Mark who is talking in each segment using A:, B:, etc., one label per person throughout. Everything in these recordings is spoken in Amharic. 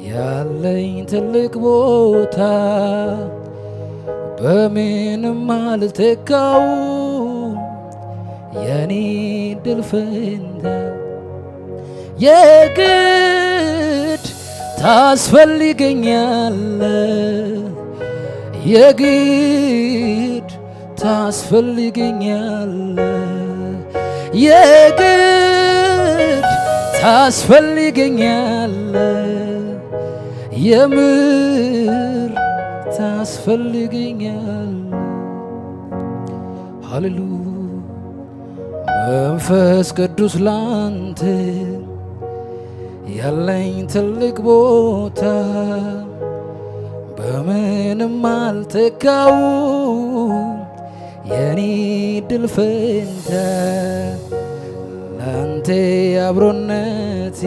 A: ያለኝ ትልቅ ቦታ በምንም አልተካው የኔ ድል ፈንታ የግድ ታስፈልገኛለ የግድ ታስፈልገኛለ የግድ ታስፈልገኛለ የምር ታስፈልገኛለ ሃሌሉያ መንፈስ ቅዱስ ላንተ ያለኝ ትልቅ ቦታ በምንም አልተካው የኔ ድል ፈንታ ላንተ አብሮነቴ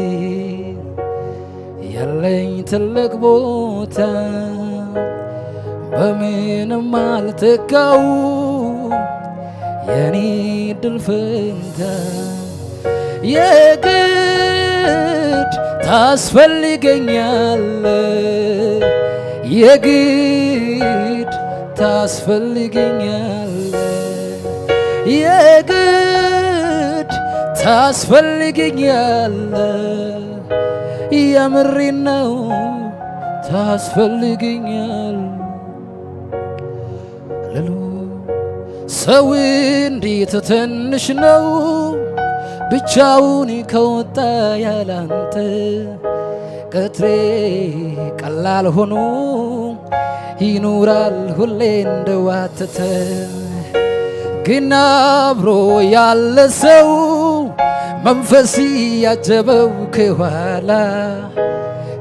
A: ያለኝ ትልቅ ቦታ በምንም አልተካው የኔ ድል ፈንታ የግድ ታስፈልገኛለ የግድ ታስፈልገኛለ የግድ ታስፈልገኛለ የምሬን ነው ታስፈልገኛል ሰው እንዴት ትንሽ ነው ብቻውን ከወጣ ያላንተ ቀትሬ ቀላል ሆኖ ይኖራል ሁሌ እንደዋተተ ግን አብሮ ያለ ሰው መንፈስ ያጀበው ከኋላ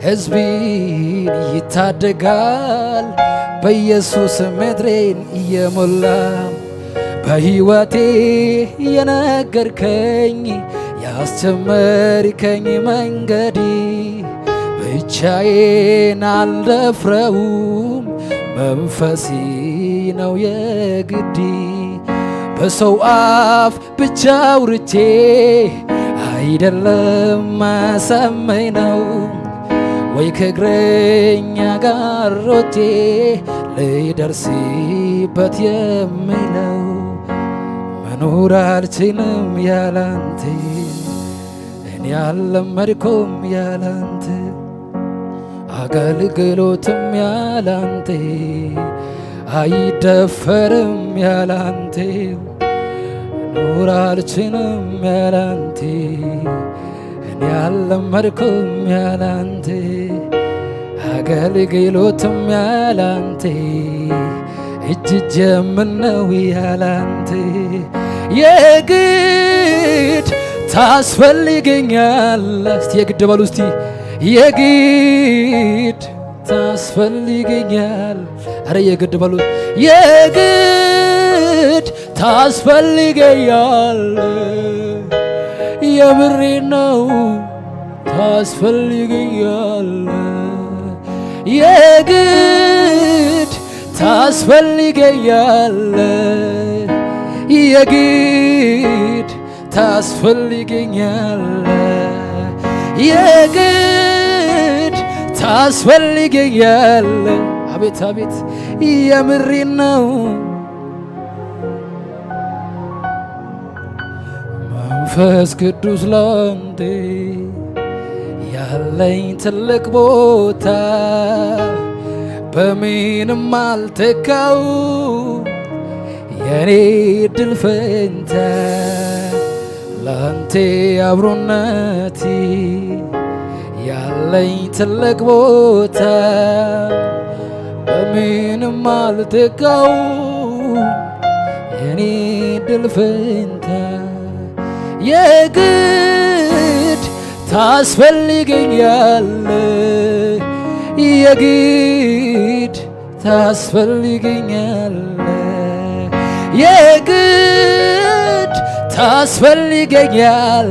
A: ሕዝቤን ይታደጋል በኢየሱስ ምድሬን እየሞላ በሕይወቴ የነገርከኝ ያስጀመርከኝ መንገዴ ብቻዬን አልደፍረውም መንፈሴ ነው የግዴ በሰው አፍ ብቻ አውርቼ አይደለም ማሳመኝ ነው ወይ ከእግረኛ ጋር ሮጬ ልደርስበት የምለው መኖር አልችልም ያላንተ እኔ አልለመድኩም ያላንተ አገልግሎትም ያላንተ አይደፈርም ያላንተ መኖር አልችልም ያላንተ እኔ አልለመድኩም ያላንተ አገልግሎትም ያላንተ እጅ የምነው ያላንተ የግድ ታስፈልገኛል እስቲ የግድ በሉ እስቲ የግድ ታስፈልገኛል አረ የግድ በሉ የግድ ታስፈልገኛል የምሬ ነው ታስፈልገኛል የግድ ታስፈልገኛል የግድ ታስፈልገኛል የግድ ታስፈልገኛል አቤት አቤት የምሬ ነው መንፈስ ቅዱስ ላንተ ያለኝ ትልቅ ቦታ በምንም አልተካው የኔ ድል ፈንታ ላንተ አብሮነቴ ያለኝ ትልቅ ቦታ በምንም አልተካው የኔ ድል ፈንታ የግድ ታስፈልገኛል የግድ ታስፈልገኛል የግድ ታስፈልገኛል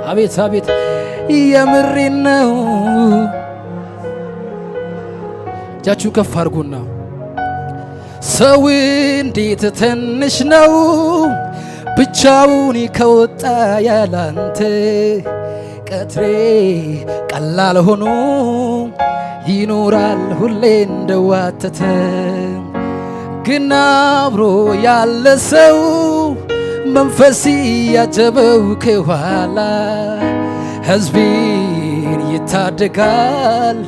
A: አቤት አቤት የምሬ ነው እጃችሁ ከፍ አድርጉና ሰው እንዴት ትንሽ ነው ብቻውን ከወጣ ያላንተ ቀትሬ ቀላል ሆኖ ይኖራል ሁሌ እንደዋተተ ግን አብሮ ያለ ሰው መንፈስ ያጀበው ከኋላ ሕዝቤን ይታደጋል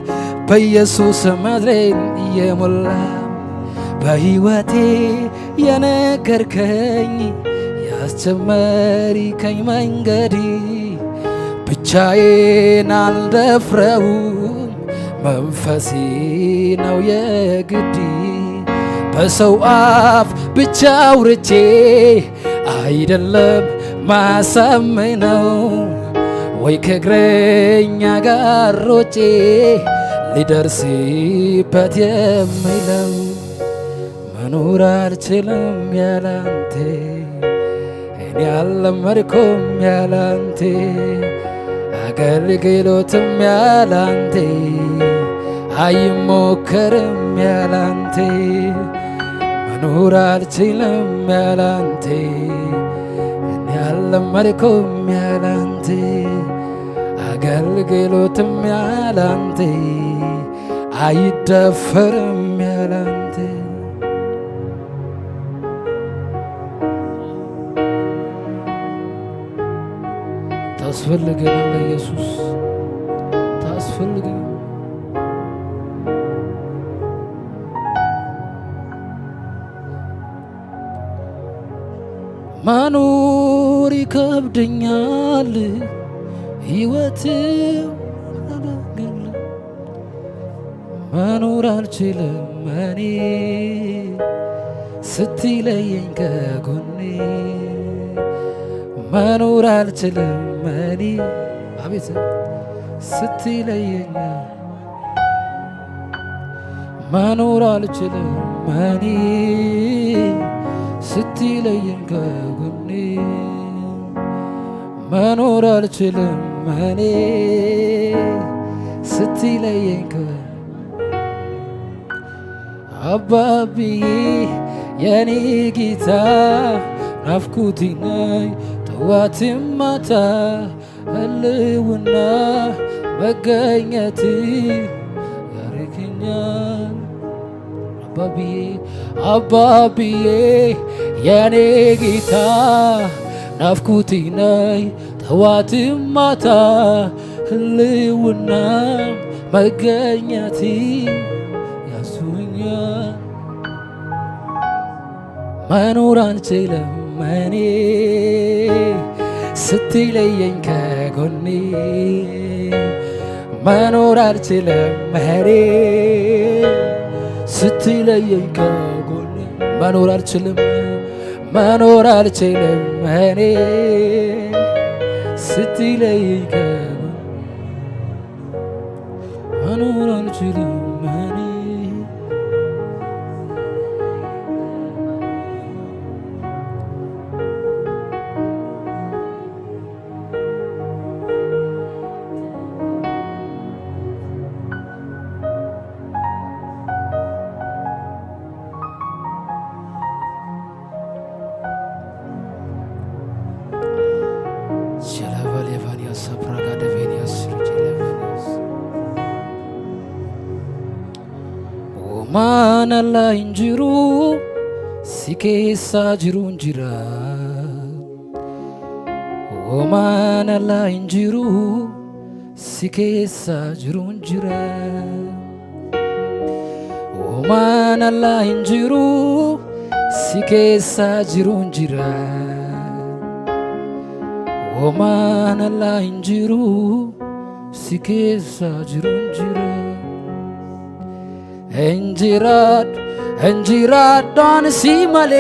A: በኢየሱስ ምድሬን እየሞላ በሕይወቴ የነገርከኝ ያስጀመርከኝ መንገድ ብቻዬን አልደፍረውም መንፈሴ ነው የግድ በሰው አፍ ብቻ አውርቼ አይደለም ማሳመነው ወይ ከእግረኛ ጋር ሮጬ ሊደርስበት የምለው መኖር አልችልም ያላንተ እኔ አልለመድኩም ያላንተ አገልግሎትም ያላንተ አይሞከርም ያላንተ መኖር አልችልም ያላንተ እኔ አልለመድኩም ያላንተ አገልግሎትም ያላንተ አይደፈርም ያላንተ ታስፈልገናለህ ኢየሱስ ታስፈልገናለህ መኖር ይከብደኛል ሕይወት መኖር አልችልም እኔ ስትለየኝ ከጎኔ መኖር አልችልም እኔ አቤት ስትለየኝ መኖር አልችልም እኔ ስትለየኝ ከጎኔ መኖር አልችልም እኔ ስትለየኝ አባብዬ የኔ ጌታ ናፍቆቴ ነህ ጠዋትም ማታ ህልውና መገኘት ያረከኛል አባብዬ የኔ ጌታ ናፍቆቴ ነህ ጠዋትም ማታ ህልውና መገኘት ያሱኛል መኖር አልችልም እኔ ስትለየኝ ከጎኔ መኖር አልችልም እኔ ስትለየኝ ከጎኔ መኖር አልችልም እኔ ስትለየኝ ከጎኔ መኖር አልችልም እኔ Manalla injiru sikesa jirun jira O manalla injiru sikesa jirun jira O manalla injiru sikesa jirun jira O manalla injiru sikesa jirun jira እንጂራዶን ሲመሌ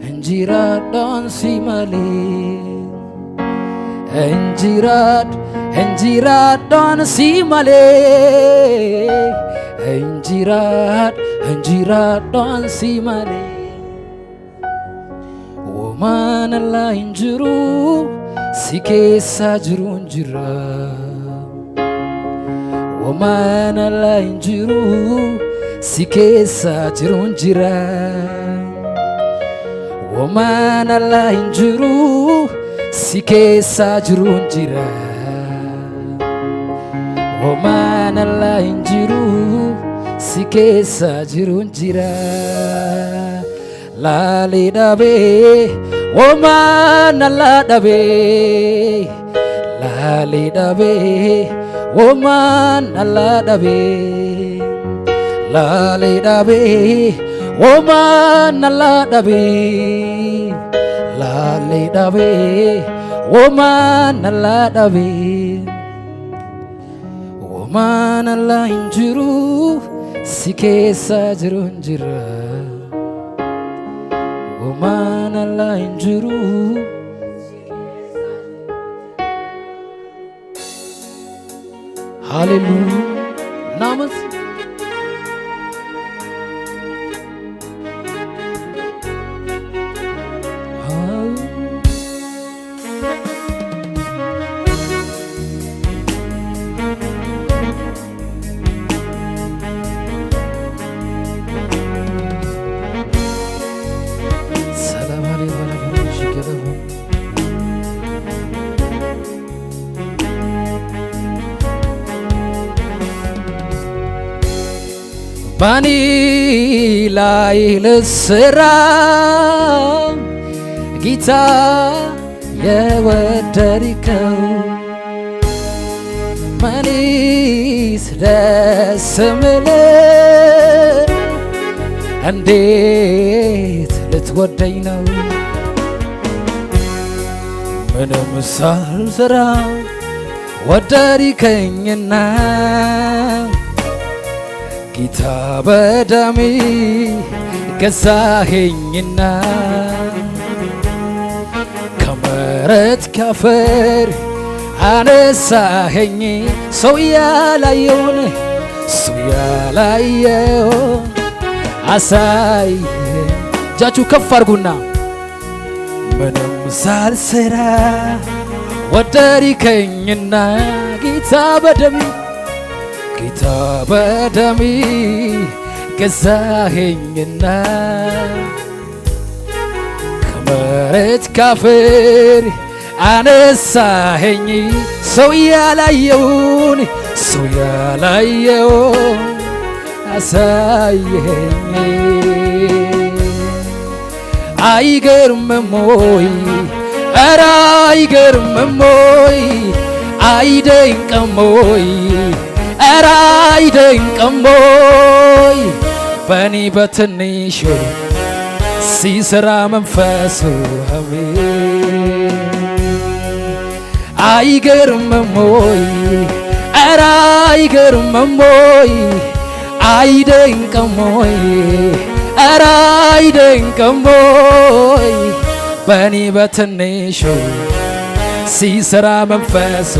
A: እንጂራዶን ሲመሌ እንጂራዶን ሲመሌ እንጂራዶን ሲመሌ ወማንላ እንጅሩ ሲኬሳ ጅሩ እንጅራ Omanalla injiru sikesa jirun jira Omanalla injiru sikesa jirun jira Oman Allah injiru sikesa jirun jira lali dabe Oman Allah dabe lali dabe Oman Allah dabe lali dabe Oman Allah dabe lali dabe Oman Allah dabe Oman Allah injiru sikesa jirun jira Oman Allah injiru Hallelujah Namas ባኒ ላይ ልስራ ጌታ የወደድከው ማንስ ደስ የሚልህ እንዴት ልትወደኝ ነው ምንም ሳልሰራ ወደድከኝና ጌታ በደሜ ገዛኸኝና ከመሬት ከአፈር አነሳኸኝ ሰው ያላየውን አሳየኝ እጃችሁ ከፍ አድርጉና ምንም ሳልሰራ ወደድከኝና ጌታ በደሜ ገዛኸኝና ከመሬት ከአፈር አነሳኸኝ ሰው ያላየውን አሳየኝ አይገርምም ወይ ኧረ አይገርምም ወይ አይደንቅም ወይ ኧረ አይደንቅም ወይ በኔ በትንሹ ሲሰራ መንፈሱ አይገርምም ወይ ኧረ አይገርምም ወይ አይደንቅም ወይ ኧረ አይደንቅም ወይ በኔ በትንሹ ሲሰራ መንፈሱ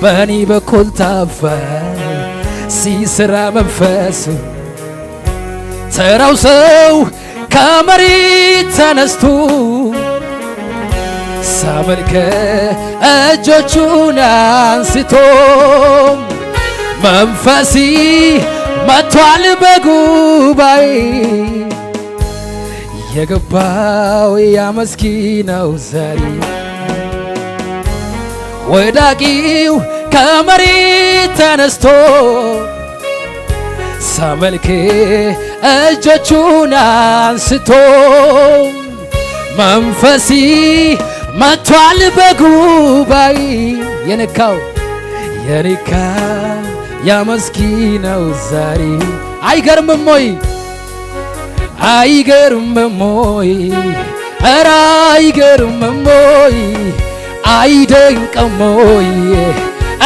A: በኔ በኩል ታፈ ሲሰራ መንፈሱ ተራው ሰው ከመሬት ተነስቶ ሳመልክ እጆቹን አንስቶ መንፈሲ መጥቷል በጉባኤ የገባው ያመስኪነው ዛሬ ወዳቂው ከመሬት ተነስቶ ሳመልክ እጆቹን አንስቶ መንፈሲ መጥቷል በጉባኤ የነካው ያመስኪነው ዛሬ አይገርምም ወይ አይገርምም ወይ ኧረ አይገርምም ወይ አይደንቅም ወይ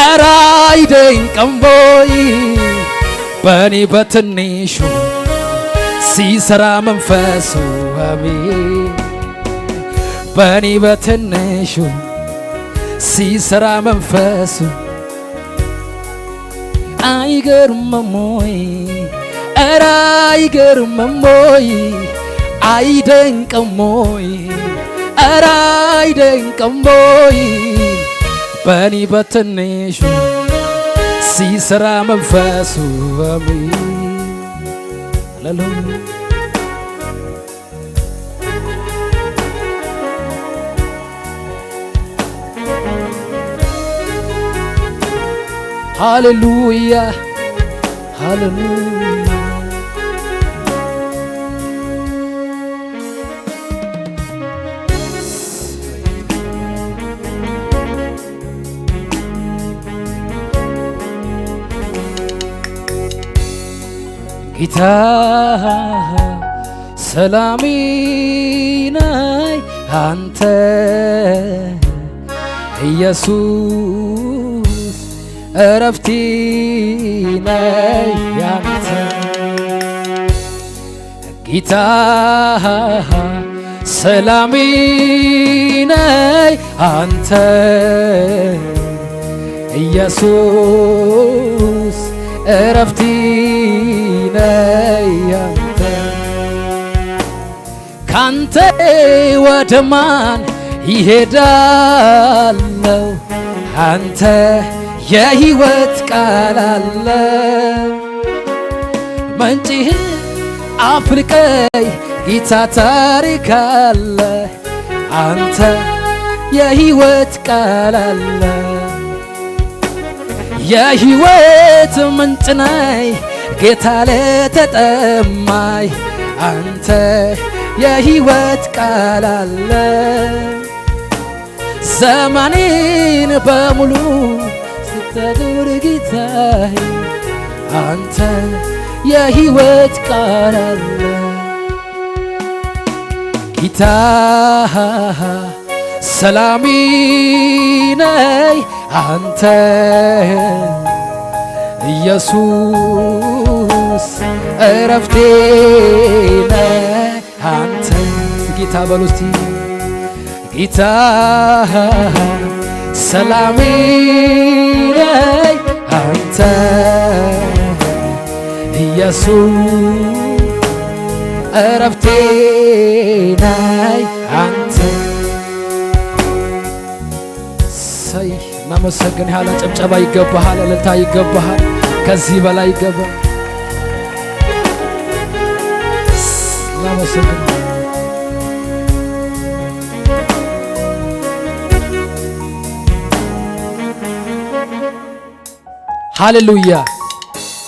A: ኧረ አይደንቅም ወይ በኔ በትንሹ ሲሰራ መንፈሱ አሜን በኔ በትንሹ ሲሰራ መንፈሱ አይገርምም ወይ ኧረ አይገርምም ወይ አይደንቅም ወይ ኧረ አይደንቅም ወይ በኔ በትንሹ ሲሰራ መንፈሱ አሜን ሃሌሉያ ሃሌሉያ ሃሌሉያ ጌታ ሰላሜ ነህ አንተ ኢየሱስ እረፍቴ ነህ ያንተ ጌታ ሰላሜ ነህ አንተ ኢየሱስ እረፍቴ ነህ ያንተ ካንተ ወደ ማን ይሄዳለሁ አንተ የሕይወት ቃል አለ ምንጭህን አፍልቀኝ ጌታ ታሪክ አለ አንተ የሕይወት ቃል አለ የሕይወት ምንጭ ነህ ጌታ ለተጠማኝ አንተ የሕይወት ቃል አለ ዘመኔን በሙሉ ስታዞር ጌታዬ አንተ የሕይወት ቃል አለ ጌታ ሰላሜ ነህ አንተ ኢየሱስ እረፍቴ ነህ አንተ ጌታ በሉ እስቲ ጌታ ሰላሜ ነህ አንተ ኢየሱስ እረፍቴ ነህ አንተ ሰይ እናመሰግንሃለን ጭብጨባ ይገባሃል እልልታ ይገባሃል ከዚህ በላይ ይገባል እናመሰግን ሃሌሉያ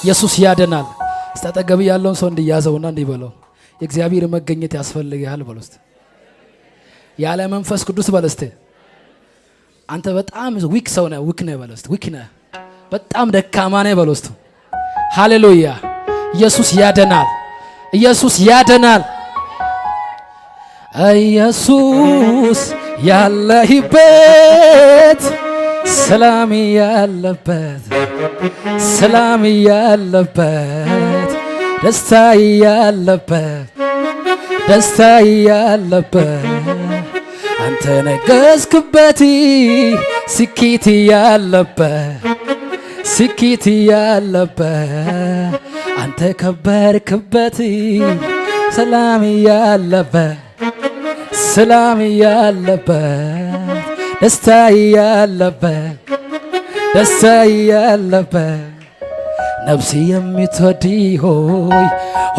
A: ኢየሱስ ያደናል እስታጠገብ ያለውን ሰው እንዲያዘውና እንዲበለው የእግዚአብሔር መገኘት ያስፈልጋል በለው እስቲ ያለ መንፈስ ቅዱስ በለው እስቲ አንተ በጣም ዊክ ሰው ነህ ዊክ ነህ በለው እስቲ ዊክ ነህ በጣም ደካማ ነህ በለው እስቲ ሃሌሉያ ኢየሱስ ያደናል ኢየሱስ ያደናል ኢየሱስ ያለህበት ሰላም ያለበት ሰላም ያለበት ደስታ ያለበት ደስታ ያለበት አንተ ነገስክበት ስኬት ያለበት ስኬት ያለበት አንተ ከበርክበት ሰላም ያለበት ሰላም ያለበት ደስታ ያለበት ደስታ ያለበት ነፍሴ የምትወድ ሆይ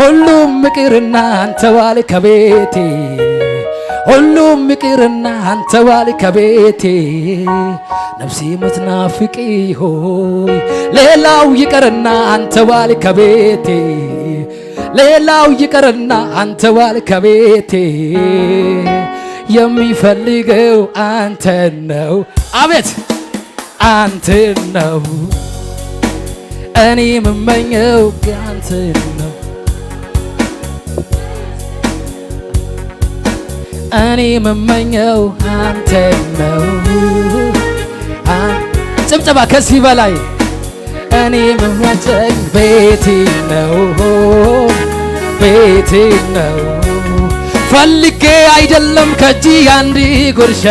A: ሁሉም ይቅርና አንተ ዋል ከቤቴ ሁሉም ይቅርና አንተ ዋል ከቤቴ ነፍሴ የምትናፍቅ ሆይ ሌላው ይቅርና አንተ ዋል ከቤቴ ሌላው ይቅርና አንተ ዋል ከቤቴ የሚፈልገው አንተ ነው አቤት አንተ ነው እኔ የምመኘው አንተ ነው እኔ የምመኘው አንተ ነው ጭብጨባ ከዚህ በላይ እኔ የምመኘው ቤቴ ነው ቤቴ ነው ፈልጌ አይደለም ከጂ አንድ ጉርሻ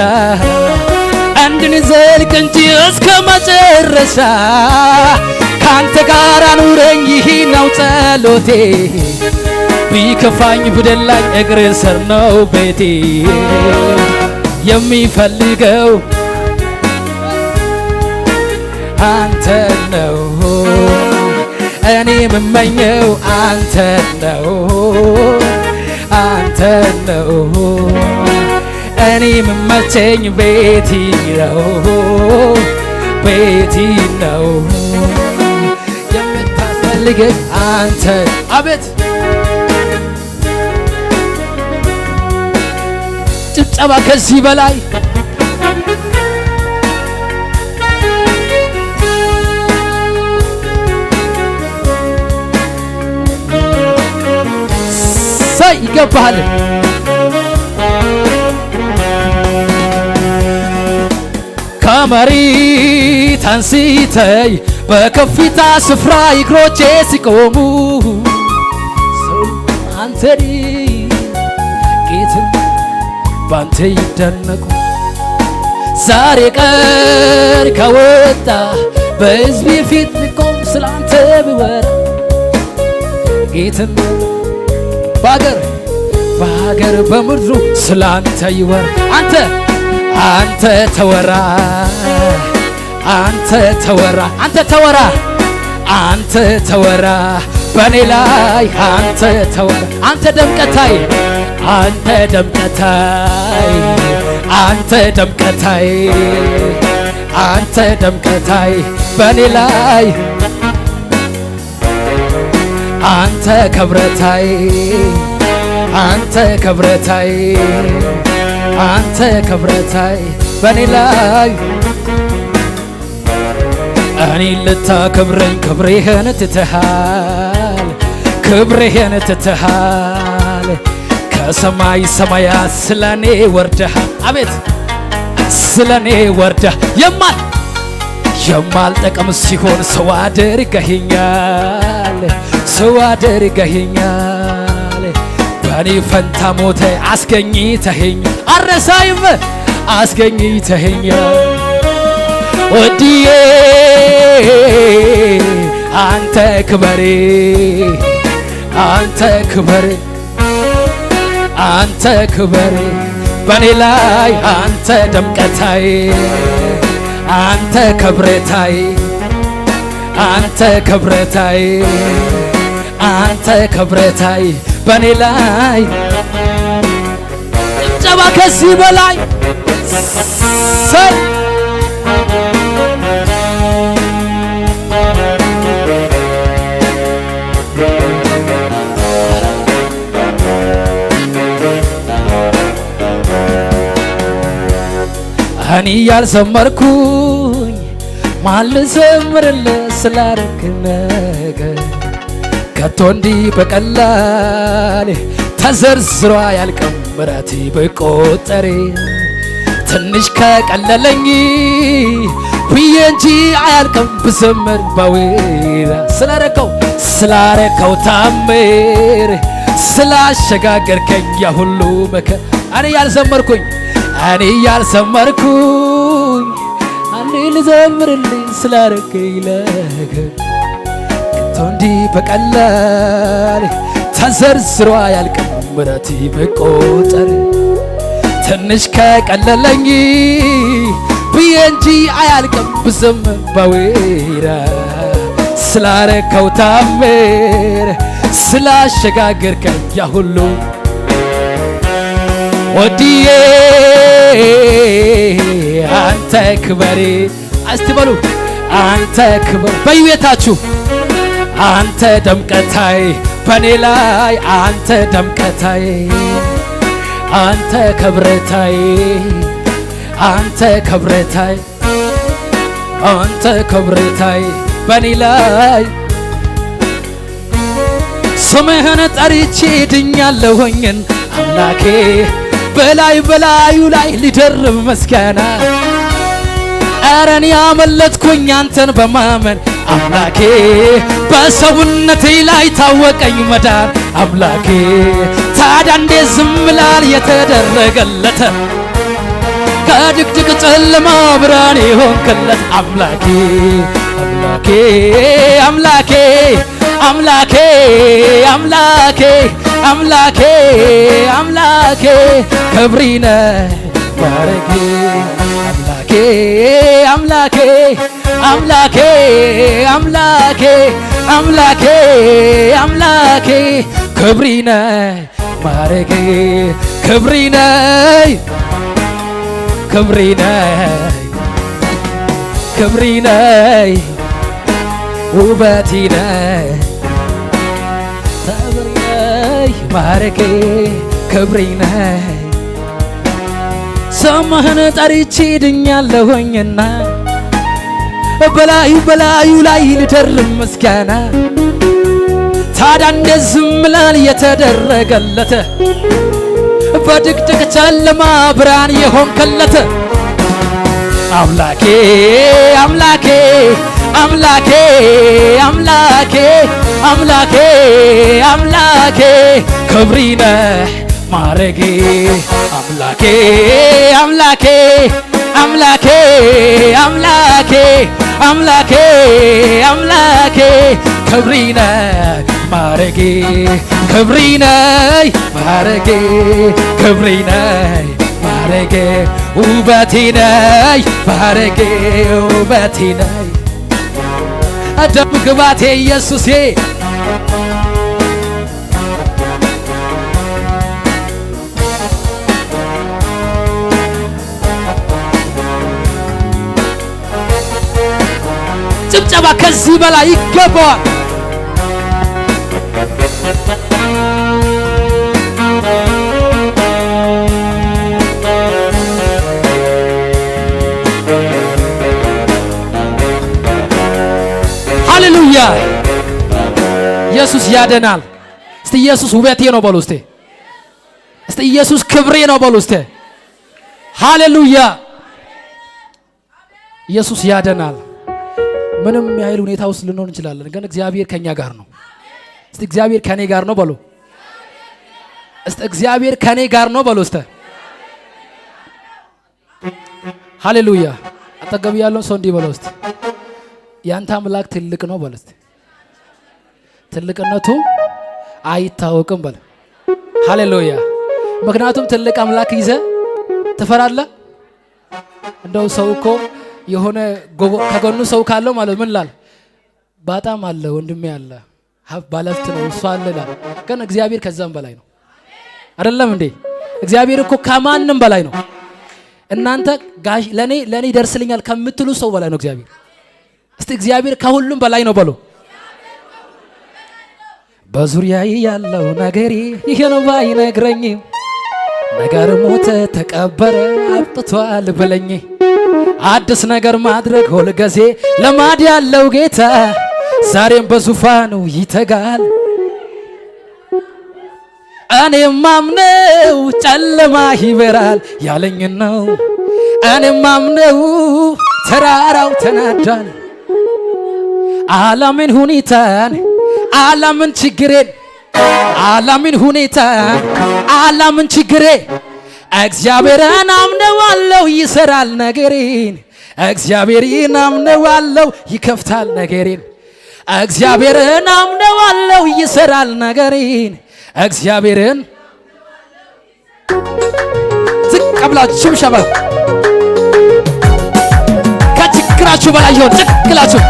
A: እንድንዘልቅ እንጂ እስከ መጨረሻ ካንተ ጋር አኑረኝ ይህ ነው ጸሎቴ ቢከፋኝ ብደላኝ እግር ስር ነው ቤቴ የሚፈልገው አንተ ነው እኔ የምመኘው አንተ ነው አንተ ነው እኔ የምመቸኝ ቤቴ ነው ቤቴ ነው የምታስፈልገኝ አንተ አቤት ጭብጨባ ከዚህ በላይ ሰይ ይገባሃል። ከመሬት አንስተኝ በከፍታ ስፍራ እግሮቼ ሲቆሙ አንተን ጌትን ባንተ ይደነቁ። ዛሬ ቀን ከወጣ በሕዝቤ ፊት ልቆም ስላንተ ብወራ ጌትን በአገር በምድሩ ስላንተ ይወራ። አንተ ተወራ አንተ ተወራ አንተ ተወራ አንተ ተወራ በኔ ላይ አንተ ተወራ አንተ ደምቀታይ አንተ ደምቀታይ አንተ ደምቀታይ አንተ ደምቀታይ በኔ ላይ አንተ ከብረታይ አንተ ከብረታይ አንተ ከብረታይ በኔ ላይ እኔ ልታከብረኝ ክብሬህን ትተሃል ክብሬህን ትተሃል ከሰማይ ሰማያት ስለኔ ወርደሃል አቤት ስለኔ ወርደህ የማልጠቅም ሲሆን ሰው አድርገኸኛል ሰው አድርገኸኛል በኔ ፈንታ ሞተ አስገኝተኸኝ አረሳይም አስገኝተኸኛል ወዲዬ አንተ ክበሬ አንተ ክበሬ አንተ ክበሬ በኔ ላይ አንተ ደምቀታይ አንተ ከብረታይ አንተ ከብረታይ አንተ ከብረታይ በኔ ላይ ጭብጨባ ከዚህ በላይ ሰይ እኔ ያልዘመርኩኝ ማን ልዘምርልህ ስላደረክ ነገር ከቶ እንዲህ በቀላል ተዘርዝሮ አያልቅም ምሕረት በቆጠሬ ትንሽ ከቀለለኝ ብዬ እንጂ አያልቅም ብዘምር በወይራ ስላረከው ታምር ስላሸጋገርከኝ ያሁሉ መከራ እኔ ያልዘመርኩኝ እኔ ልዘምርልኝ ስላረከኝ ነገር ከቶ እንዲህ በቀላል ተዘርዝሮ አያልቅም ምሕረት በቆጠሬ ትንሽ ከቀለለኝ ብዬ እንጂ አያልቅም ብዘምር በወይራ ስላረከው ታምር ስላሸጋገርከኝ ያሁሉ ወዲዬ አንተ ክበሬ እስቲ በሉ አንተ ክበር በቤታችሁ አንተ ደምቀታይ በኔ ላይ አንተ ደምቀታይ አንተ ከብረታይ አንተ ከብረታይ አንተ ከብረታይ በኔ ላይ ስምህን ጠርቼ ድኛለሁኝን አምላኬ በላዩ ላይ ሊደርብ መስጋና አረን ያመለጥኩኝ አንተን በማመን አምላኬ በሰውነቴ ላይ ታወቀኝ መዳን አምላኬ ታዲያ እንዴት ዝም ላል የተደረገለት ከድቅድቅ ጨለማ ብርሃን የሆንክለት አምላኬ አምላኬ አምላኬ አምላኬ አምላኬ አምላኬ ክብሪነ ማረጌ አምላኬ አምላኬ አምላኬ አምላኬ አምላኬ አምላኬ ክብሪነ ማረጌ ክብሪነ ክብሪነ ክብሪነ ውበቴ ነህ ተብሬ ማረኬ ክብሬ ነህ ስምህን ጠርቼ ድኛለሁኝና በላዩ ላይ ልደርብ ምስጋና ታዲያ እንዴት ዝም ላል የተደረገለት በድቅድቅ ጨለማ ብርሃን የሆንክለት አምላኬ አምላኬ አምላኬ አምላኬ አምላኬ አምላኬ ክብሬ ነህ ማረጌ አምላኬ አምላኬ አምላኬ አምላኬ አምላኬ አምላኬ ክብሬ ነህ ማረጌ ክብሬ ነህ ማረጌ ክብሬ ነህ ማረጌ ውበቴ ነህ ማረጌ ውበቴ ነህ ደም ግባቴ ኢየሱሴ ጭብጨባ ከዚህ በላይ ይገባዋል። ሃሌሉያ! ኢየሱስ ያደናል። እስቲ ኢየሱስ ውበቴ ነው በሉ። እስቲ ኢየሱስ ክብሬ ነው በሉ። ሃሌሉያ! ኢየሱስ ያደናል። ምንም ያህል ሁኔታ ውስጥ ልንሆን እንችላለን፣ ግን እግዚአብሔር ከኛ ጋር ነው። እስቲ እግዚአብሔር ከኔ ጋር ነው በሉ። እስቲ እግዚአብሔር ከኔ ጋር ነው በሉ። ሃሌሉያ! አጠገብ ያለውን ሰው እንዲህ በለው እስቲ ያንተ አምላክ ትልቅ ነው በሉ። ትልቅነቱ አይታወቅም በሉ። ሃሌሉያ! ምክንያቱም ትልቅ አምላክ ይዘህ ትፈራለህ። እንደው ሰው እኮ የሆነ ከጎኑ ሰው ካለው ማለት ምን ላል በጣም አለ ወንድሜ አለ ባለፍት ነው እሱ አለ ላል። ግን እግዚአብሔር ከዛም በላይ ነው። አይደለም እንዴ? እግዚአብሔር እኮ ከማንም በላይ ነው። እናንተ ጋሽ ለኔ ይደርስልኛል ከምትሉ ሰው በላይ ነው እግዚአብሔር። እስቲ እግዚአብሔር ከሁሉም በላይ ነው በሉ። በዙሪያዬ ያለው ነገሬ ይሄ ነው ባይነግረኝም ነገር ሞተ ተቀበረ አብጥቷል ብለኝ አዲስ ነገር ማድረግ ሁልጊዜ ልማድ ያለው ጌታ ዛሬም በዙፋኑ ይተጋል። እኔም ማምነው ጨለማ ይበራል ያለኝ ነው። እኔም ማምነው ተራራው ተናዷል። ዓለምን ሁኔታን ዓለምን ችግሬን ዓለምን ሁኔታን ዓለምን ችግሬ እግዚአብሔርን አምነዋለሁ ይሰራል ነገሬን። እግዚአብሔርን አምነዋለሁ ይከፍታል ነገሬን። እግዚአብሔርን አምነዋለሁ ይሰራል ነገሬን። እግዚአብሔርን ዝቅ ብላችሁ ሽብሸባ ከችግራችሁ በላይ ይሆን ዝቅ ብላችሁ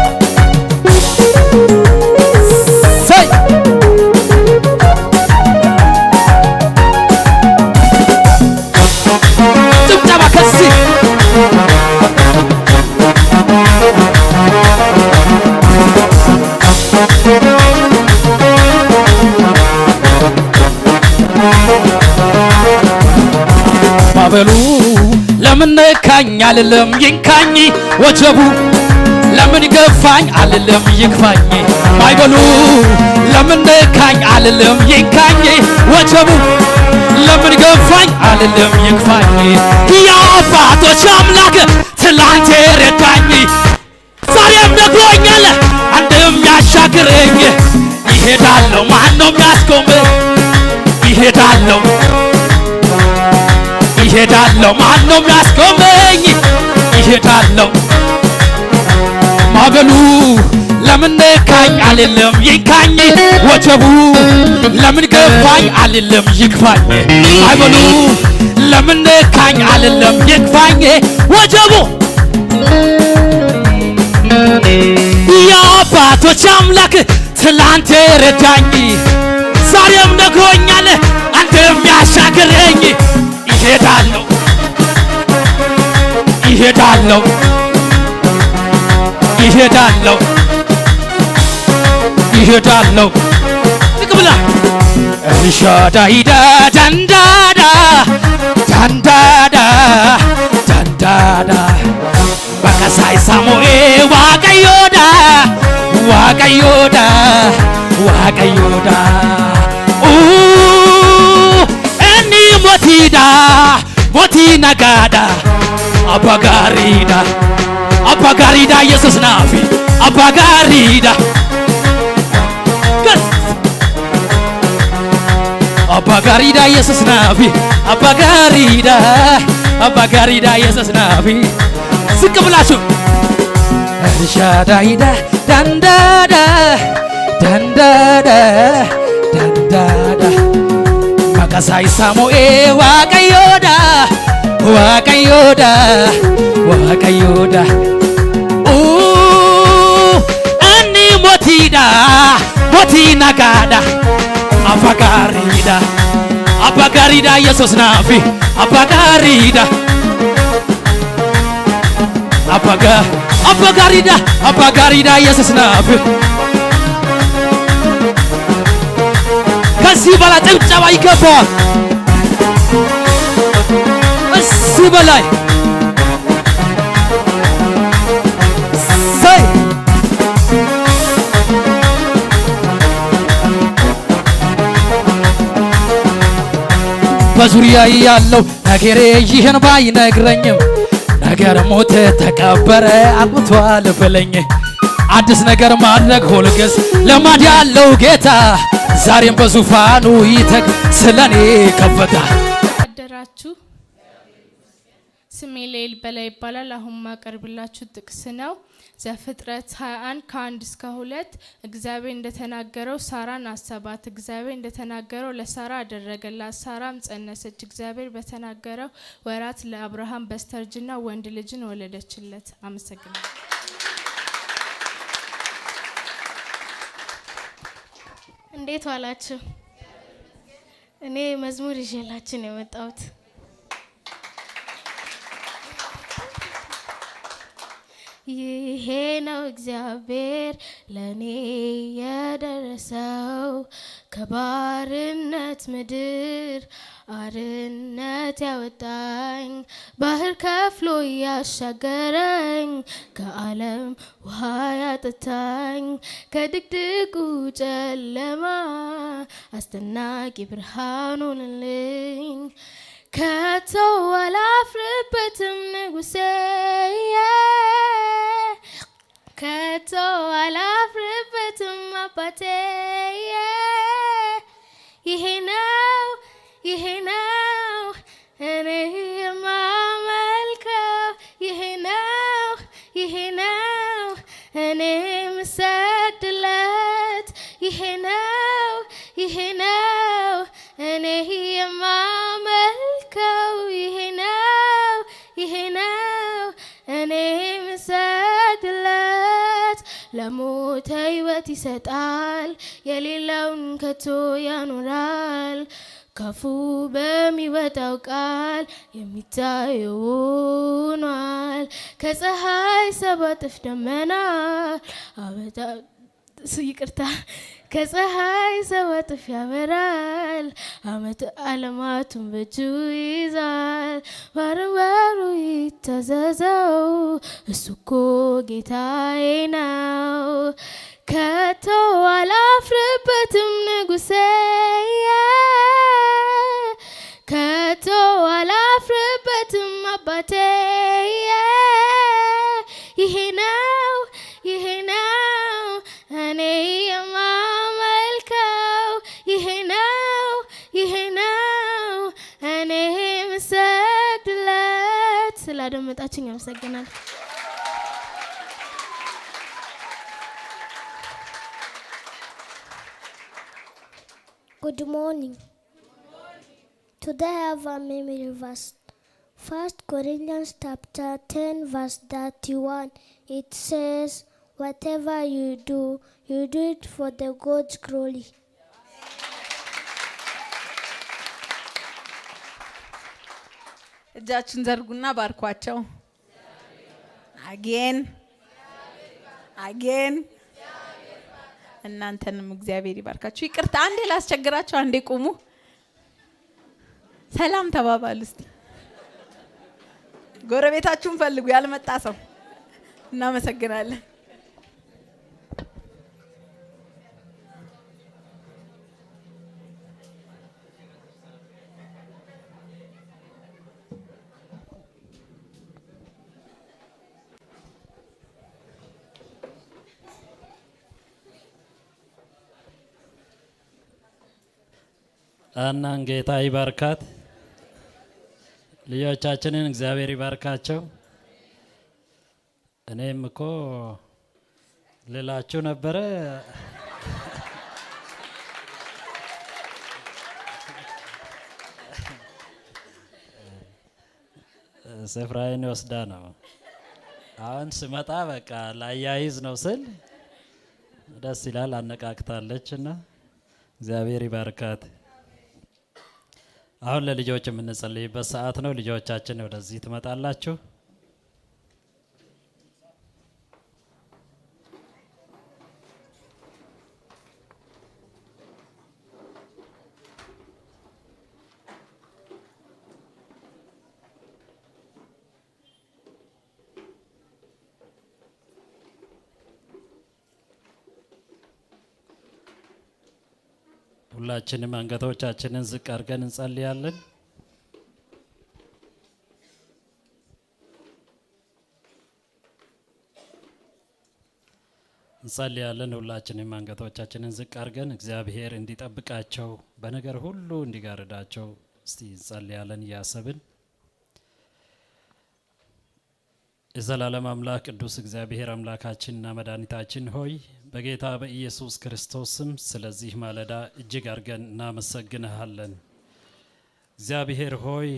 A: ማዕበሉ ለምን ነካኝ አልልም ይንካኝ፣ ወጀቡ ለምን ገፋኝ አልልም ይግፋኝ። ማዕበሉ ለምን ነካኝ አልልም ይንካኝ፣ ወጀቡ ለምን ገፋኝ አልልም ይግፋኝ። የአባቶች አምላክ ትላንት ረዳኝ ዛሬም ነግሮኛል እንደሚያሻግረኝ። ይሄዳለሁ ማነው የሚያስቆመኝ? ይሄዳለሁ ይሄዳለሁ ማነው የሚያስቆመኝ? ይሄዳለሁ ማዕበሉ ለምን ነካኝ አልልም ይንካኝ፣ ወጀቡ ለምን ገፋኝ አልልም ይግፋኝ። ማዕበሉ ለምን ነካኝ አልልም ይግፋኝ፣ ወጀቡ የአባቶች አምላክ ትላንት ረዳኝ ዛሬም ነግሮኛል እንደሚያሻግረኝ። ይሄዳለሁ ይሄዳለሁ ይሄዳለሁ ይሄዳለሁ ትቅብላ ኤልሻዳይ ዳንዳዳ ዳንዳዳ ዳንዳዳ በከሳይ ሳሙኤ ዋቀዮዳ ዋቀዮዳ ዋቀዮዳ እኒ ሞቲዳ ሞቲ ነጋዳ አባጋሪዳ አባጋሪዳ ኢየሱስ ናፊ አባጋሪዳ አባጋሪዳ ኢየሱስ ናፊ አባጋሪዳ አባጋሪዳ ኢየሱስ ናፊ ዝቅ ብላችሁ ኤልሻዳይዳ ዳንዳዳ ዳንዳዳ ዳንዳዳ መቀሳይ ሳሙኤ ዋቀዮዳ ዋቀዮዳ ዋቀዮዳ እኒ ሞቲዳ ሞቲ ነጋዳ አባጋሪዳ አባጋሪዳ ኢየሱስ ናፊ አባጋሪዳ አባጋሪዳ አባጋሪዳ ኢየሱስ ናፊ ከዚህ በላይ ጭብጨባ ይገባዋል። እዚህ በላይ ሰይ በዙሪያ ያለው ነገሬ ይህን ባይነግረኝም ነገር ሞተ ተቀበረ አቁቷል በለኝ አዲስ ነገር ማድረግ ሁልጊዜ ልማድ ያለው ጌታ ዛሬም በዙፋኑ ይተክ ስለኔ ከፍታ
B: አደራችሁ። ስሜ ሌል በላይ ይባላል። አሁን ማቀርብላችሁ ጥቅስ ነው ዘፍጥረት 21 ከ1 እስከ 2 እግዚአብሔር እንደተናገረው ሳራን አሰባት። እግዚአብሔር እንደተናገረው ለሳራ አደረገላት። ሳራም ጸነሰች። እግዚአብሔር በተናገረው ወራት ለአብርሃም በስተርጅና ወንድ ልጅን ወለደችለት። አመሰግናለሁ። እንዴት ዋላችሁ? እኔ መዝሙር ይዤላችሁ ነው የመጣሁት። ይሄ ነው እግዚአብሔር ለኔ የደረሰው ከባርነት ምድር አርነት ያወጣኝ ባህር ከፍሎ ያሻገረኝ ከዓለም ውሃ ያጠጣኝ ከድቅድቁ ጨለማ አስደናቂ ብርሃን ሆነልኝ። ከቶ አላፍርበትም ንጉሴ ከቶ አላፍርበትም አባቴ ይሄ ነው እኔ የማመልከው ይሄ ነው እኔ የምሰግድለት ይሄ ነው እኔ የማመልከው ይሄ ነው እኔ የምሰግድለት ለሞተ ሕይወት ይሰጣል የሌለውን ከቶ ያኖራል ከፉ በሚወጣው ቃል የሚታየው ሆኗል ከፀሐይ 7 እጥፍ ደመና ከፀሐይ 7 እጥፍ ያበራል ዓመት ዓለማቱን በእጁ ይዛል ባርባሩ ይታዘዘው እሱ እኮ ጌታዬ ነው ከቶ አላፍርበትም ንጉሴ ከቶ አላፍርበትም አባቴ ይሄ ነው እኔ የማመልከው ይሄ ነው እኔ የምሰግድለት። ስላደመጣችሁኝ አመሰግናለሁ።
C: Good morning. Today I have a memory verse. 1 Corinthians chapter 10 verse 31. It says, whatever you do it for the God's glory.
D: እጃችሁን ዘርጉና ባርኳቸው። አጌን እናንተንም እግዚአብሔር ይባርካችሁ። ይቅርታ አንዴ ላስቸግራችሁ፣ አንዴ ቁሙ። ሰላም ተባባሉ እስቲ። ጎረቤታችሁን ፈልጉ ያልመጣ ሰው። እናመሰግናለን።
E: አናን ጌታ ይባርካት። ልጆቻችንን እግዚአብሔር ይባርካቸው። እኔም እኮ ልላችሁ ነበረ ስፍራዬን ወስዳ ነው። አሁን ስመጣ በቃ ላያይዝ ነው ስል ደስ ይላል። አነቃቅታለች እና እግዚአብሔር ይባርካት። አሁን ለልጆች የምንጸልይበት ሰዓት ነው። ልጆቻችን ወደዚህ ትመጣላችሁ። ሁላችንም አንገቶቻችንን ዝቅ አድርገን እንጸልያለን። ሁላችንም አንገቶቻችንን ዝቅ አድርገን እግዚአብሔር እንዲጠብቃቸው በነገር ሁሉ እንዲጋርዳቸው እስቲ እንጸልያለን እያሰብን። የዘላለም አምላክ ቅዱስ እግዚአብሔር አምላካችንና መድኃኒታችን ሆይ በጌታ በኢየሱስ ክርስቶስ ስም ስለዚህ ማለዳ እጅግ አድርገን እናመሰግንሃለን። እግዚአብሔር ሆይ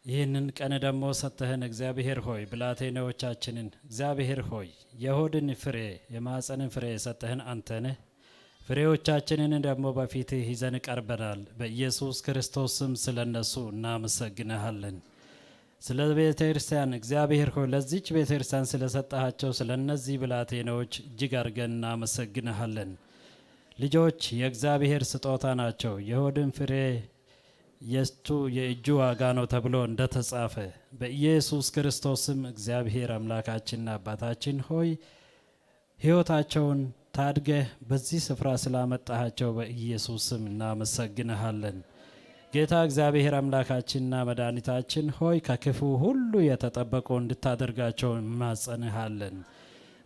E: ይህንን ቀን ደግሞ ሰጥተህን እግዚአብሔር ሆይ ብላቴናዎቻችንን እግዚአብሔር ሆይ የሆድን ፍሬ የማኅፀንን ፍሬ የሰጠህን አንተ ነህ። ፍሬዎቻችንን ደግሞ በፊትህ ይዘን ቀርበናል። በኢየሱስ ክርስቶስ ስም ስለነሱ እናመሰግንሃለን። ስለ ቤተ ክርስቲያን እግዚአብሔር ሆይ ለዚች ቤተ ክርስቲያን ስለሰጣቸው ስለነዚህ ብላቴናዎች እጅግ አድርገን እናመሰግንሃለን። ልጆች የእግዚአብሔር ስጦታ ናቸው፣ የሆድን ፍሬ የእጁ ዋጋ ነው ተብሎ እንደተጻፈ በኢየሱስ ክርስቶስም እግዚአብሔር አምላካችንና አባታችን ሆይ ሕይወታቸውን ታድገህ በዚህ ስፍራ ስላመጣሃቸው በኢየሱስ ስም እናመሰግንሃለን። ጌታ እግዚአብሔር አምላካችንና መድኃኒታችን ሆይ ከክፉ ሁሉ የተጠበቁ እንድታደርጋቸው እንማጸንሃለን።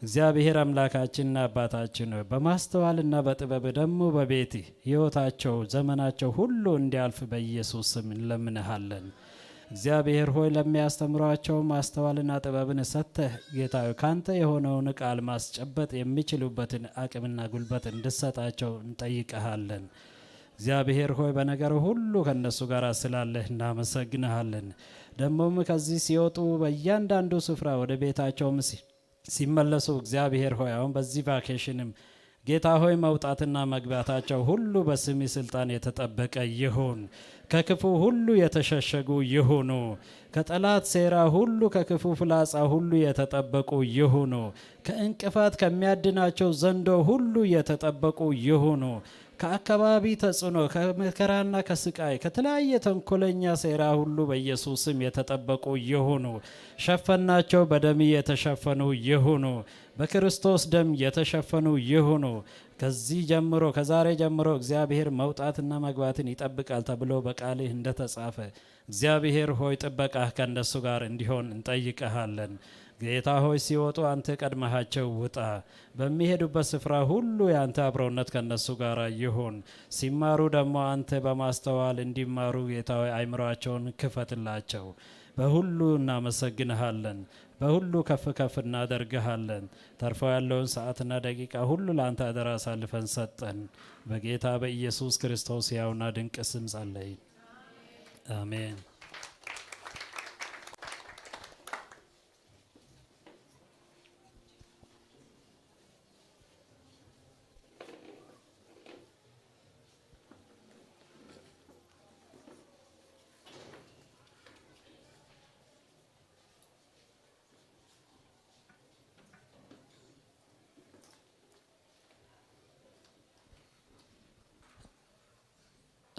E: እግዚአብሔር አምላካችንና አባታችን ሆይ በማስተዋልና በጥበብ ደግሞ በቤትህ ሕይወታቸው ዘመናቸው ሁሉ እንዲያልፍ በኢየሱስ ስም እንለምንሃለን። እግዚአብሔር ሆይ ለሚያስተምሯቸው ማስተዋልና ጥበብን ሰጥተህ ጌታ ሆይ ካንተ የሆነውን ቃል ማስጨበጥ የሚችሉበትን አቅምና ጉልበት እንድሰጣቸው እንጠይቀሃለን። እግዚአብሔር ሆይ በነገር ሁሉ ከነሱ ጋር ስላለህ እናመሰግንሃለን። ደግሞም ከዚህ ሲወጡ በእያንዳንዱ ስፍራ ወደ ቤታቸውም ሲመለሱ እግዚአብሔር ሆይ አሁን በዚህ ቫኬሽንም ጌታ ሆይ መውጣትና መግባታቸው ሁሉ በስም ስልጣን የተጠበቀ ይሁን። ከክፉ ሁሉ የተሸሸጉ ይሁኑ። ከጠላት ሴራ ሁሉ ከክፉ ፍላጻ ሁሉ የተጠበቁ ይሁኑ። ከእንቅፋት ከሚያድናቸው ዘንዶ ሁሉ የተጠበቁ ይሁኑ። ከአካባቢ ተጽዕኖ ከመከራና ከስቃይ ከተለያየ ተንኮለኛ ሴራ ሁሉ በኢየሱስ ስም የተጠበቁ ይሁኑ። ሸፈናቸው በደም የተሸፈኑ ይሁኑ። በክርስቶስ ደም የተሸፈኑ ይሁኑ። ከዚህ ጀምሮ ከዛሬ ጀምሮ እግዚአብሔር መውጣትና መግባትን ይጠብቃል ተብሎ በቃልህ እንደተጻፈ እግዚአብሔር ሆይ ጥበቃህ ከእነሱ ጋር እንዲሆን እንጠይቀሃለን። ጌታ ሆይ ሲወጡ አንተ ቀድመሃቸው ውጣ። በሚሄዱበት ስፍራ ሁሉ የአንተ አብሮነት ከነሱ ጋር ይሁን። ሲማሩ ደግሞ አንተ በማስተዋል እንዲማሩ ጌታ ሆይ አይምሯቸውን ክፈትላቸው። በሁሉ እናመሰግንሃለን። በሁሉ ከፍ ከፍ እናደርግሃለን። ተርፎ ያለውን ሰዓትና ደቂቃ ሁሉ ለአንተ አደራ አሳልፈን ሰጠን። በጌታ በኢየሱስ ክርስቶስ ያውና ድንቅ ስም ጸለይን፣ አሜን።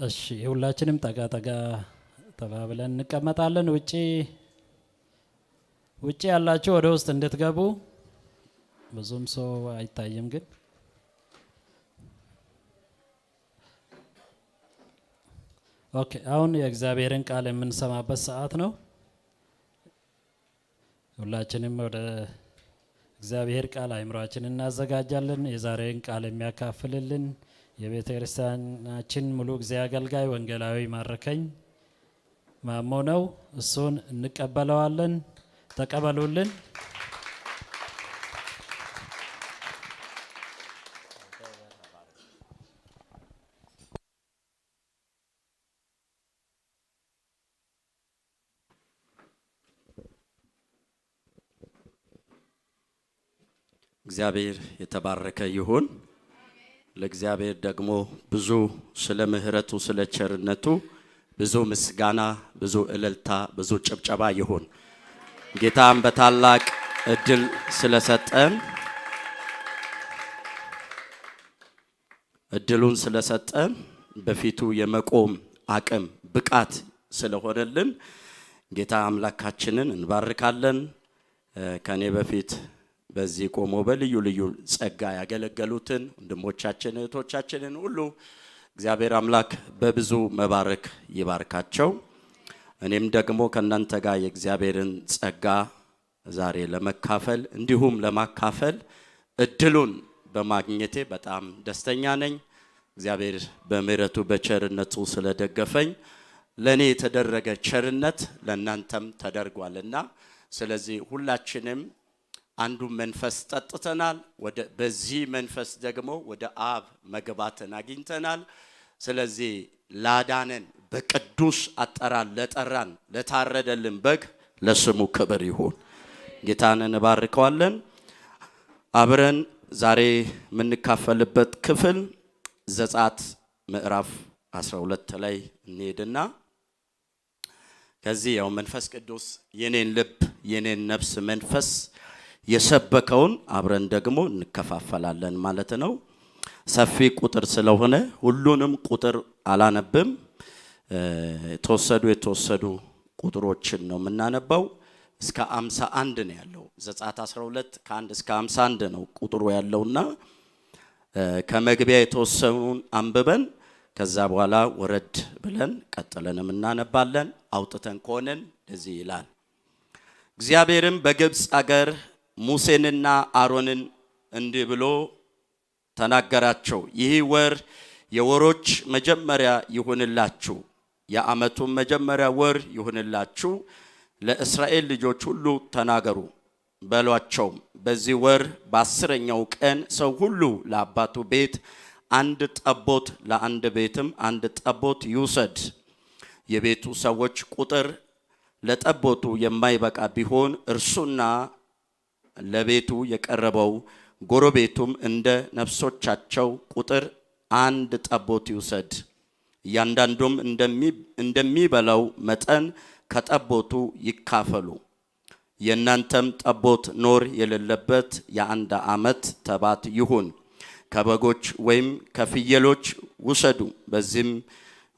E: እሺ ሁላችንም ጠጋ ጠጋ ተባብለን እንቀመጣለን። ውጪ ያላችሁ ወደ ውስጥ እንድትገቡ ብዙም ሰው አይታይም ግን ኦኬ። አሁን የእግዚአብሔርን ቃል የምንሰማበት ሰዓት ነው። ሁላችንም ወደ እግዚአብሔር ቃል አእምሮአችንን እናዘጋጃለን። የዛሬን ቃል የሚያካፍልልን የቤተ ክርስቲያናችን ሙሉ ጊዜ አገልጋይ ወንጌላዊ ማረከኝ ማሞ ነው። እሱን እንቀበለዋለን። ተቀበሉልን።
F: እግዚአብሔር የተባረከ ይሁን። ለእግዚአብሔር ደግሞ ብዙ ስለ ምህረቱ ስለ ቸርነቱ ብዙ ምስጋና ብዙ እልልታ ብዙ ጭብጨባ ይሁን። ጌታም በታላቅ እድል ስለሰጠን በፊቱ የመቆም አቅም ብቃት ስለሆነልን ጌታ አምላካችንን እንባርካለን። ከኔ በፊት በዚህ ቆሞ በልዩ ልዩ ጸጋ ያገለገሉትን ወንድሞቻችን እህቶቻችንን ሁሉ እግዚአብሔር አምላክ በብዙ መባረክ ይባርካቸው። እኔም ደግሞ ከእናንተ ጋር የእግዚአብሔርን ጸጋ ዛሬ ለመካፈል እንዲሁም ለማካፈል እድሉን በማግኘቴ በጣም ደስተኛ ነኝ። እግዚአብሔር በምህረቱ በቸርነቱ ስለደገፈኝ ለኔ የተደረገ ቸርነት ለእናንተም ተደርጓልና ስለዚህ ሁላችንም አንዱ መንፈስ ጠጥተናል። በዚህ መንፈስ ደግሞ ወደ አብ መግባትን አግኝተናል። ስለዚህ ላዳነን በቅዱስ አጠራን ለጠራን ለታረደልን በግ ለስሙ ክብር ይሁን። ጌታን እንባርከዋለን። አብረን ዛሬ የምንካፈልበት ክፍል ዘጸአት ምዕራፍ 12 ላይ እንሄድና ከዚህ ያው መንፈስ ቅዱስ የኔን ልብ የኔን ነፍስ መንፈስ የሰበከውን አብረን ደግሞ እንከፋፈላለን ማለት ነው። ሰፊ ቁጥር ስለሆነ ሁሉንም ቁጥር አላነብም። የተወሰዱ ቁጥሮችን ነው የምናነባው። እስከ 51 ነው ያለው። ዘጸአት 12 ከ1 እስከ 51 ነው ቁጥሩ ያለውና ከመግቢያ የተወሰኑን አንብበን ከዛ በኋላ ወረድ ብለን ቀጥለንም እናነባለን። አውጥተን ከሆነን እንደዚህ ይላል። እግዚአብሔርም በግብፅ አገር ሙሴንና አሮንን እንዲህ ብሎ ተናገራቸው። ይህ ወር የወሮች መጀመሪያ ይሁንላችሁ፣ የዓመቱም መጀመሪያ ወር ይሁንላችሁ። ለእስራኤል ልጆች ሁሉ ተናገሩ በሏቸው። በዚህ ወር በ10ኛው ቀን ሰው ሁሉ ለአባቱ ቤት አንድ ጠቦት ለአንድ ቤትም አንድ ጠቦት ይውሰድ። የቤቱ ሰዎች ቁጥር ለጠቦቱ የማይበቃ ቢሆን እርሱና ለቤቱ የቀረበው ጎረቤቱም እንደ ነፍሶቻቸው ቁጥር አንድ ጠቦት ይውሰድ። እያንዳንዱም እንደሚበላው መጠን ከጠቦቱ ይካፈሉ። የእናንተም ጠቦት ኖር የሌለበት የአንድ ዓመት ተባት ይሁን። ከበጎች ወይም ከፍየሎች ውሰዱ። በዚህም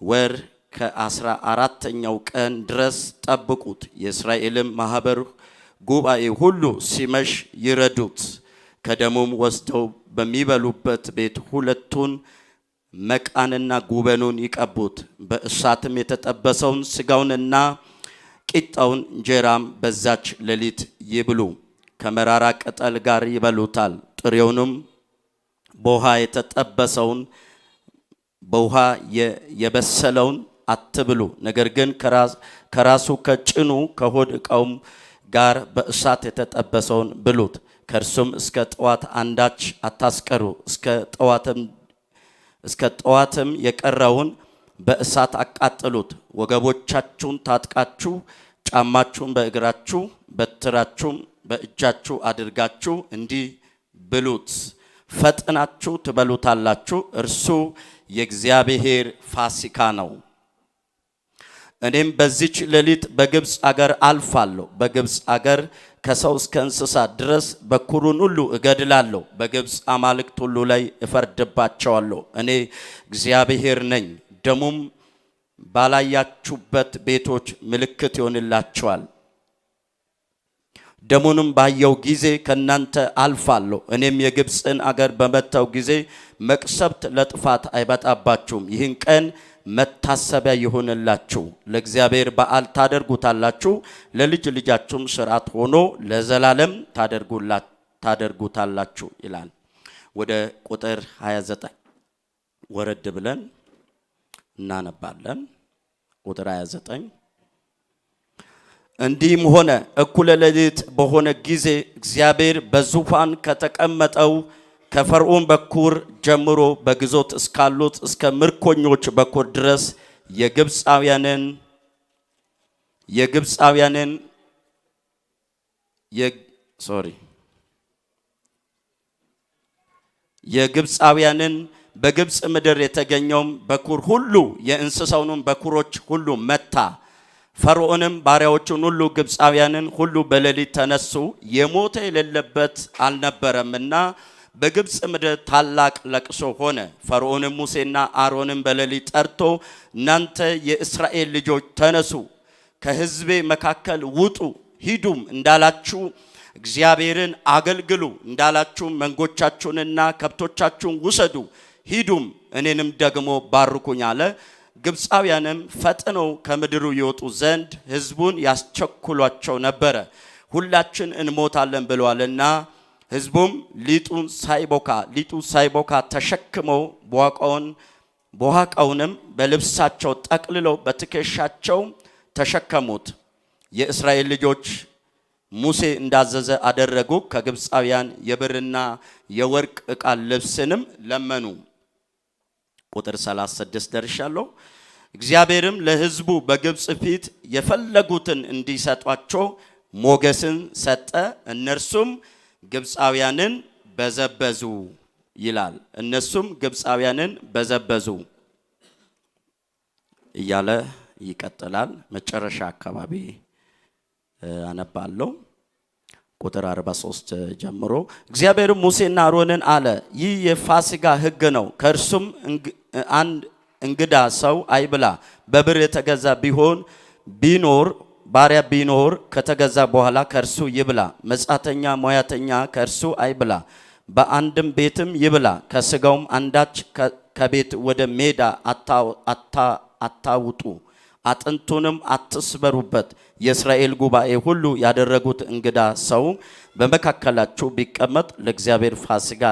F: ወር ከ14ኛው ቀን ድረስ ጠብቁት። የእስራኤልም ማህበር ጉባኤ ሁሉ ሲመሽ ይረዱት። ከደሙም ወስደው በሚበሉበት ቤት ሁለቱን መቃንና ጉበኑን ይቀቡት። በእሳትም የተጠበሰውን ስጋውንና ቂጣውን እንጀራም በዛች ሌሊት ይብሉ። ከመራራ ቅጠል ጋር ይበሉታል። ጥሬውንም በውሃ የተጠበሰውን በውሃ የበሰለውን አትብሉ። ነገር ግን ከራሱ ከጭኑ ከሆድ ዕቃውም ጋር በእሳት የተጠበሰውን ብሉት። ከእርሱም እስከ ጠዋት አንዳች አታስቀሩ። እስከ ጠዋትም የቀረውን በእሳት አቃጥሉት። ወገቦቻችሁን ታጥቃችሁ ጫማችሁን በእግራችሁ በትራችሁም በእጃችሁ አድርጋችሁ እንዲህ ብሉት። ፈጥናችሁ ትበሉታላችሁ። እርሱ የእግዚአብሔር ፋሲካ ነው። እኔም በዚች ሌሊት በግብፅ አገር አልፋለሁ። በግብፅ አገር ከሰው እስከ እንስሳ ድረስ በኩሩን ሁሉ እገድላለሁ። በግብፅ አማልክት ሁሉ ላይ እፈርድባቸዋለሁ። እኔ እግዚአብሔር ነኝ። ደሙም ባላያችሁበት ቤቶች ምልክት ይሆንላችኋል። ደሙንም ባየው ጊዜ ከናንተ አልፋለሁ። እኔም የግብፅን አገር በመታው ጊዜ መቅሰፍት ለጥፋት አይበጣባችሁም። ይህን ቀን መታሰቢያ ይሆንላችሁ፣ ለእግዚአብሔር በዓል ታደርጉታላችሁ። ለልጅ ልጃችሁም ሥርዓት ሆኖ ለዘላለም ታደርጉታላችሁ ይላል። ወደ ቁጥር 29 ወረድ ብለን እናነባለን። ቁጥር 29 እንዲህም ሆነ እኩለ ሌሊት በሆነ ጊዜ እግዚአብሔር በዙፋን ከተቀመጠው ከፈርዖን በኩር ጀምሮ በግዞት እስካሉት እስከ ምርኮኞች በኩር ድረስ የግብፃውያንን በግብፅ ምድር የተገኘውም በኩር ሁሉ የእንስሳውንም በኩሮች ሁሉ መታ። ፈርዖንም ባሪያዎቹን ሁሉ ግብፃውያንን ሁሉ በሌሊት ተነሱ፣ የሞተ የሌለበት አልነበረምና በግብፅ ምድር ታላቅ ለቅሶ ሆነ። ፈርዖንም ሙሴና አሮንን በሌሊት ጠርቶ እናንተ የእስራኤል ልጆች ተነሱ፣ ከሕዝቤ መካከል ውጡ፣ ሂዱም እንዳላችሁ እግዚአብሔርን አገልግሉ፣ እንዳላችሁ መንጎቻችሁንና ከብቶቻችሁን ውሰዱ፣ ሂዱም እኔንም ደግሞ ባርኩኝ አለ። ግብፃውያንም ፈጥነው ከምድሩ ይወጡ ዘንድ ሕዝቡን ያስቸኩሏቸው ነበረ፣ ሁላችን እንሞታለን ብለዋልና። ሕዝቡም ሊጡ ሳይቦካ ተሸክመው በዋቃውንም በልብሳቸው ጠቅልለው በትከሻቸው ተሸከሙት። የእስራኤል ልጆች ሙሴ እንዳዘዘ አደረጉ። ከግብፃውያን የብርና የወርቅ ዕቃ ልብስንም ለመኑ። ቁጥር 36 ደርሻለሁ። እግዚአብሔርም ለሕዝቡ በግብፅ ፊት የፈለጉትን እንዲሰጧቸው ሞገስን ሰጠ፣ እነርሱም ግብፃውያንን በዘበዙ ይላል። እነሱም ግብፃውያንን በዘበዙ እያለ ይቀጥላል። መጨረሻ አካባቢ አነባለሁ። ቁጥር 43 ጀምሮ እግዚአብሔርም ሙሴና አሮንን አለ፣ ይህ የፋሲካ ሕግ ነው። ከእርሱም አንድ እንግዳ ሰው አይብላ። በብር የተገዛ ቢኖር ባሪያ ቢኖር ከተገዛ በኋላ ከእርሱ ይብላ። መጻተኛ ሞያተኛ ከእርሱ አይብላ። በአንድም ቤትም ይብላ። ከስጋውም አንዳች ከቤት ወደ ሜዳ አታውጡ፣ አጥንቱንም አትስበሩበት። የእስራኤል ጉባኤ ሁሉ ያደረጉት እንግዳ ሰው በመካከላችሁ ቢቀመጥ ለእግዚአብሔር ፋሲካ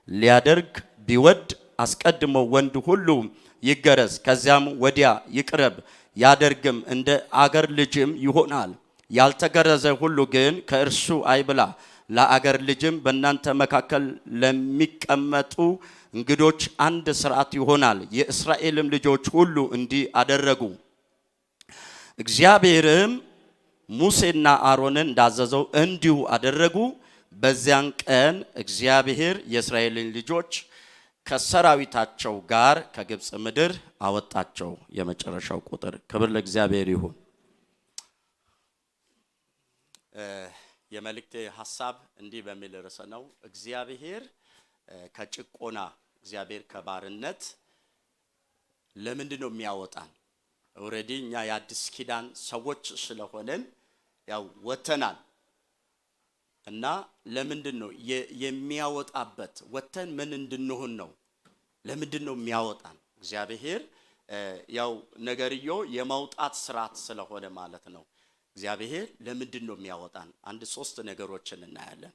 F: ሊያደርግ ቢወድ አስቀድሞ ወንድ ሁሉ ይገረዝ፣ ከዚያም ወዲያ ይቅረብ። ያደርግም እንደ አገር ልጅም ይሆናል። ያልተገረዘ ሁሉ ግን ከእርሱ አይብላ። ለአገር ልጅም በእናንተ መካከል ለሚቀመጡ እንግዶች አንድ ሥርዓት ይሆናል። የእስራኤልም ልጆች ሁሉ እንዲህ አደረጉ። እግዚአብሔርም ሙሴና አሮንን እንዳዘዘው እንዲሁ አደረጉ። በዚያን ቀን እግዚአብሔር የእስራኤልን ልጆች ከሰራዊታቸው ጋር ከግብፅ ምድር አወጣቸው። የመጨረሻው ቁጥር ክብር ለእግዚአብሔር ይሁን። የመልእክቴ ሐሳብ እንዲህ በሚል ርዕስ ነው። እግዚአብሔር ከጭቆና እግዚአብሔር ከባርነት ለምንድን ነው የሚያወጣን? ኦሬዲ እኛ የአዲስ ኪዳን ሰዎች ስለሆነን ያው ወተናል እና ለምንድን ነው የሚያወጣበት? ወተን ምን እንድንሆን ነው? ለምንድን ነው የሚያወጣን? እግዚአብሔር ያው ነገርዮ የማውጣት ስርዓት ስለሆነ ማለት ነው። እግዚአብሔር ለምንድን ነው የሚያወጣን? አንድ 3 ነገሮችን እናያለን።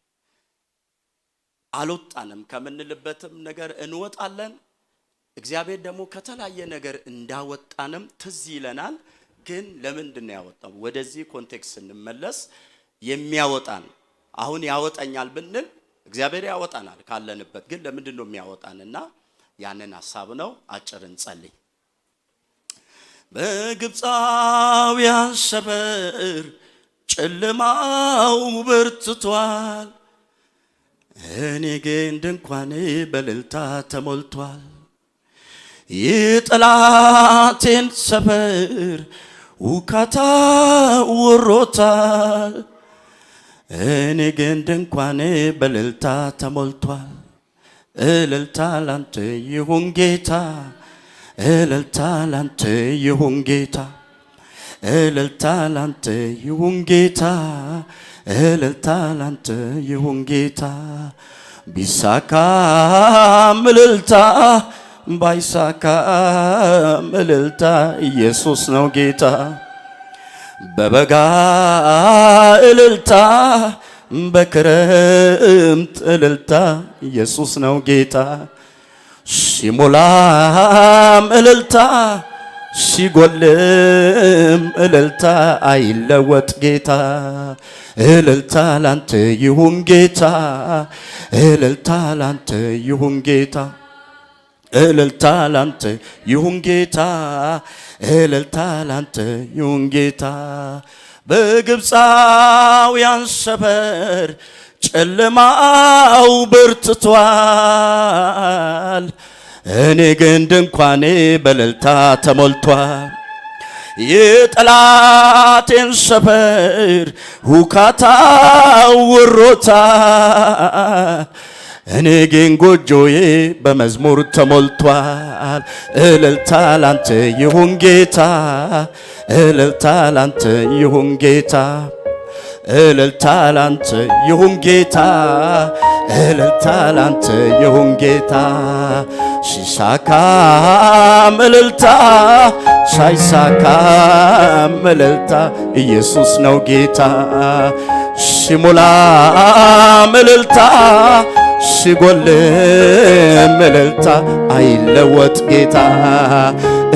F: አልወጣንም ከምንልበትም ነገር እንወጣለን። እግዚአብሔር ደግሞ ከተለያየ ነገር እንዳወጣንም ትዝ ይለናል። ግን ለምንድን ነው ያወጣው? ወደዚህ ኮንቴክስት እንመለስ። የሚያወጣን አሁን ያወጣኛል ብንል እግዚአብሔር ያወጣናል ካለንበት። ግን ለምንድን ነው የሚያወጣንና ያንን ሐሳብ ነው። አጭር እንጸልይ። በግብፃውያን ሰፈር ጨለማው በርትቷል፣ እኔ ግን ድንኳኔ በእልልታ ተሞልቷል። የጠላቴን ሰፈር ውካታ ወሮታል፣ እኔ ግን ድንኳኔ በእልልታ ተሞልቷል። እልልታ ላንተ ይሁን ጌታ፣ እልልታ ላንተ ይሁን ጌታ እልልታ ላንተ ይሁን ጌታ እልልታ ላንተ ይሁን ጌታ ቢሳካም እልልታ ባይሳካም እልልታ ኢየሱስ ነው ጌታ በበጋ እልልታ በክረምት እልልታ ኢየሱስ ነው ጌታ ሲሞላም እልልታ ሲጎልም እልልታ አይለወጥ ጌታ እልልታ ላንተ ይሁን ጌታ እልልታ ላንተ ይሁን ጌታ እልልታ ላንተ ይሁን ጌታ እልልታ ላንተ ይሁን ጌታ በግብፃውያን ሰፈር ጨለማው በርትቷል እኔ ግን ድንኳኔ በእልልታ ተሞልቷል የጠላቴን ሰፈር ሁካታው ወሮታል እኔ ግን ጎጆዬ በመዝሙር ተሞልቷል እልልታ ላንተ ይሁን ጌታ እልልታ ላንተ ይሁን ጌታ እልልታ ላንተ ይሁን ጌታ እልልታ ላንተ ይሁን ጌታ ሲሳካም እልልታ ሳይሳካም እልልታ ኢየሱስ ነው ጌታ ሲሞላም እልልታ ሲጎልም እልልታ አይለወጥ ጌታ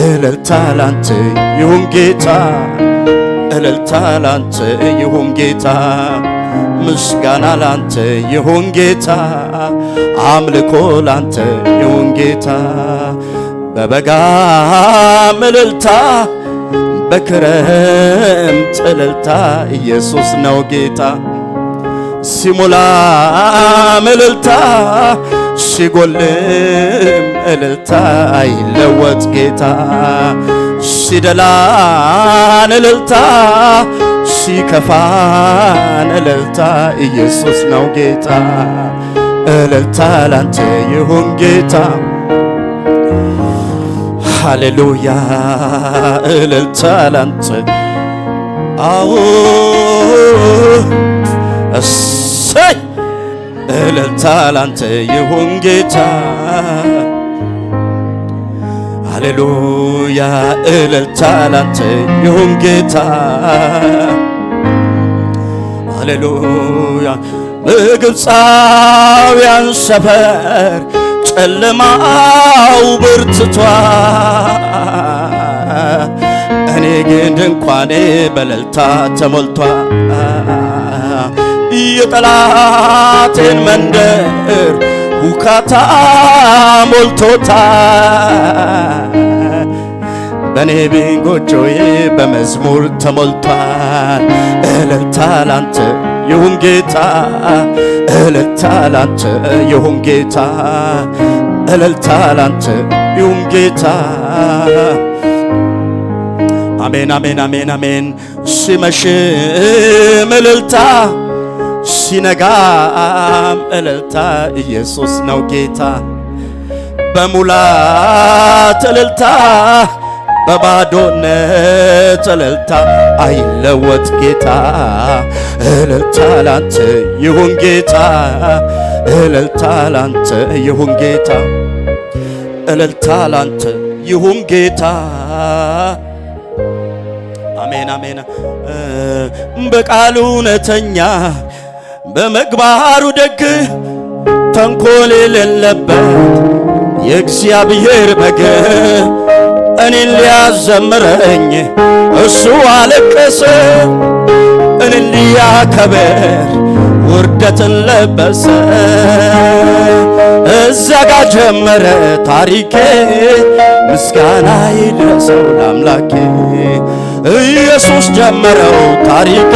F: እልልታ ላንተ ይሁን ጌታ እልልታ ላንተ ይሁን ጌታ ምስጋና ላንተ ይሁን ጌታ አምልኮ ላንተ ይሁን ጌታ በበጋም እልልታ በክረምት እልልታ ኢየሱስ ነው ጌታ ሲሞላም እልልታ ሲጎልም እልልታ አይለወጥ ጌታ ሲደላን እልልታ ሲከፋን እልልታ ኢየሱስ ነው ጌታ እልልታ ላንተ ይሁን ጌታ ሃሌሉያ እልልታ ላንተ አዎ እሰይ እልልታ ላንተ ይሁን ጌታ ሃሌሉያ እልልታ ላንተ ይሁን ጌታ ሃሌሉያ በግብፃውያን ሰፈር ጨለማው በርትቷል እኔ ግን ድንኳኔ በእልልታ ተሞልቷል የጠላቴን መንደር ሁካታ ሞልቶታል በኔ ቤት ጎጆዬ በመዝሙር ተሞልቷል እልልታ ላንተ ይሁን ጌታ እልልታ ላንተ ይሁን ጌታ እልልታ ላንተ ይሁን ጌታ አሜን አሜን አሜን አሜን ሲመሽም እልልታ ሲነጋም እልልታ ኢየሱስ ነው ጌታ በሙላት እልልታ በባዶነት እልልታ አይለወጥ ጌታ እልልታ ላንተ ይሁን ጌታ እልልታ ላንተ ይሁን ጌታ እልልታ ላንተ ይሁን ጌታ አሜን አሜን በቃሉ እውነተኛ በመግባሩ ደግ ተንኮል የሌለበት የእግዚአብሔር በግ እኔን ሊያዘምረኝ እሱ አለቀሰ እኔን ሊያከብር ውርደትን ለበሰ እዚያ ጋ ጀመረ ታሪኬ ምስጋና ይድረሰው ለአምላኬ ኢየሱስ ጀመረው ታሪኬ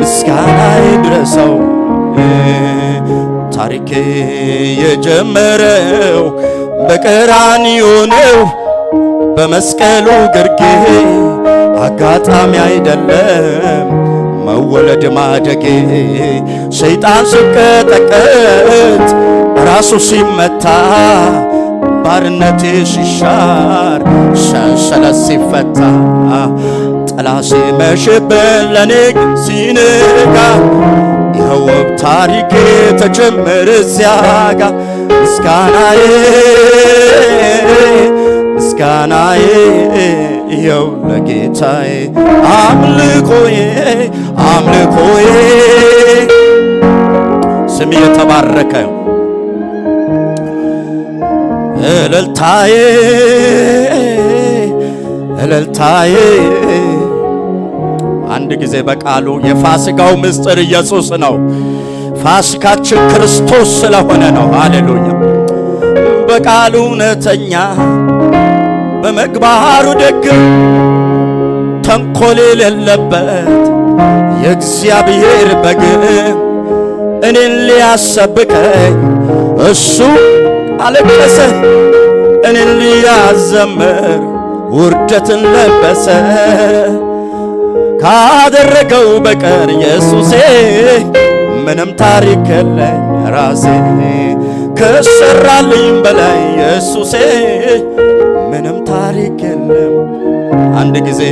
F: ምስጋና ይድረሰው ታሪኬ የጀመረው በቀራንዮ ነው በመስቀሉ ግርጌ አጋጣሚ አይደለም መወለድ ማደጌ ሰይጣን ሲቀጠቀጥ ራሱ ሲመታ ባርነቴ ሲሻር ሰንሰለት ሲፈታ ጥላ ሲመሽብን ለኔ ሲነጋ ይኸው ታሪኬ ተጀመረ ሲያጋ ምስጋናዬ ምስጋናዬ ይኸው ለጌታዬ አምልኮዬ አምልኮዬ ስም የተባረከ እልልታዬ እልልታዬ አንድ ጊዜ በቃሉ የፋሲካው ምስጢር ኢየሱስ ነው። ፋሲካችን ክርስቶስ ስለሆነ ነው። ሃሌሉያ። በቃሉ እውነተኛ በመግባሩ ደግ ተንኮል የሌለበት የእግዚአብሔር በግ እኔን ሊያሰብከኝ እሱ አለቀሰ እኔን ሊያዘምር ውርደትን ለበሰ ካደረገው በቀር ኢየሱሴ ምንም ታሪክ የለኝ ራሴ ከሰራልኝ በላይ ኢየሱሴ ምንም ታሪክ የለም። አንድ ጊዜ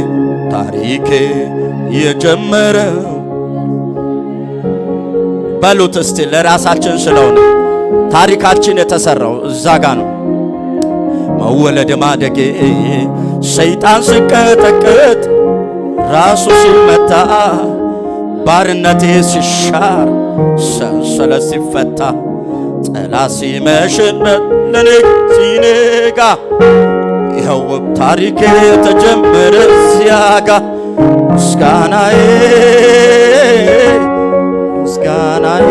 F: ታሪኬ የጀመረው በሉት እስቲ ለራሳችን ስለሆነ ታሪካችን የተሰራው እዛ ጋ ነው። መወለድ ማደጌ ሰይጣን ሲቀጠቅጥ ራሱ ሲመታ ባርነቴ ሲሻር ሰንሰለት ሲፈታ ጥላ ሲመሽበት ለኔ ሲነጋ ይኸው ታሪኬ ተጀመረ ሲያጋ ምስጋናዬ ምስጋናዬ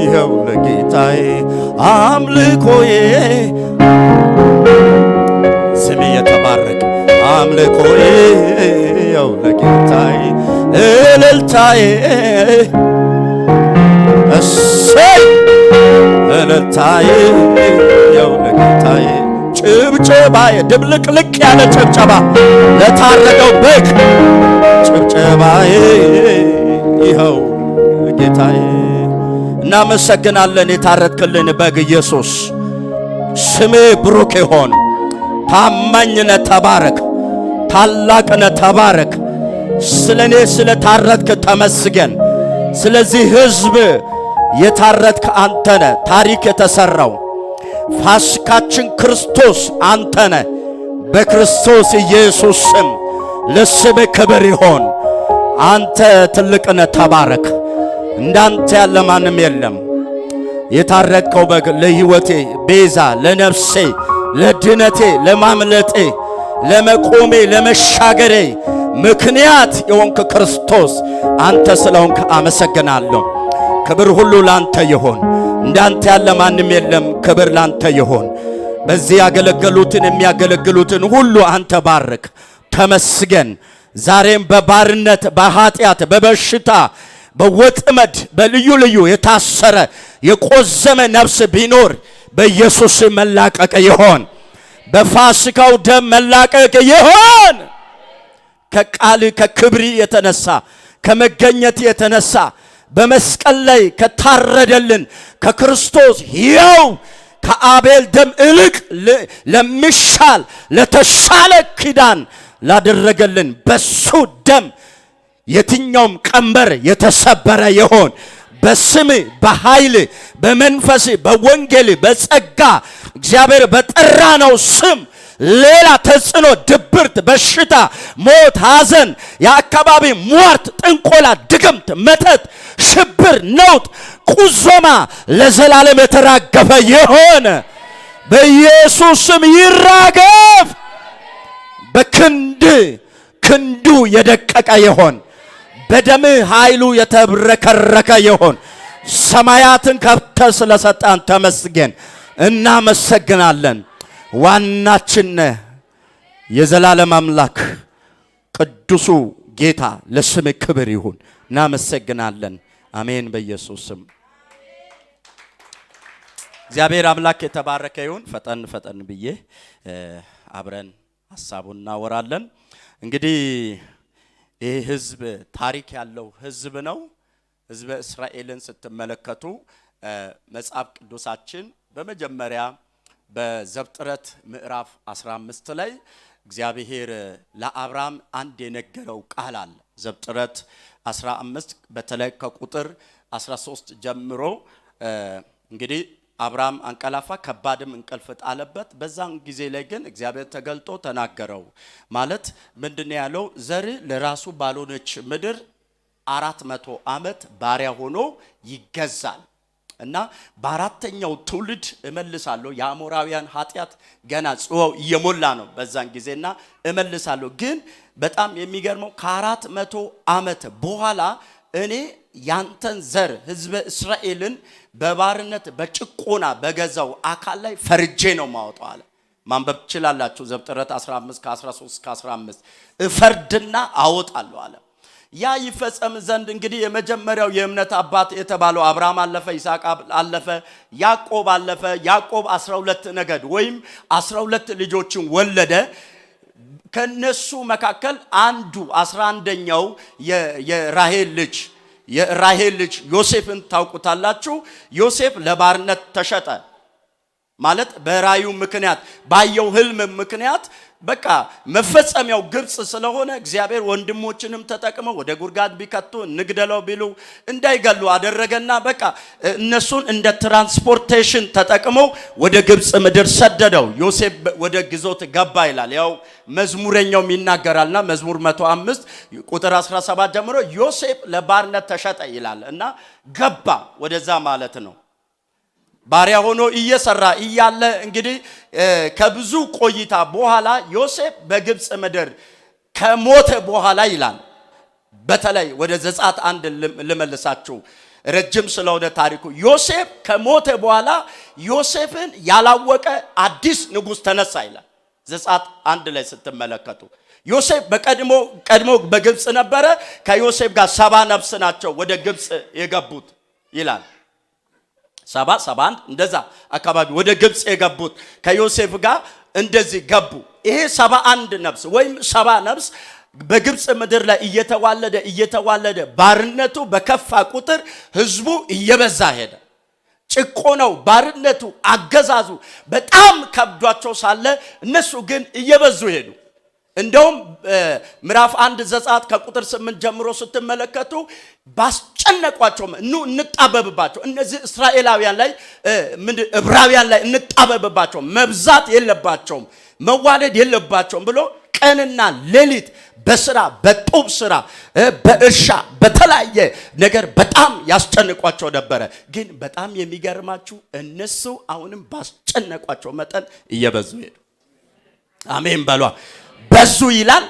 F: ይኸው ለጌታዬ አምልኮዬ ስም የተባረከ አምልኮዬ ይኸው ለጌታዬ እልልታዬ እሰይ እልልታዬ ይኸው ለጌታዬ ጭብጨባዬ ድብልቅልቅ ያለ ጭብጨባ ለታረደው በግ ጭብጨባዬ ይኸው ጌታዬ እናመሰግናለን። የታረድክልን በግ ኢየሱስ ስሜ ብሩክ ይሆን። ታማኝነ ተባረክ፣ ታላቅነ ተባረክ። ስለኔ ስለታረድክ ተመስገን። ስለዚህ ሕዝብ የታረድክ አንተነ ታሪክ የተሰራው ፋሲካችን ክርስቶስ አንተነ። በክርስቶስ ኢየሱስ ስም ለስም ክብር ይሆን። አንተ ትልቅነ ተባረክ። እንዳንተ ያለ ማንም የለም። የታረድከው በግ ለሕይወቴ ቤዛ፣ ለነፍሴ፣ ለድነቴ፣ ለማምለጤ፣ ለመቆሜ፣ ለመሻገሬ ምክንያት የሆንክ ክርስቶስ አንተ ስለሆንክ አመሰግናለሁ። ክብር ሁሉ ላንተ ይሆን። እንዳንተ ያለ ማንም የለም። ክብር ላንተ ይሆን። በዚህ ያገለገሉትን የሚያገለግሉትን ሁሉ አንተ ባርክ፣ ተመስገን። ዛሬም በባርነት በኃጢአት በበሽታ በወጥመድ በልዩ ልዩ የታሰረ የቆዘመ ነፍስ ቢኖር በኢየሱስ መላቀቅ ይሆን። በፋሲካው ደም መላቀቅ ይሆን። ከቃል ከክብሪ የተነሳ ከመገኘት የተነሳ በመስቀል ላይ ከታረደልን ከክርስቶስ ሕያው ከአቤል ደም እልቅ ለሚሻል ለተሻለ ኪዳን ላደረገልን በሱ ደም የትኛውም ቀንበር የተሰበረ ይሆን። በስም በኃይል በመንፈስ በወንጌል በጸጋ እግዚአብሔር በጠራነው ስም ሌላ ተጽዕኖ፣ ድብርት፣ በሽታ፣ ሞት፣ ሐዘን፣ የአካባቢ ሟርት፣ ጥንቆላ፣ ድግምት፣ መተት፣ ሽብር፣ ነውጥ፣ ቁዞማ ለዘላለም የተራገፈ የሆነ በኢየሱስ ስም ይራገፍ። ክንዱ የደቀቀ ይሆን። በደም ኃይሉ የተብረከረከ ይሆን። ሰማያትን ከፍተ ስለሰጣን ተመስገን። እናመሰግናለን። ዋናችን የዘላለም አምላክ ቅዱሱ ጌታ ለስም ክብር ይሁን። እናመሰግናለን። አሜን። በኢየሱስ ስም እግዚአብሔር አምላክ የተባረከ ይሁን። ፈጠን ብዬ አብረን ሐሳቡን እናወራለን። እንግዲህ ይህ ህዝብ ታሪክ ያለው ህዝብ ነው። ህዝበ እስራኤልን ስትመለከቱ መጽሐፍ ቅዱሳችን በመጀመሪያ በዘፍጥረት ምዕራፍ 15 ላይ እግዚአብሔር ለአብርሃም አንድ የነገረው ቃል አለ። ዘፍጥረት 15 በተለይ ከቁጥር 13 ጀምሮ እንግዲህ አብርሃም አንቀላፋ፣ ከባድም እንቅልፍ ጣለበት። በዛን ጊዜ ላይ ግን እግዚአብሔር ተገልጦ ተናገረው። ማለት ምንድነው ያለው? ዘር ለራሱ ባልሆነች ምድር 400 ዓመት ባሪያ ሆኖ ይገዛል እና በአራተኛው ትውልድ እመልሳለሁ። የአሞራውያን ኃጢአት ገና ጽዋው እየሞላ ነው በዛን ጊዜና እመልሳለሁ። ግን በጣም የሚገርመው ከ400 ዓመት በኋላ እኔ ያንተን ዘር ህዝበ እስራኤልን በባርነት በጭቆና በገዛው አካል ላይ ፈርጄ ነው ማውጣው አለ። ማንበብ ትችላላችሁ። ዘፍጥረት 15 ከ13 ከ15 እፈርድና አወጣለሁ አለ። ያ ይፈጸም ዘንድ እንግዲህ የመጀመሪያው የእምነት አባት የተባለው አብርሃም አለፈ፣ ይስሐቅ አለፈ፣ ያዕቆብ አለፈ። ያዕቆብ 12 ነገድ ወይም 12 ልጆችን ወለደ። ከነሱ መካከል አንዱ 11ኛው የራሄል ልጅ ዮሴፍን ታውቁታላችሁ። ዮሴፍ ለባርነት ተሸጠ። ማለት በራዩ ምክንያት ባየው ህልም ምክንያት በቃ መፈጸሚያው ግብጽ ስለሆነ እግዚአብሔር ወንድሞችንም ተጠቅመው ወደ ጉርጋድ ቢከቱ ንግደለው ቢሉ እንዳይገሉ አደረገና በቃ እነሱን እንደ ትራንስፖርቴሽን ተጠቅመው ወደ ግብጽ ምድር ሰደደው። ዮሴፍ ወደ ግዞት ገባ ይላል። ያው መዝሙረኛው ይናገራልና መዝሙር 105 ቁጥር 17 ጀምሮ ዮሴፍ ለባርነት ተሸጠ ይላል እና ገባ ወደዛ ማለት ነው። ባሪያ ሆኖ እየሰራ እያለ እንግዲህ ከብዙ ቆይታ በኋላ ዮሴፍ በግብጽ ምድር ከሞተ በኋላ ይላል። በተለይ ወደ ዘጸአት 1 ልመልሳችሁ ረጅም ስለሆነ ታሪኩ። ዮሴፍ ከሞተ በኋላ ዮሴፍን ያላወቀ አዲስ ንጉስ ተነሳ ይላል። ዘጸአት 1 ላይ ስትመለከቱ ዮሴፍ ቀድሞ በግብጽ ነበረ። ከዮሴፍ ጋር 70 ነፍስ ናቸው ወደ ግብጽ የገቡት ይላል። 71 እንደዛ አካባቢ ወደ ግብጽ የገቡት ከዮሴፍ ጋር እንደዚህ ገቡ። ይሄ 71 ነፍስ ወይም 70 ነፍስ በግብጽ ምድር ላይ እየተዋለደ ባርነቱ በከፋ ቁጥር ህዝቡ እየበዛ ሄደ። ጭቆናው፣ ባርነቱ፣ አገዛዙ በጣም ከብዷቸው ሳለ እነሱ ግን እየበዙ ሄዱ። እንደውም ምዕራፍ 1 ዘጸአት ከቁጥር 8 ጀምሮ ስትመለከቱ ባስጨነቋቸው እንጣበብባቸው፣ እነዚህ እስራኤላውያን ላይ ዕብራውያን ላይ እንጣበብባቸው፣ መብዛት የለባቸውም መዋለድ የለባቸውም ብሎ ቀንና ሌሊት በስራ በጡብ ስራ በእርሻ በተለያየ ነገር በጣም ያስጨንቋቸው ነበረ። ግን በጣም የሚገርማችሁ እነሱ አሁንም ባስጨነቋቸው መጠን እየበዙ ሄዱ። አሜን በሏ። በዙ ይላል፣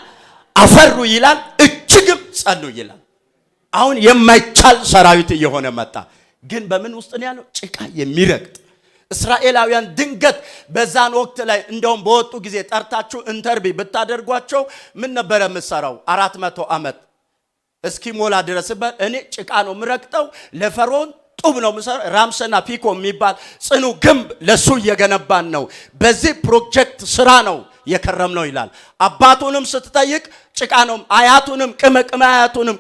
F: አፈሩ ይላል፣ እጅግም ጸኑ ይላል። አሁን የማይቻል ሰራዊት እየሆነ መጣ። ግን በምን ውስጥ ነው ያለው? ጭቃ የሚረግጥ እስራኤላውያን ድንገት በዛን ወቅት ላይ እንደውም በወጡ ጊዜ ጠርታችሁ ኢንተርቪው ብታደርጓቸው ምን ነበር የምሰራው? 400 ዓመት እስኪሞላ ድረስ እኔ ጭቃ ነው ምረግጠው፣ ለፈርዖን ጡብ ነው ምሰራው፣ ራምሰና ፒኮ የሚባል ጽኑ ግንብ ለሱ እየገነባን ነው፣ በዚህ ፕሮጀክት ስራ ነው የከረም ነው ይላል። አባቱንም ስትጠይቅ ጭቃ ነው፣ አያቱንም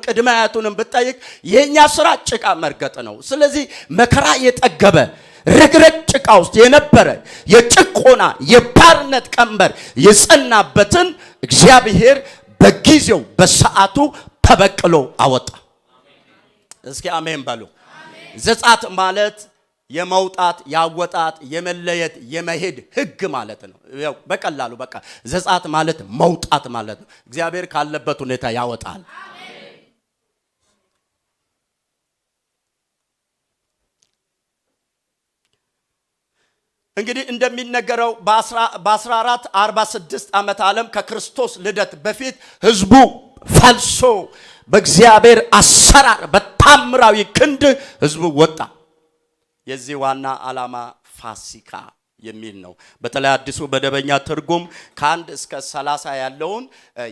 F: ቅድመ አያቱንም ብትጠይቅ የኛ ስራ ጭቃ መርገጥ ነው። ስለዚህ መከራ የጠገበ ረግረግ ጭቃ ውስጥ የነበረ የጭቆና የባርነት ቀንበር የጸናበትን እግዚአብሔር በጊዜው በሰዓቱ ተበቅሎ አወጣ። እስኪ አሜን በሉ። ዘጸአት ማለት የመውጣት ያወጣት የመለየት የመሄድ ህግ ማለት ነው። በቀላሉ በቃ ዘጸአት ማለት መውጣት ማለት ነው። እግዚአብሔር ካለበት ሁኔታ ያወጣል። እንግዲህ እንደሚነገረው በ1446 ዓመት ዓለም ከክርስቶስ ልደት በፊት ህዝቡ ፈልሶ በእግዚአብሔር አሰራር በታምራዊ ክንድ ህዝቡ ወጣ። የዚህ ዋና ዓላማ ፋሲካ የሚል ነው። በተለይ አዲሱ መደበኛ ትርጉም ከ1 እስከ 30 ያለውን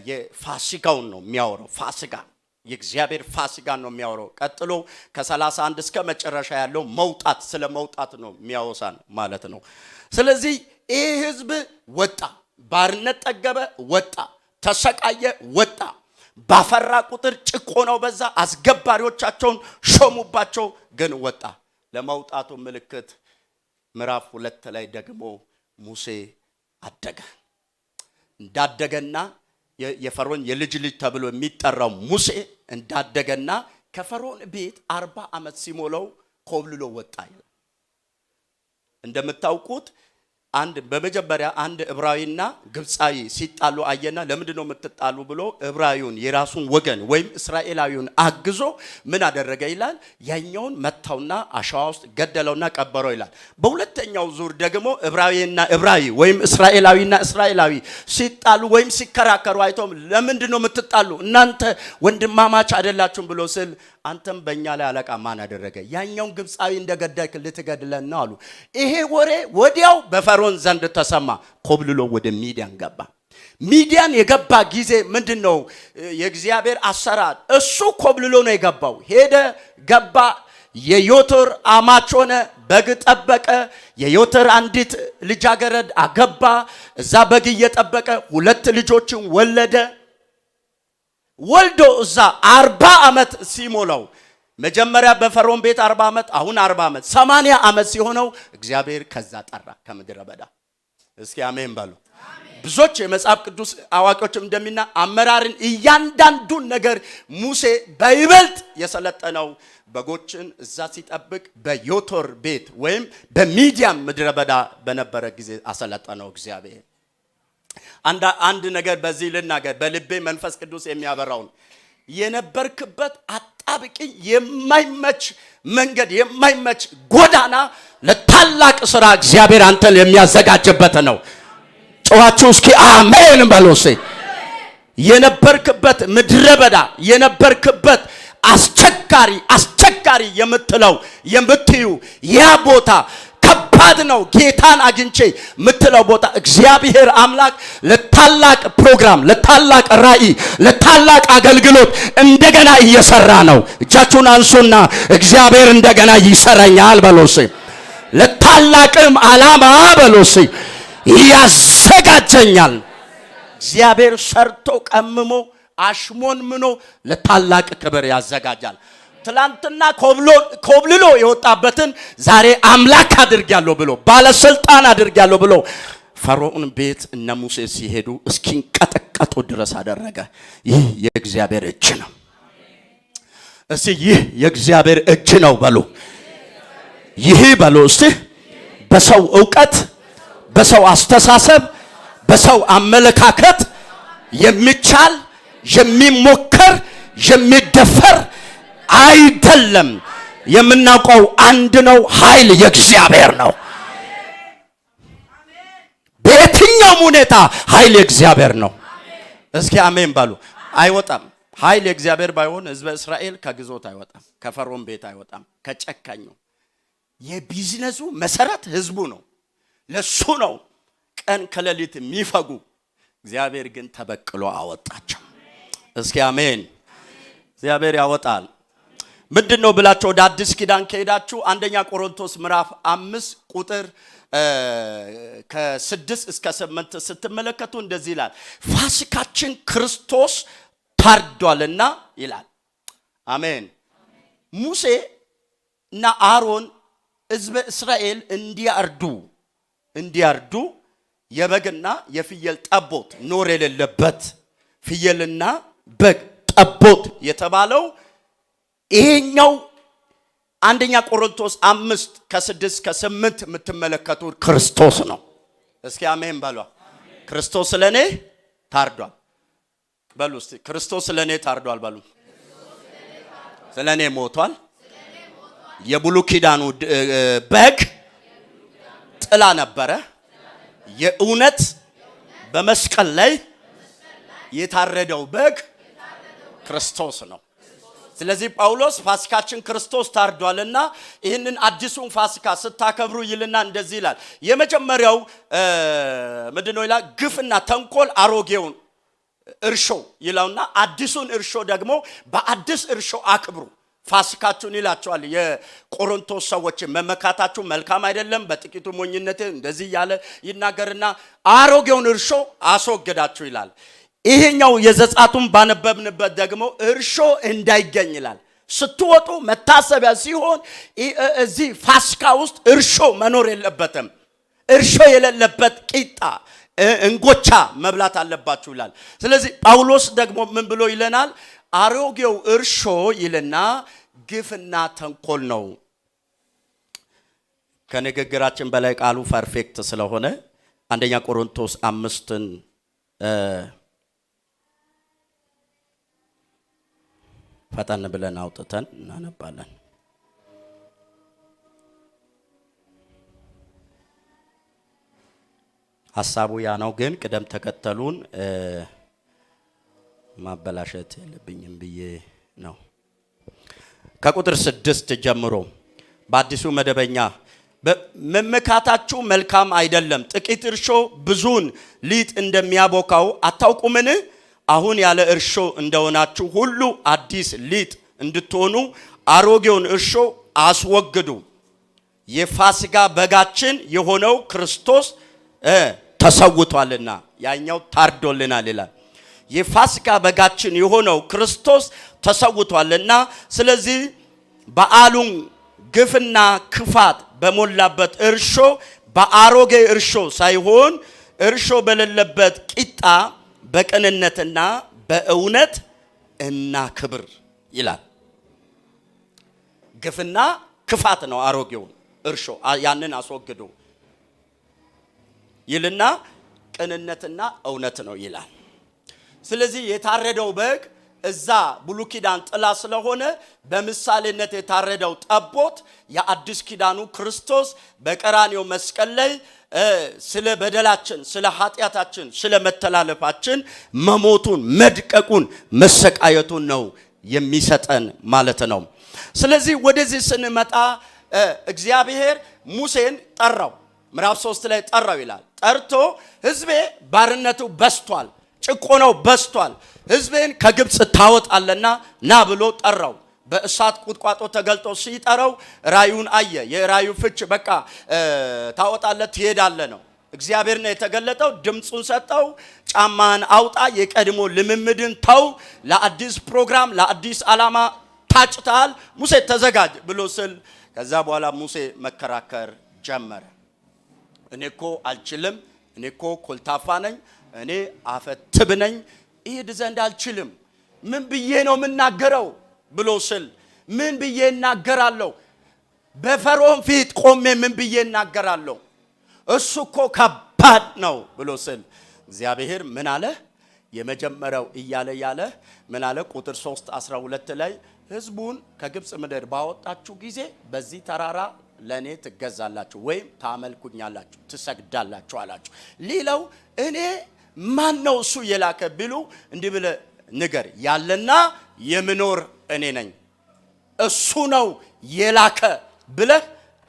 F: የፋሲካውን ነው የሚያወራው። ፋሲካ የእግዚአብሔር ፋሲካ ነው የሚያወራው። ቀጥሎ ከ31 እስከ መጨረሻ ያለው መውጣት ስለ መውጣት ነው የሚያወሳን ማለት ነው። ስለዚህ ይህ ህዝብ ወጣ፣ ባርነት ጠገበ፣ ወጣ፣ ተሰቃየ፣ ወጣ። ባፈራ ቁጥር ጭቆናው በዛ፣ አስገባሪዎቻቸውን ሾሙባቸው፣ ግን ወጣ። ለመውጣቱ ምልክት ምዕራፍ 2 ላይ ደግሞ ሙሴ አደገ። እንዳደገና የፈርዖን የልጅ ልጅ ተብሎ የሚጠራው ሙሴ እንዳደገና ከፈርዖን ቤት 40 ዓመት ሲሞላው ኮብልሎ ወጣ ይላል። እንደምታውቁት በመጀመሪያ አንድ ዕብራዊና ግብፃዊ ሲጣሉ አየና ለምንድን ነው የምትጣሉ ብሎ ዕብራዊውን የራሱን ወገን ወይም እስራኤላዊውን አግዞ ምን አደረገ ይላል? ያኛውን መታውና አሸዋ ውስጥ ገደለውና ቀበረው ይላል። በሁለተኛው ዙር ደግሞ ዕብራዊና ዕብራዊ ወይም እስራኤላዊና እስራኤላዊ ሲጣሉ ወይም ሲከራከሩ አይቶም ለምንድን ነው የምትጣሉ እናንተ ወንድማማች አይደላችሁም ብሎ ስል አንተም በእኛ ላይ አለቃ ማን አደረገ? ያኛውን ግብፃዊ እንደገደልክ ልትገድለን ነው አሉ። ይሄ ወሬ ወዲያው በፈርዖን ዘንድ ተሰማ። ኮብልሎ ወደ ሚዲያን ገባ። ሚዲያን የገባ ጊዜ ምንድነው የእግዚአብሔር አሰራር? እሱ ኮብልሎ ነው የገባው። ሄደ ገባ፣ የዮቶር አማች ሆነ፣ በግ ጠበቀ። የዮቶር አንዲት ልጃገረድ አገባ። እዛ በግ እየጠበቀ 2 ልጆችን ወለደ። ወልዶ እዛ 40 ዓመት ሲሞላው መጀመሪያ በፈርዖን ቤት 40 ዓመት አሁን 40 ዓመት 80 ዓመት ሲሆነው እግዚአብሔር ከዛ ጠራ ከምድረ በዳ። እስኪ አሜን በሉ። ብዙዎች የመጽሐፍ ቅዱስ አዋቂዎችም እንደሚና አመራርን እያንዳንዱን ነገር ሙሴ በይበልጥ የሰለጠነው በጎችን እዛ ሲጠብቅ በዮቶር ቤት ወይም በሚዲያም ምድረ በዳ በነበረ ጊዜ አሰለጠነው እግዚአብሔር። አንድ ነገር በዚህ ልናገር፣ በልቤ መንፈስ ቅዱስ የሚያበራው የነበርክበት አጣብቂኝ የማይመች መንገድ የማይመች ጎዳና ለታላቅ ስራ እግዚአብሔር አንተን የሚያዘጋጅበት ነው። ጮኻችሁ እስኪ አሜን በሉስ። የነበርክበት ምድረ በዳ የነበርክበት አስቸጋሪ የምትዩ ያ ቦታ ከባድ ነው። ጌታን አግኝቼ የምትለው ቦታ እግዚአብሔር አምላክ ለታላቅ ፕሮግራም፣ ለታላቅ ራእይ፣ ለታላቅ አገልግሎት እንደገና እየሰራ ነው። እጃችሁን አንሱና እግዚአብሔር እንደገና ይሰራኛል በሉስ። ለታላቅም ዓላማ በሉስ ያዘጋጀኛል። እግዚአብሔር ሰርቶ ቀምሞ አሽሞንምኖ ለታላቅ ክብር ያዘጋጃል። ትላንትና ኮብልሎ የወጣበትን ዛሬ አምላክ አድርጋለሁ ብሎ ባለስልጣን አድርጋለሁ ብሎ ፈርዖን ቤት እነ ሙሴ ሲሄዱ እስኪንቀጠቀጡ ድረስ አደረገ። ይህ የእግዚአብሔር እጅ ነው። እስቲ ይህ የእግዚአብሔር እጅ ነው በሉ። ይህ በሉ እስቲ። በሰው ዕውቀት፣ በሰው አስተሳሰብ፣ በሰው አመለካከት የሚቻል የሚሞከር የሚደፈር አይደለም። የምናውቀው አንድ ነው። ኃይል የእግዚአብሔር ነው። በየትኛውም ሁኔታ ኃይል የእግዚአብሔር ነው። እስኪ አሜን በሉ። አይወጣም። ኃይል የእግዚአብሔር ባይሆን ሕዝበ እስራኤል ከግዞት አይወጣም፣ ከፈርዖን ቤት አይወጣም። ከጨካኙ የቢዝነሱ መሰረት ሕዝቡ ነው። ለሱ ነው ቀን ከሌሊት የሚፈጉ። እግዚአብሔር ግን ተበቅሎ አወጣቸው። እስኪ አሜን። እግዚአብሔር ያወጣል። ምንድነው ብላችሁ ወደ አዲስ ኪዳን ከሄዳችሁ አንደኛ ቆሮንቶስ ምዕራፍ 5 ቁጥር ከ6 እስከ 8 ስትመለከቱ እንደዚህ ይላል። ፋሲካችን ክርስቶስ ታርዷልና ይላል። አሜን። ሙሴ እና አሮን ሕዝበ እስራኤል እንዲያርዱ የበግና የፍየል ጠቦት ኖር የሌለበት ፍየልና በግ ጠቦት የተባለው ይሄኛው አንደኛ ቆሮንቶስ 5 ከ6 ከ8 የምትመለከቱት ክርስቶስ ነው። እስኪ አሜን በሉ። ክርስቶስ ስለኔ ታርዷል በሉ እስቲ። ክርስቶስ ስለኔ ታርዷል በሉ። ስለኔ ሞቷል። የብሉይ ኪዳኑ በግ ጥላ ነበረ። የእውነት በመስቀል ላይ የታረደው በግ ክርስቶስ ነው። ስለዚህ ጳውሎስ ፋሲካችን ክርስቶስ ታርዷልና ይህንን አዲሱን ፋሲካ ስታከብሩ ይልና እንደዚህ ይላል። የመጀመሪያው ምንድነው ይላል? ግፍና ተንኮል አሮጌውን እርሾ ይላውና አዲሱን እርሾ ደግሞ በአዲስ እርሾ አክብሩ ፋሲካችሁን ይላቸዋል። የቆሮንቶስ ሰዎች መመካታችሁ መልካም አይደለም፣ በጥቂቱ ሞኝነት እንደዚህ ያለ ይናገርና አሮጌውን እርሾ አስወግዳችሁ ይላል። ይሄኛው የዘጻቱን ባነበብንበት ደግሞ እርሾ እንዳይገኝ ይላል። ስትወጡ መታሰቢያ ሲሆን እዚህ ፋሲካ ውስጥ እርሾ መኖር የለበትም። እርሾ የሌለበት ቂጣ እንጎቻ መብላት አለባችሁ ይላል። ስለዚህ ጳውሎስ ደግሞ ምን ብሎ ይለናል? አሮጌው እርሾ ይልና ግፍና ተንኮል ነው። ከንግግራችን በላይ ቃሉ ፐርፌክት ስለሆነ አንደኛ ቆሮንቶስ 5ን ፈጠን ብለን አውጥተን እናነባለን። ሐሳቡ ያ ነው፣ ግን ቅደም ተከተሉን ማበላሸት የለብኝም ብዬ ነው። ከቁጥር 6 ጀምሮ በአዲሱ መደበኛ መመካታችሁ መልካም አይደለም፣ ጥቂት እርሾ ብዙን ሊጥ እንደሚያቦካው አታውቁምን? አሁን ያለ እርሾ እንደሆናችሁ ሁሉ አዲስ ሊጥ እንድትሆኑ አሮጌውን እርሾ አስወግዱ። የፋሲካ በጋችን የሆነው ክርስቶስ ተሰውቷልና፣ ያኛው ታርዶልናል ይላል። የፋሲካ በጋችን የሆነው ክርስቶስ ተሰውቷልና፣ ስለዚህ በዓሉን ግፍና ክፋት በሞላበት እርሾ በአሮጌ እርሾ ሳይሆን እርሾ በሌለበት ቂጣ በቅንነትና በእውነት እና ክብር ይላል። ግፍና ክፋት ነው አሮጌውን እርሾ፣ ያንን አስወግዱ ይልና ቅንነትና እውነት ነው ይላል። ስለዚህ የታረደው በግ እዛ ብሉይ ኪዳን ጥላ ስለሆነ በምሳሌነት የታረደው ጠቦት የአዲስ ኪዳኑ ክርስቶስ በቀራንዮ መስቀል ላይ ስለ በደላችን፣ ስለ ኃጢአታችን፣ ስለ መተላለፋችን መሞቱን፣ መድቀቁን፣ መሰቃየቱን ነው የሚሰጠን ማለት ነው። ስለዚህ ወደዚህ ስንመጣ እግዚአብሔር ሙሴን ጠራው። ምዕራፍ 3 ላይ ጠራው ይላል። ጠርቶ ሕዝቤ ባርነቱ በስቷል፣ ጭቆናው በስቷል፣ ሕዝቤን ከግብጽ ታወጣለና ና ብሎ ጠራው። በእሳት ቁጥቋጦ ተገልጦ ሲጠራው ራዩን አየ። የራዩ ፍች በቃ ታወጣለ ትሄዳለ ነው። እግዚአብሔር ነው የተገለጠው። ድምጹን ሰጠው። ጫማን አውጣ፣ የቀድሞ ልምምድን ተው፣ ለአዲስ ፕሮግራም ለአዲስ ዓላማ ታጭታል፣ ሙሴ ተዘጋጅ ብሎ ስል ከዛ በኋላ ሙሴ መከራከር ጀመረ። እኔኮ አልችልም፣ እኔኮ ኮልታፋ ነኝ፣ እኔ አፈትብ ነኝ፣ ይሄድ ዘንድ አልችልም፣ ምን ብዬ ነው የምናገረው ብሎ ስል ምን ብዬ እናገራለሁ? በፈርዖን ፊት ቆሜ ምን ብዬ እናገራለሁ? እሱ እኮ ከባድ ነው ብሎ ስል እግዚአብሔር ምን አለ? የመጀመሪያው እያለ ምን አለ? ቁጥር 3:12 ላይ ሕዝቡን ከግብጽ ምድር ባወጣችሁ ጊዜ በዚህ ተራራ ለኔ ትገዛላችሁ ወይም ታመልኩኛላችሁ፣ ትሰግዳላችሁ አላችሁ። ሌላው እኔ ማን ነው እሱ የላከ ቢሉ እንዲህ ብለ ንገር፣ ያለና የምኖር እኔ ነኝ፣ እሱ ነው የላከ ብለህ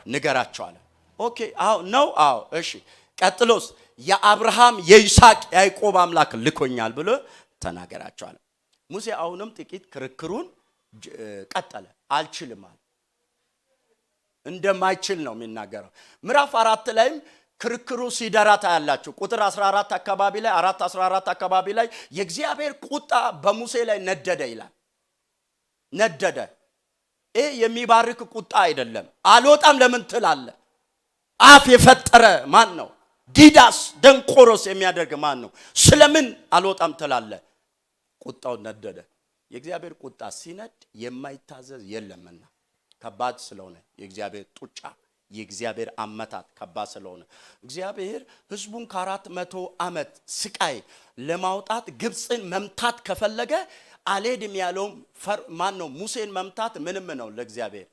F: ንገራቸው አለ። ኦኬ አዎ ነው፣ አዎ እሺ፣ ቀጥሎስ የአብርሃም የይስሐቅ ያዕቆብ አምላክ ልኮኛል ብሎ ተናገራቸው አለ። ሙሴ አሁንም ጥቂት ክርክሩን ቀጠለ። አልችልም አለ። እንደማይችል ነው የሚናገረው። ምዕራፍ 4 ላይም ክርክሩ ሲደራታ ያላችሁ ቁጥር 14 አካባቢ ላይ 4:14 አካባቢ ላይ የእግዚአብሔር ቁጣ በሙሴ ላይ ነደደ ይላል። ነደደ። ይሄ የሚባርክ ቁጣ አይደለም። አልወጣም ለምን ትላለህ? አፍ የፈጠረ ማን ነው? ዲዳስ ደንቆሮስ የሚያደርግ ማን ነው? ስለምን አልወጣም ትላለህ? ቁጣው ነደደ። የእግዚአብሔር ቁጣ ሲነድ የማይታዘዝ የለምና ከባድ ስለሆነ የእግዚአብሔር ጡጫ የእግዚአብሔር አመታት ከባድ ስለሆነ እግዚአብሔር ሕዝቡን ከ400 ዓመት ስቃይ ለማውጣት ግብጽን መምታት ከፈለገ አልሄድም ያለው ማን ነው? ሙሴን መምታት ምንም ነው ለእግዚአብሔር።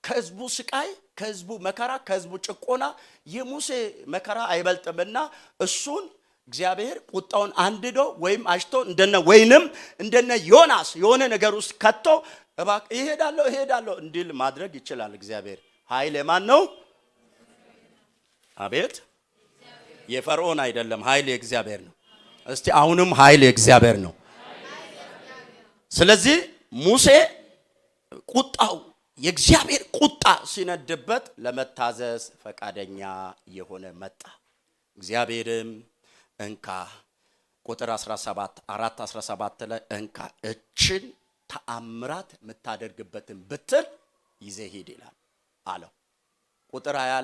F: ከሕዝቡ ስቃይ፣ ከሕዝቡ መከራ፣ ከሕዝቡ ጭቆና የሙሴ መከራ አይበልጥምና እሱን እግዚአብሔር ቁጣውን አንድዶ ወይም አሽቶ ወይንም እንደነ ዮናስ የሆነ ነገር ውስጥ ከቶ እባክህ እሄዳለሁ እንዲል ማድረግ ይችላል እግዚአብሔር። ኃይል የማን ነው? አቤት የፈርዖን አይደለም፣ ኃይል የእግዚአብሔር ነው። እስቲ አሁንም ኃይል የእግዚአብሔር ነው። ስለዚህ ሙሴ ቁጣው የእግዚአብሔር ቁጣ ሲነድበት ለመታዘዝ ፈቃደኛ የሆነ መጣ። እግዚአብሔርም እንካ ቁጥር 4:17 ላይ እንካ እችን ተአምራት የምታደርግበትን ብትር ይዘህ ሂድ ይላል አለው። ቁጥር 20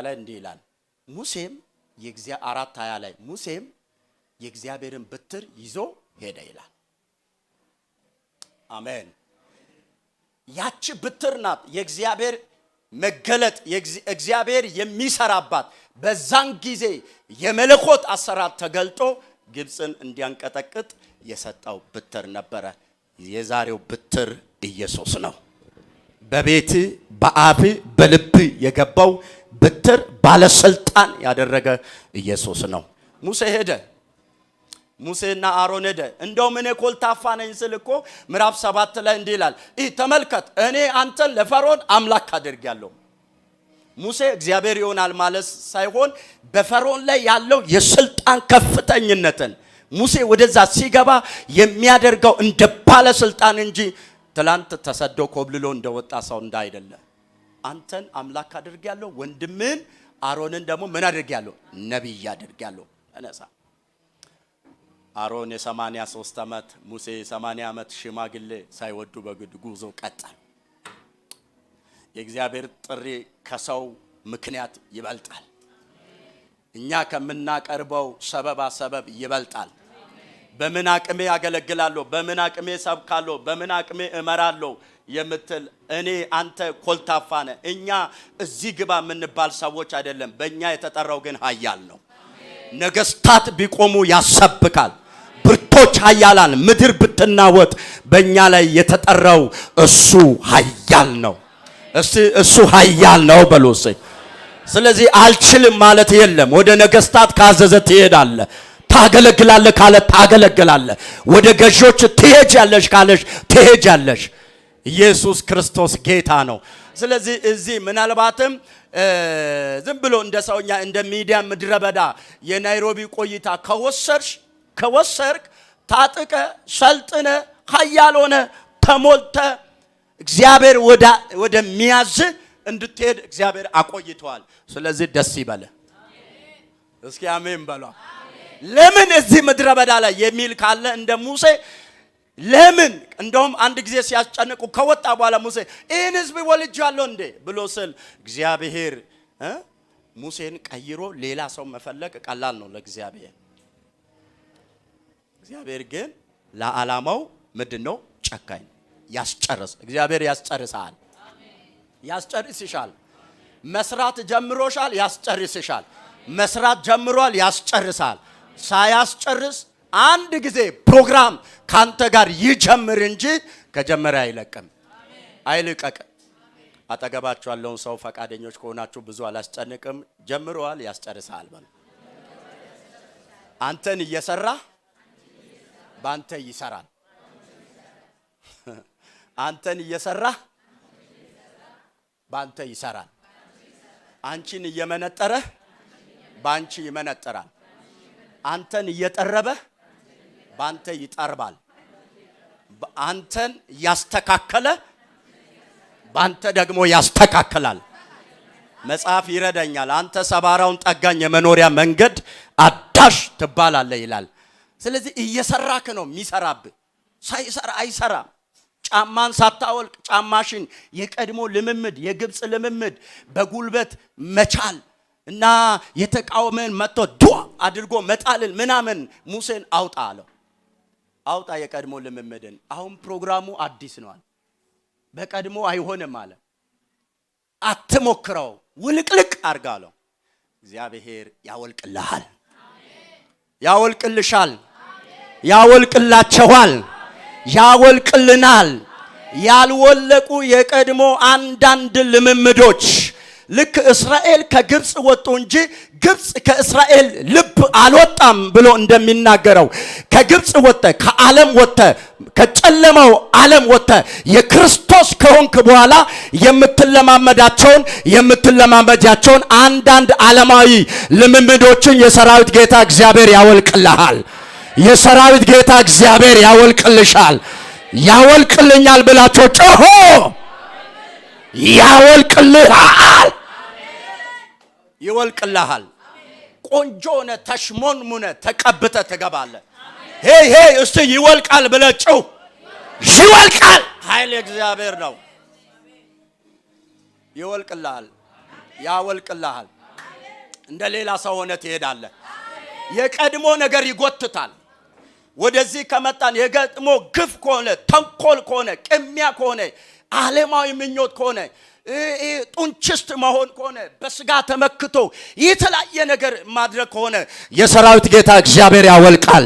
F: ላይ እንዲህ ይላል ሙሴም 4:20 ላይ ሙሴም የእግዚአብሔርን በትር ይዞ ሄደ ይላል። አሜን። ያቺ በትር ናት የእግዚአብሔር መገለጥ እግዚአብሔር የሚሰራባት በዛን ጊዜ የመለኮት አሰራር ተገልጦ ግብፅን እንዲያንቀጠቅጥ የሰጠው በትር ነበረ። የዛሬው በትር ኢየሱስ ነው። በቤት በአፍ በልብ የገባው በትር ባለስልጣን ያደረገ ኢየሱስ ነው። ሙሴ ሄደ። ሙሴና አሮን ሄደ። እንደውም እኔ ኮልታፋ ነኝ ስል እኮ ምዕራፍ 7 ላይ እንዲህ ይላል ተመልከት እኔ አንተን ለፈርዖን አምላክ አድርጌያለሁ። ሙሴ እግዚአብሔር ይሆናል ማለት ሳይሆን በፈርዖን ላይ ያለው የስልጣን ከፍተኝነትን ሙሴ ወደዛ ሲገባ የሚያደርገው እንደ ባለስልጣን እንጂ ትላንት ተሰዶ ኮብልሎ እንደወጣ ሰው እንዳይደለ። አንተን አምላክ አድርጌያለሁ፣ ወንድምን አሮንን ደግሞ ምን አድርጌያለሁ? ነብይ አድርጌያለሁ። እነሳ አሮን የ83 ዓመት ሙሴ 80 ዓመት ሽማግሌ ሳይወዱ በግድ ጉዞ ቀጠሉ። የእግዚአብሔር ጥሪ ከሰው ምክንያት ይበልጣል። እኛ ከምናቀርበው ሰበብ ይበልጣል። በምን አቅሜ ያገለግላለሁ፣ በምን አቅሜ ሰብካለሁ፣ በምን አቅሜ እመራለሁ የምትል እኔ አንተ ኮልታፋ ነህ። እኛ እዚህ ግባ የምንባል ሰዎች አይደለም። በእኛ የተጠራው ግን ኃያል ነው። ነገስታት ቢቆሙ ያሰብካል። ብርቶች ኃያላን ምድር ብትናወጥ በእኛ ላይ የተጠራው እሱ ኃያል ነው። እስቲ እሱ ኃያል ነው በሉስ። ስለዚህ አልችልም ማለት የለም። ወደ ነገስታት ካዘዘ ትሄዳለህ፣ ታገለግላለህ ካለ ታገለግላለህ። ወደ ገዦች ትሄጃለሽ ካለሽ ትሄጃለሽ። ኢየሱስ ክርስቶስ ጌታ ነው። ስለዚህ እዚህ ምናልባትም ዝም ብሎ እንደ ሰውኛ እንደ ሚዲያ ምድረበዳ የናይሮቢ ቆይታ ከወሰርክ ታጥቀ ሰልጥነ ኃያል ሆነ ተሞልተ እግዚአብሔር ወደ ሚያዝ እንድትሄድ እግዚአብሔር አቆይቷል። ስለዚህ ደስ ይበለ። እስኪ አሜን በሉ። ለምን እዚህ ምድረ በዳ ላይ የሚል ካለ እንደ ሙሴ ለምን እንደውም አንድ ጊዜ ሲያስጨንቁ ከወጣ በኋላ ሙሴ ይህን ህዝብ ወልጃለሁ እንዴ ብሎ ስል እግዚአብሔር ሙሴን ቀይሮ ሌላ ሰው መፈለግ ቀላል ነው ለእግዚአብሔር። እግዚአብሔር ግን ለዓላማው ምንድነው? ጨካኝ ያስጨርስ። እግዚአብሔር ያስጨርሳል፣ ያስጨርስሻል። መስራት ጀምሮሻል፣ ያስጨርስሻል። መስራት ጀምሯል፣ ያስጨርሳል። ሳያስጨርስ አንድ ጊዜ ፕሮግራም ካንተ ጋር ይጀምር እንጂ ከጀመረ አይለቅም፣ አይልቀቅም። አጠገባችሁ ያለውን ሰው ፈቃደኞች ከሆናችሁ ብዙ አላስጨንቅም፣ ጀምሯል፣ ያስጨርሳል በሉ። አንተን እየሰራ ባንተ ይሰራል። አንተን እየሰራ ባንተ ይሰራል። አንቺን እየመነጠረ ባንቺ ይመነጠራል። አንተን እየጠረበ ባንተ ይጠርባል። አንተን ያስተካከለ ባንተ ደግሞ ያስተካከላል። መጽሐፍ ይረዳኛል። አንተ ሰባራውን ጠጋኝ የመኖሪያ መንገድ አዳሽ ትባላለህ ይላል። ስለዚህ እየሰራክ ነው የሚሰራብህ። ሳይሰራ አይሰራም። ጫማን ሳታወልቅ ጫማሽን የቀድሞ ልምምድ የግብጽ ልምምድ በጉልበት መቻል እና የተቃወመን መጥቶ ዱአ አድርጎ መጣልን ምናምን ሙሴን አውጣ አለው። አውጣ የቀድሞ ልምምድን። አሁን ፕሮግራሙ አዲስ ነው። በቀድሞ አይሆንም አለ። አትሞክረው፣ ውልቅልቅ አርጋለው። እግዚአብሔር ያወልቅልሃል፣ ያወልቅልሻል፣ ያወልቅላቸዋል፣ ያወልቅልናል። ያልወለቁ የቀድሞ አንዳንድ ልምምዶች ልክ እስራኤል ከግብጽ ወጡ እንጂ ግብጽ ከእስራኤል ልብ አልወጣም ብሎ እንደሚናገረው ከግብጽ ወጣ፣ ከዓለም ወጣ፣ ከጨለማው ዓለም ወጣ። የክርስቶስ ከሆንክ በኋላ የምትለማመዳቸውን አንዳንድ ዓለማዊ ልምምዶችን የሰራዊት ጌታ እግዚአብሔር ያወልቅልሃል። የሰራዊት ጌታ እግዚአብሔር ያወልቅልሻል። ያወልቅልኛል ብላችሁ ጮሆ ያወልቅልሃል፣ ይወልቅልሃል። ቆንጆነ ተሽሞንሙነ ተቀብተ ትገባለህ። ሄይ እስቲ ይወልቃል ብለህ ጮህ። ይወልቃል። ኃይል እግዚአብሔር ነው። ይወልቅልሃል። ያወልቅልሃል። እንደ ሌላ ሰው ሆነ ትሄዳለህ። የቀድሞ ነገር ይጎትታል። ወደዚህ ከመጣን የቀድሞ ግፍ ከሆነ ተንኮል ከሆነ ቅሚያ ከሆነ ዓለማዊ ምኞት ከሆነ ጡንችስት መሆን ከሆነ በስጋ ተመክቶ የተለያየ ነገር ማድረግ ከሆነ የሰራዊት ጌታ እግዚአብሔር ያወልቃል።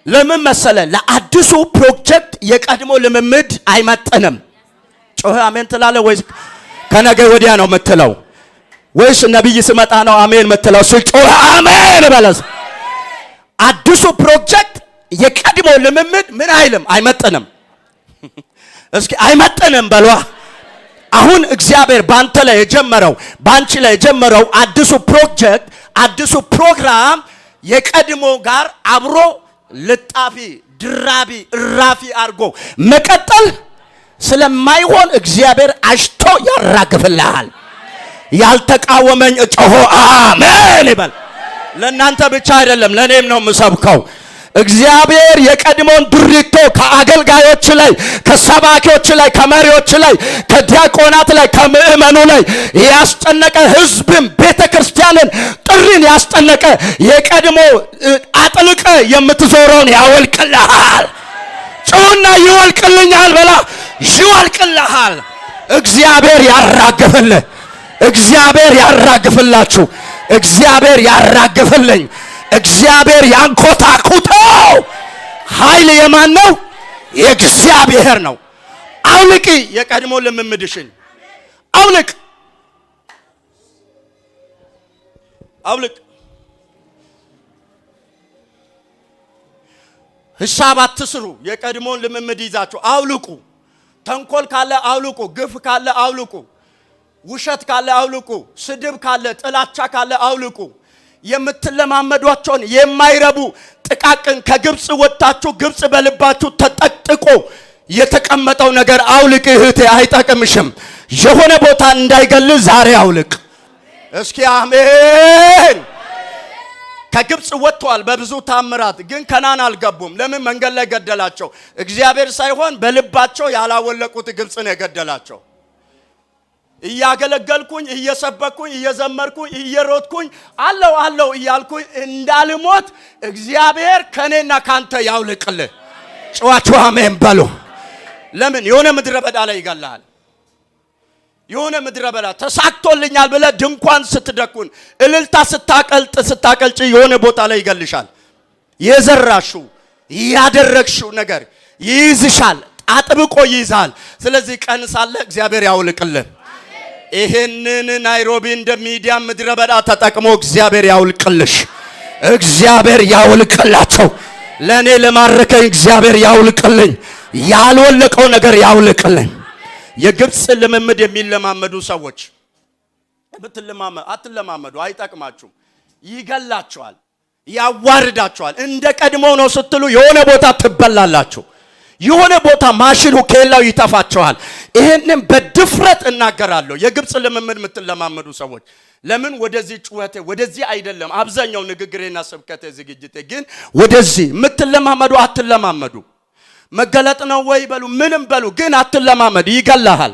F: ለምን መሰለ? ለአዲሱ ፕሮጀክት የቀድሞ ልምምድ አይመጥንም። ጮህ አሜን ትላለህ ወይስ ከነገ ወዲያ ነው የምትለው? ወይስ ነብይ ስመጣ ነው አሜን የምትለው? ጮህ አሜን በለስ። አዲሱ ፕሮጀክት የቀድሞ ልምምድ ምን አይልም፣ አይመጥንም። እስኪ አይመጥንም በሏ። አሁን እግዚአብሔር ባንተ ላይ የጀመረው ባንቺ ላይ የጀመረው አዲሱ ፕሮጀክት አዲሱ ፕሮግራም የቀድሞ ጋር አብሮ ልጣፊ ድራቢ እራፊ አድርጎ መቀጠል ስለማይሆን እግዚአብሔር አሽቶ ያራግፍልሃል። ያልተቃወመኝ ጮሆ አሜን ይበል። ለእናንተ ብቻ አይደለም ለእኔም ነው የምሰብከው። እግዚአብሔር የቀድሞን ድሪቶ ከአገልጋዮች ላይ ከሰባኪዎች ላይ ከመሪዎች ላይ ከዲያቆናት ላይ ከምእመኑ ላይ ያስጨነቀ ሕዝብን ቤተክርስቲያንን ጥሪን ያስጨነቀ የቀድሞ አጥልቀ የምትዞረውን ያወልቅልሃል። ጩና ይወልቅልኛል በላ። ይወልቅልሃል። እግዚአብሔር ያራግፍልህ። እግዚአብሔር ያራግፍላችሁ። እግዚአብሔር ያራግፍልኝ። እግዚአብሔር ያንኮታኩተው። ኃይል የማን ነው? የእግዚአብሔር ነው። አውልቂ የቀድሞ ልምምድሽን አውልቅ፣ አውልቅ። ሂሳብ አትስሩ። የቀድሞን ልምምድ ይዛችሁ አውልቁ። ተንኮል ካለ አውልቁ። ግፍ ካለ አውልቁ። ውሸት ካለ አውልቁ። ስድብ ካለ ጥላቻ ካለ አውልቁ። የምትለማመዷቸውን የማይረቡ ጥቃቅን ከግብጽ ወጣችሁ ግብጽ በልባችሁ ተጠቅጥቆ የተቀመጠው ነገር አውልቅ እህቴ፣ አይጠቅምሽም። የሆነ ቦታ እንዳይገል ዛሬ አውልቅ። እስኪ አሜን። ከግብጽ ወጥተዋል በብዙ ታምራት፣ ግን ከናን አልገቡም። ለምን? መንገድ ላይ ገደላቸው። እግዚአብሔር ሳይሆን በልባቸው ያላወለቁት ግብጽ ነው የገደላቸው። እያገለገልኩኝ እየሰበኩኝ እየዘመርኩኝ እየሮጥኩኝ አለው እያልኩኝ እንዳልሞት እግዚአብሔር ከኔና ካንተ ያውልቅልህ። ጨዋችሁ አሜን በሉ። ለምን? የሆነ ምድረ በዳ ላይ ይገላል። የሆነ ምድረ በዳ ተሳክቶልኛል ብለ ድንኳን ስትደኩን እልልታ ስታቀልጭ የሆነ ቦታ ላይ ይገልሻል። የዘራሽው ያደረግሽው ነገር ይይዝሻል፣ አጥብቆ ይይዛል። ስለዚህ ቀን ሳለ እግዚአብሔር ያውልቅልህ። ይሄንን ናይሮቢ እንደ ሚዲያ ምድረ በዳ ተጠቅሞ እግዚአብሔር ያውልቅልሽ። እግዚአብሔር ያውልቅላቸው። ለኔ ለማረከኝ እግዚአብሔር ያውልቅልኝ። ያልወለቀው ነገር ያውልቅልኝ። የግብጽ ልምምድ የሚለማመዱ ሰዎች አትለማመዱ፣ አይጠቅማችሁም። ይገላችኋል፣ ያዋርዳችኋል። እንደ ቀድሞ ነው ስትሉ የሆነ ቦታ ትበላላችሁ። የሆነ ቦታ ማሽኑ ኬላው ይተፋቸዋል። ይሄንን በድፍረት እናገራለሁ። የግብጽ ልምምድ የምትለማመዱ ሰዎች ለምን ወደዚህ ጩኸቴ ወደዚህ አይደለም። አብዛኛው ንግግሬና ስብከቴ ዝግጅቴ ግን ወደዚህ የምትለማመዱ አትለማመዱ። መገለጥ ነው ወይ በሉ ምንም በሉ፣ ግን አትለማመድ። ይገላሃል።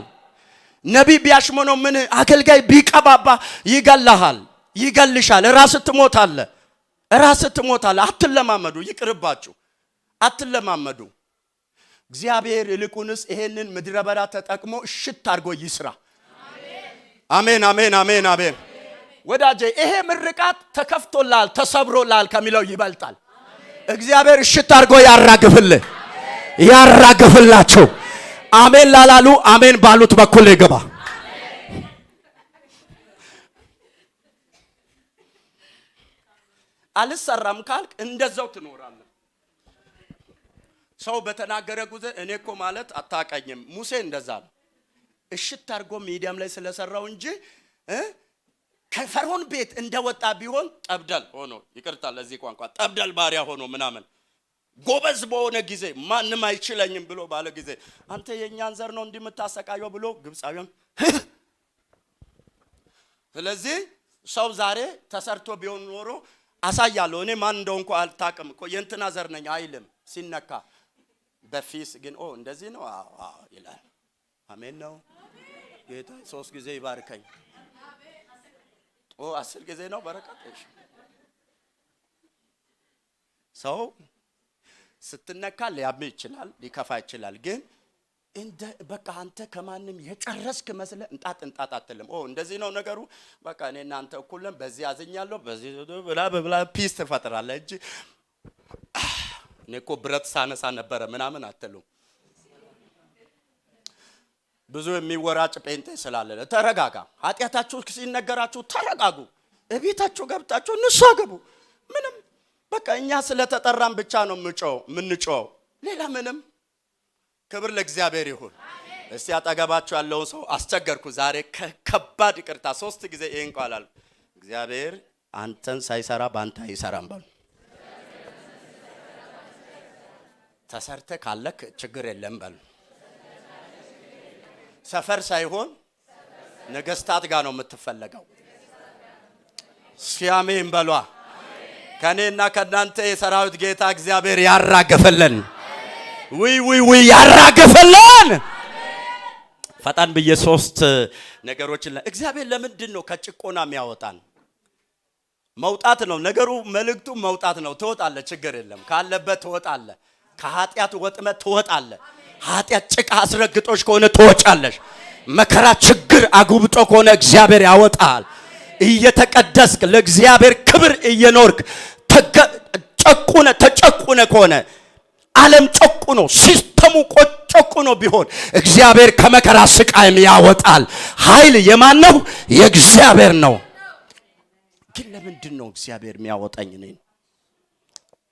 F: ነቢይ ቢያሽመነው ምን አገልጋይ ቢቀባባ ይገላሃል፣ ይገልሻል። ራስህ ትሞታለህ። አትለማመዱ። ይቅርባችሁ፣ አትለማመዱ። እግዚአብሔር ይልቁንስ ይሄንን ምድረ በዳ ተጠቅሞ እሽት አድርጎ ይስራ። አሜን አሜን አሜን አሜን። ወዳጄ ይሄ ምርቃት ተከፍቶላል ተሰብሮላል ከሚለው ይበልጣል። እግዚአብሔር እሽት አድርጎ ያራግፍልህ፣ ያራግፍላችሁ። አሜን ላላሉ አሜን ባሉት በኩል ይገባ። አልሰራም ካልክ እንደዛው ትኖራለህ። ሰው በተናገረ ጊዜ እኔ እኮ ማለት አታቀኝም። ሙሴ እንደዛ ነው። እሽት አድርጎ ሚዲያም ላይ ስለሰራው እንጂ ከፈርዖን ቤት እንደወጣ ቢሆን ጠብደል ሆኖ ይቅርታ ለዚህ ቋንቋ ጠብደል ባሪያ ሆኖ ምናምን ጎበዝ በሆነ ጊዜ ማንም አይችለኝም ብሎ ባለ ጊዜ አንተ የኛን ዘር ነው እንደምታሰቃየው ብሎ ግብጻዊን ስለዚህ ሰው ዛሬ ተሰርቶ ቢሆን ኖሮ አሳያለሁ እኔ ማን እንደሆንኩ አልታቀም እኮ የእንትና ዘር ነኝ አይልም። ሲነካ በፊስ ግን እንደዚህ ነው ይላል። አሜን ነው። ጌታ ሶስት ጊዜ ይባርከኝ። 10 ጊዜ ነው በረከት። ሰው ስትነካ ሊያም ይችላል፣ ሊከፋ ይችላል። ግን እንደ በቃ አንተ ከማንም የጨረስክ መስለ እንጣጥ አትልም። እንደዚህ ነው ነገሩ። በቃ እኔ እናንተ እኩል ነን፣ በዚህ አዝኛለሁ፣ በዚህ ብላ ፒስ ትፈጥራለህ እንጂ እኔ እኮ ብረት ሳነሳ ነበረ ምናምን አትሉም። ብዙ የሚወራጭ ጴንጤ ስላለ ተረጋጋ። ኃጢአታችሁ ሲነገራችሁ ተረጋጉ። እቤታችሁ ገብታችሁ ንስሐ ግቡ። ምንም በቃ እኛ ስለተጠራን ብቻ ነው ምንጮው፣ ሌላ ምንም። ክብር ለእግዚአብሔር ይሁን። እስቲ አጠገባችሁ ያለውን ሰው አስቸገርኩ ዛሬ ከባድ ይቅርታ 3 ጊዜ ይሄን ቃላል። እግዚአብሔር አንተን ሳይሰራ ባንተ አይሰራም በሉ። ተሰርተ ካለክ ችግር የለም በሉ። ሰፈር ሳይሆን ነገስታት ጋር ነው የምትፈለገው። ሲያሜን በሏ። ከኔና ከናንተ የሰራዊት ጌታ እግዚአብሔር ያራገፈልን። ውይ ያራገፈልን። ፈጣን ብዬ 3 ነገሮችን እግዚአብሔር ለምንድን ነው ከጭቆና የሚያወጣን? መውጣት ነው ነገሩ። መልእክቱ መውጣት ነው። ትወጣለህ፣ ችግር የለም። ካለበት ትወጣለህ። ከኃጢአት ወጥመት ትወጣለህ። ኃጢአት ጭቃ አስረግጦሽ ከሆነ ትወጫለሽ። መከራ ችግር አጉብጦ ከሆነ እግዚአብሔር ያወጣል። እየተቀደስክ ለእግዚአብሔር ክብር እየኖርክ ተጨቁነ ከሆነ ዓለም ጨቁኖ ሲስተሙ ጨቁኖ ቢሆን እግዚአብሔር ከመከራ ስቃይም ያወጣል። ኃይል የማን ነው? የእግዚአብሔር ነው። ግን ለምንድን ነው እግዚአብሔር የሚያወጣኝ? እኔን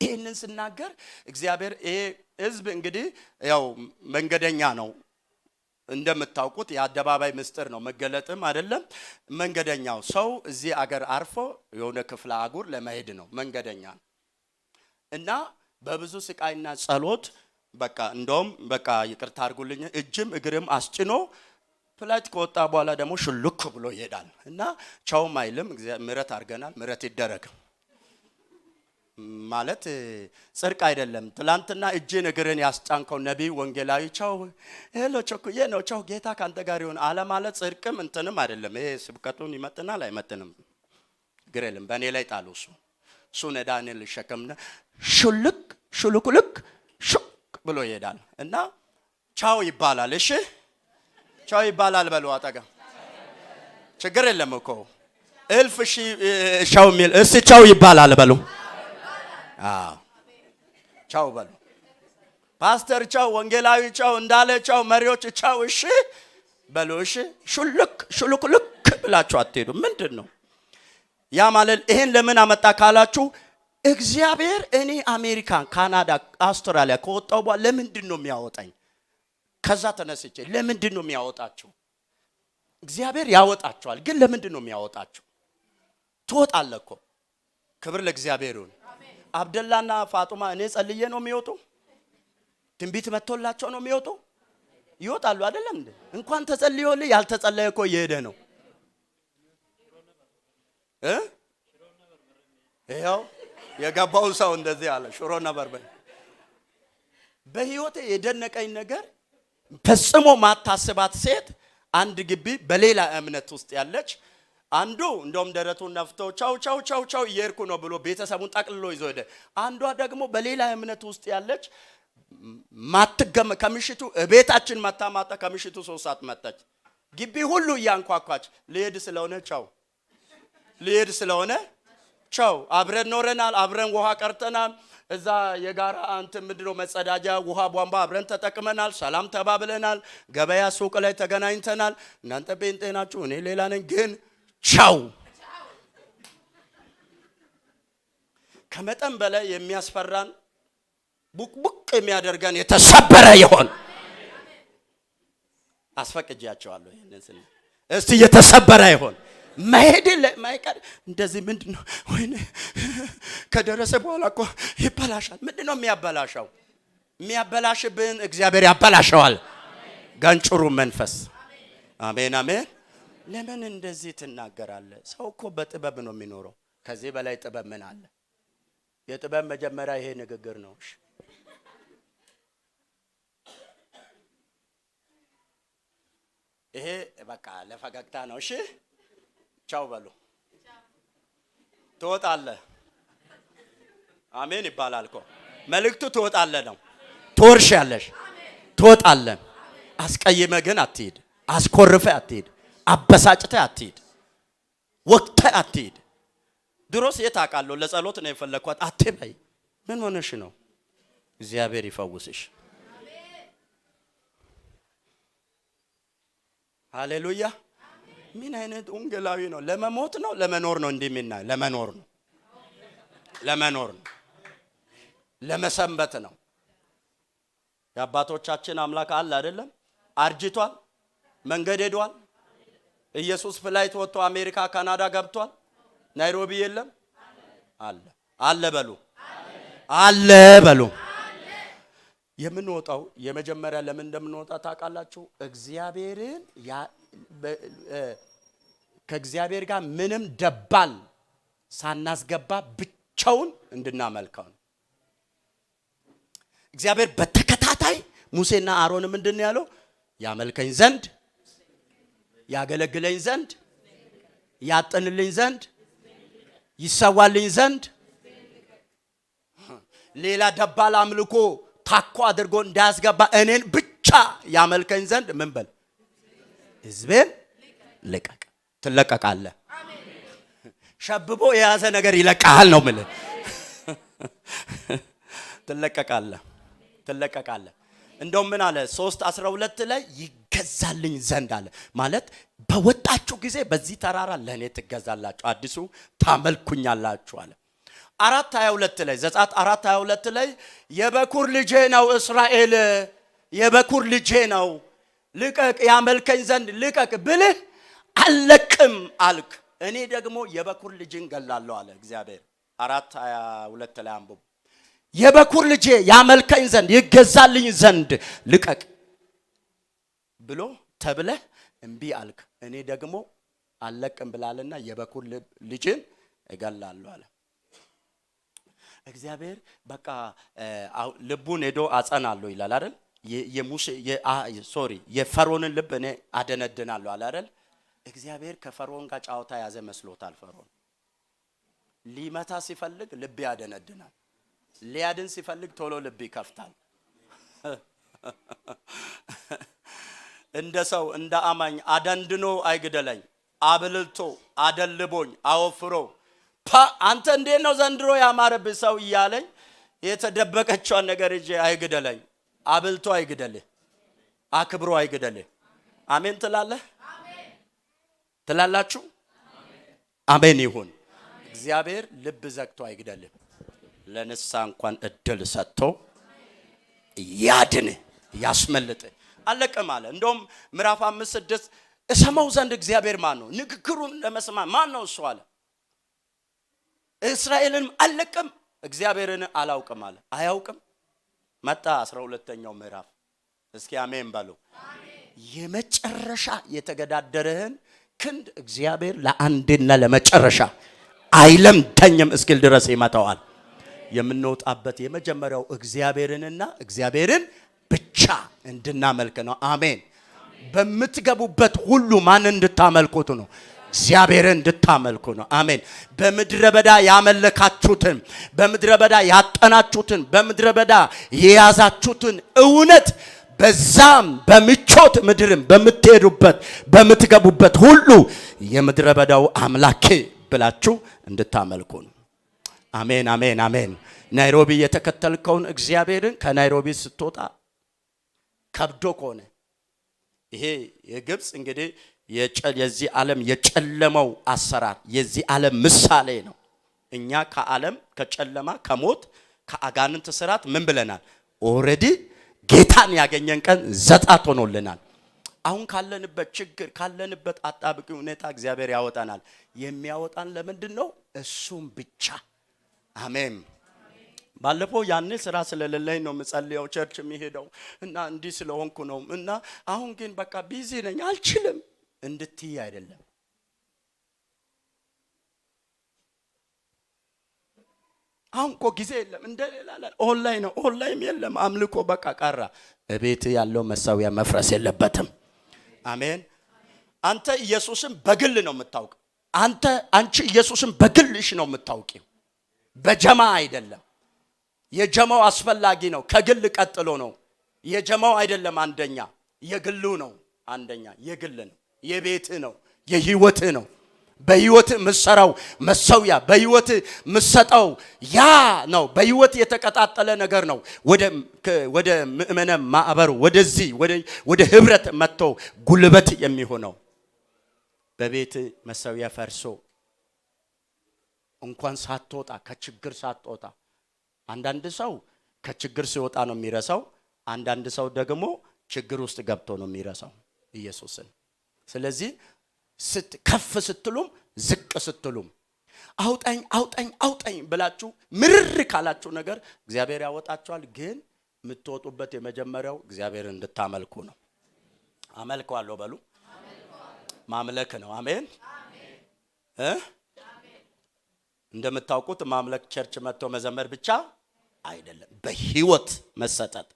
F: ይሄንን ስናገር እግዚአብሔር ይሄ ህዝብ እንግዲህ ያው መንገደኛ ነው እንደምታውቁት፣ የአደባባይ ምስጢር ነው፣ መገለጥም አይደለም። መንገደኛው ሰው እዚህ አገር አርፎ የሆነ ክፍለ አህጉር ለመሄድ ነው መንገደኛ እና በብዙ ስቃይና ጸሎት በቃ እንደውም በቃ ይቅርታ አድርጉልኝ እጅም እግርም አስጭኖ ፍላይት ከወጣ በኋላ ደግሞ ሽልክ ብሎ ይሄዳል እና ቻውም አይልም። ምሕረት አድርገናል፣ ምሕረት ይደረግ ማለት ጽድቅ አይደለም። ትላንትና እጅን እግርን ያስጫንከው ነቢይ ወንጌላዊ ቻው ሄሎ ቸኩዬ ነው ቻው ጌታ ካንተ ጋር ይሁን አለ ማለት ጽድቅም እንትንም አይደለም። ይሄ ስብከቱን ይመጥናል አይመጥንም ግር የለም። በእኔ ላይ ጣሉ። እሱ ነዳኔን ልሸከምና ሹልክ ብሎ ይሄዳል እና ቻው ይባላል። እሺ ቻው ይባላል በሉ አጠጋ ችግር የለም እኮ እልፍ ቻው የሚል እስቲ ቻው ይባላል በሉ። ቻው በሉ። ፓስተር ቻው፣ ወንጌላዊ ቻው፣ እንዳለ ቻው፣ መሪዎች ቻው እሺ በሉ። እሺ ሹልክ ብላችሁ አትሄዱ። ምንድነው ያ ማለት? ይሄን ለምን አመጣ ካላችሁ እግዚአብሔር እኔ አሜሪካን፣ ካናዳ፣ አውስትራሊያ ከወጣው በኋላ ለምንድን ነው የሚያወጣኝ? ከዛ ተነስቼ ለምንድን ነው የሚያወጣችሁ? እግዚአብሔር ያወጣችኋል፣ ግን ለምንድን ነው የሚያወጣችሁ? ትወጣለህ እኮ። ክብር ለእግዚአብሔር ይሁን። አብደላና ፋጡማ እኔ ጸልዬ ነው የሚወጡ? ትንቢት መጥቶላቸው ነው የሚወጡ? ይወጣሉ አይደለም እንዴ? እንኳን ተጸልዮልህ ያልተጸለየ እኮ እየሄደ ነው። ይኸው የገባው ሰው እንደዚህ አለ። ሽሮ ነበር በህይወቴ የደነቀኝ ነገር ፈጽሞ ማታስባት ሴት አንድ ግቢ በሌላ እምነት ውስጥ ያለች አንዱ እንደውም ደረቱን ነፍቶ ቻው እየሄድኩ ነው ብሎ ቤተሰቡን ጠቅልሎ ይዞ ሄደ። አንዷ ደግሞ በሌላ እምነት ውስጥ ያለች ማትገመ ከምሽቱ ቤታችን ማታ ከምሽቱ 3 ሰዓት መጣች። ግቢ ሁሉ እያንኳኳች ልሄድ ስለሆነ ቻው አብረን ኖረናል፣ አብረን ውሃ ቀርተናል፣ እዛ የጋራ ምንድነው መጸዳጃ ውሃ ቧንቧ አብረን ተጠቅመናል፣ ሰላም ተባብለናል፣ ገበያ ሱቅ ላይ ተገናኝተናል። እናንተ ጴንጤ ናችሁ፣ እኔ ሌላ ነኝ፣ ግን ቻው። ከመጠን በላይ የሚያስፈራን ቡቅ የሚያደርገን የተሰበረ ይሆን። አስፈቅጃቸዋለሁ ይሄንን እስቲ የተሰበረ ይሆን መሄድ ለማይቀር እንደዚህ ምንድነው ወይ ከደረሰ በኋላ እኮ ይበላሻል። ምንድነው የሚያበላሻው? የሚያበላሽብን እግዚአብሔር ያበላሸዋል። ጋንጭሩ መንፈስ አሜን አሜን። ለምን እንደዚህ ትናገራለህ? ሰው እኮ በጥበብ ነው የሚኖረው። ከዚህ በላይ ጥበብ ምን አለ? የጥበብ መጀመሪያ ይሄ ንግግር ነው። እሺ ይሄ በቃ ለፈገግታ ነው። እሺ ቻው በሉ። ትወጣለህ። አሜን ይባላል እኮ መልእክቱ ትወጣለህ ነው። ትወርሻለሽ፣ ትወጣለህ። አስቀይመህ ግን አትሂድ። አስኮርፈህ አትሂድ። አበሳጭተህ አትሂድ። ወቅተህ አትሂድ። ድሮስ የት አውቃለሁ ለጸሎት ነው የፈለኳት አትበይ። ምን ሆነሽ ነው? እግዚአብሔር ይፈውስሽ። ሃሌሉያ። ምን አይነት ወንጌላዊ ነው? ለመሞት ነው ለመኖር ነው? እንደሚና ለመኖር ነው። ለመኖር ነው። ለመሰንበት ነው። የአባቶቻችን አምላክ አለ አይደለም? አርጅቷል። መንገድ ሄዷል። ኢየሱስ ፍላይት ወጥቶ አሜሪካ ካናዳ ገብቷል። ናይሮቢ የለም አለ። አለ በሉ። አለ በሉ። የምንወጣው የመጀመሪያ ለምን እንደምንወጣ ታውቃላችሁ? እግዚአብሔርን ከእግዚአብሔር ጋር ምንም ደባል ሳናስገባ ብቻውን እንድናመልከው ነው። እግዚአብሔር በተከታታይ ሙሴና አሮን ምንድን ነው ያለው? ያመልከኝ ዘንድ፣ ያገለግለኝ ዘንድ፣ ያጠንልኝ ዘንድ፣ ይሰዋልኝ ዘንድ ሌላ ደባል አምልኮ ታኮ አድርጎ እንዳያስገባ እኔን ብቻ ያመልከኝ ዘንድ ምን በል? ሕዝቤን ልቀቅ። ትለቀቃለህ። ሸብቦ የያዘ ነገር ይለቃል ነው የምልህ። ትለቀቃለህ። ትለቀቃለህ። እንደውም ምን አለ 3:12 ላይ ይገዛልኝ ዘንድ አለ። ማለት በወጣችሁ ጊዜ በዚህ ተራራ ለኔ ትገዛላችሁ፣ አዲሱ ታመልኩኛላችሁ አለ። 4:22 ላይ ዘጸአት 4:22 ላይ የበኩር ልጄ ነው እስራኤል፣ የበኩር ልጄ ነው ልቀቅ፣ ያመልከኝ ዘንድ ልቀቅ ብልህ አልለቅም አልክ፣ እኔ ደግሞ የበኩር ልጅን ገላለሁ አለ እግዚአብሔር። 4:22 ላይ አንብቡ። የበኩር ልጄ ያመልከኝ ዘንድ ይገዛልኝ ዘንድ ልቀቅ ብሎ ተብለህ እምቢ አልክ፣ እኔ ደግሞ አልለቅም ብላልና የበኩር ልጅን እገላለሁ አለ እግዚአብሔር። በቃ ልቡን ሄዶ አጸናለሁ ይላል አይደል? የሙሴ የፈርዖንን ልብ እኔ አደነድናለሁ አለ አይደል? እግዚአብሔር ከፈርዖን ጋር ጫወታ ያዘ መስሎታል። ፈርዖን ሊመታ ሲፈልግ ልብ ያደነድናል፣ ሊያድን ሲፈልግ ቶሎ ልብ ይከፍታል። እንደ ሰው እንደ አማኝ አደንድኖ አይግደለኝ፣ አብልቶ አደልቦኝ አወፍሮ አንተ እንዴት ነው ዘንድሮ ያማረብህ ሰው እያለኝ የተደበቀችውን ነገር እጄ አይግደለኝ። አብልቶ አይግደልህ፣ አክብሮ አይግደልህ። አሜን ትላለህ? ትላላችሁ? አሜን ይሁን። እግዚአብሔር ልብ ዘግቶ አይግደልህ። ለንሳ እንኳን እድል ሰጥቶ ያድን ያስመልጥ አለቀ ማለት። እንደውም ምዕራፍ 5:6 እሰማው ዘንድ እግዚአብሔር ማን ነው? ንግግሩን ለመስማት ማን ነው እሱ አለ። እስራኤልን አለቀም እግዚአብሔርን አላውቅም አለ። አያውቅም መጣ 12ኛው ምዕራፍ። እስኪ አሜን በሉ። የመጨረሻ የተገዳደረህን ክንድ እግዚአብሔር ለአንድና ለመጨረሻ አይለምተኝም እስኪል ድረስ ይመታዋል። የምንወጣበት የመጀመሪያው እግዚአብሔርንና እግዚአብሔርን ብቻ እንድናመልክ ነው። አሜን። በምትገቡበት ሁሉ ማን እንድታመልኩት ነው? እግዚአብሔርን እንድታመልኩ ነው። አሜን። በምድረ በዳ ያመለካችሁትን፣ በምድረ በዳ ያጠናችሁትን፣ በምድረ በዳ የያዛችሁትን እውነት በዛም በምቾት ምድርም በምትሄዱበት በምትገቡበት ሁሉ የምድረ በዳው አምላኬ ብላችሁ እንድታመልኩ ነው። አሜን አሜን አሜን። ናይሮቢ የተከተልከውን እግዚአብሔርን ከናይሮቢ ስትወጣ ከብዶ ከሆነ ይሄ የግብጽ እንግዲህ የዚህ ዓለም የጨለመው አሰራር የዚህ ዓለም ምሳሌ ነው። እኛ ከዓለም ከጨለማ ከሞት ከአጋንንት ስራት ምን ብለናል? ኦሬዲ ጌታን ያገኘን ቀን ዘጣት ሆኖልናል። አሁን ካለንበት ችግር ካለንበት አጣብቂ ሁኔታ እግዚአብሔር ያወጣናል። የሚያወጣን ለምንድን ነው? እሱም ብቻ። አሜን። ባለፈው ያኔ ስራ ስለሌለኝ ነው የምጸልየው ቸርች የሚሄደው እና እንዲህ ስለሆንኩ ነው እና አሁን ግን በቃ ቢዚ ነኝ አልችልም እንድትይ አይደለም። አሁን እኮ ጊዜ የለም እንደሌላ ኦንላይን ነው። ኦንላይን የለም አምልኮ በቃ ቀራ። እቤት ያለው መሳዊያ መፍረስ የለበትም። አሜን። አንተ ኢየሱስን በግል ነው የምታውቅ። አንቺ ኢየሱስን በግልሽ ነው የምታውቂው፣ በጀማ አይደለም። የጀማው አስፈላጊ ነው፣ ከግል ቀጥሎ ነው። የጀማው አይደለም አንደኛ፣ የግሉ ነው አንደኛ። የግል ነው፣ የቤት ነው፣ የህይወት ነው። በህይወት ምሰራው መሰውያ፣ በህይወት ምሰጠው ያ ነው። በህይወት የተቀጣጠለ ነገር ነው ወደ ምእመነ ማዕበሩ ወደዚህ ወደ ህብረት መጥቶ ጉልበት የሚሆነው። በቤት መሰውያ ፈርሶ እንኳን ሳትወጣ ከችግር ሳትወጣ፣ አንዳንድ ሰው ከችግር ሲወጣ ነው የሚረሳው፣ አንዳንድ ሰው ደግሞ ችግር ውስጥ ገብቶ ነው የሚረሳው ኢየሱስን። ስለዚህ ከፍ ስትሉም ዝቅ ስትሉም አውጣኝ አውጣኝ አውጣኝ ብላችሁ ምርር ካላችሁ ነገር እግዚአብሔር ያወጣችኋል። ግን የምትወጡበት የመጀመሪያው እግዚአብሔር እንድታመልኩ ነው። አመልከዋለሁ በሉ። ማምለክ ነው። አሜን። እንደምታውቁት ማምለክ ቸርች መጥቶ መዘመር ብቻ አይደለም፣ በህይወት መሰጠት።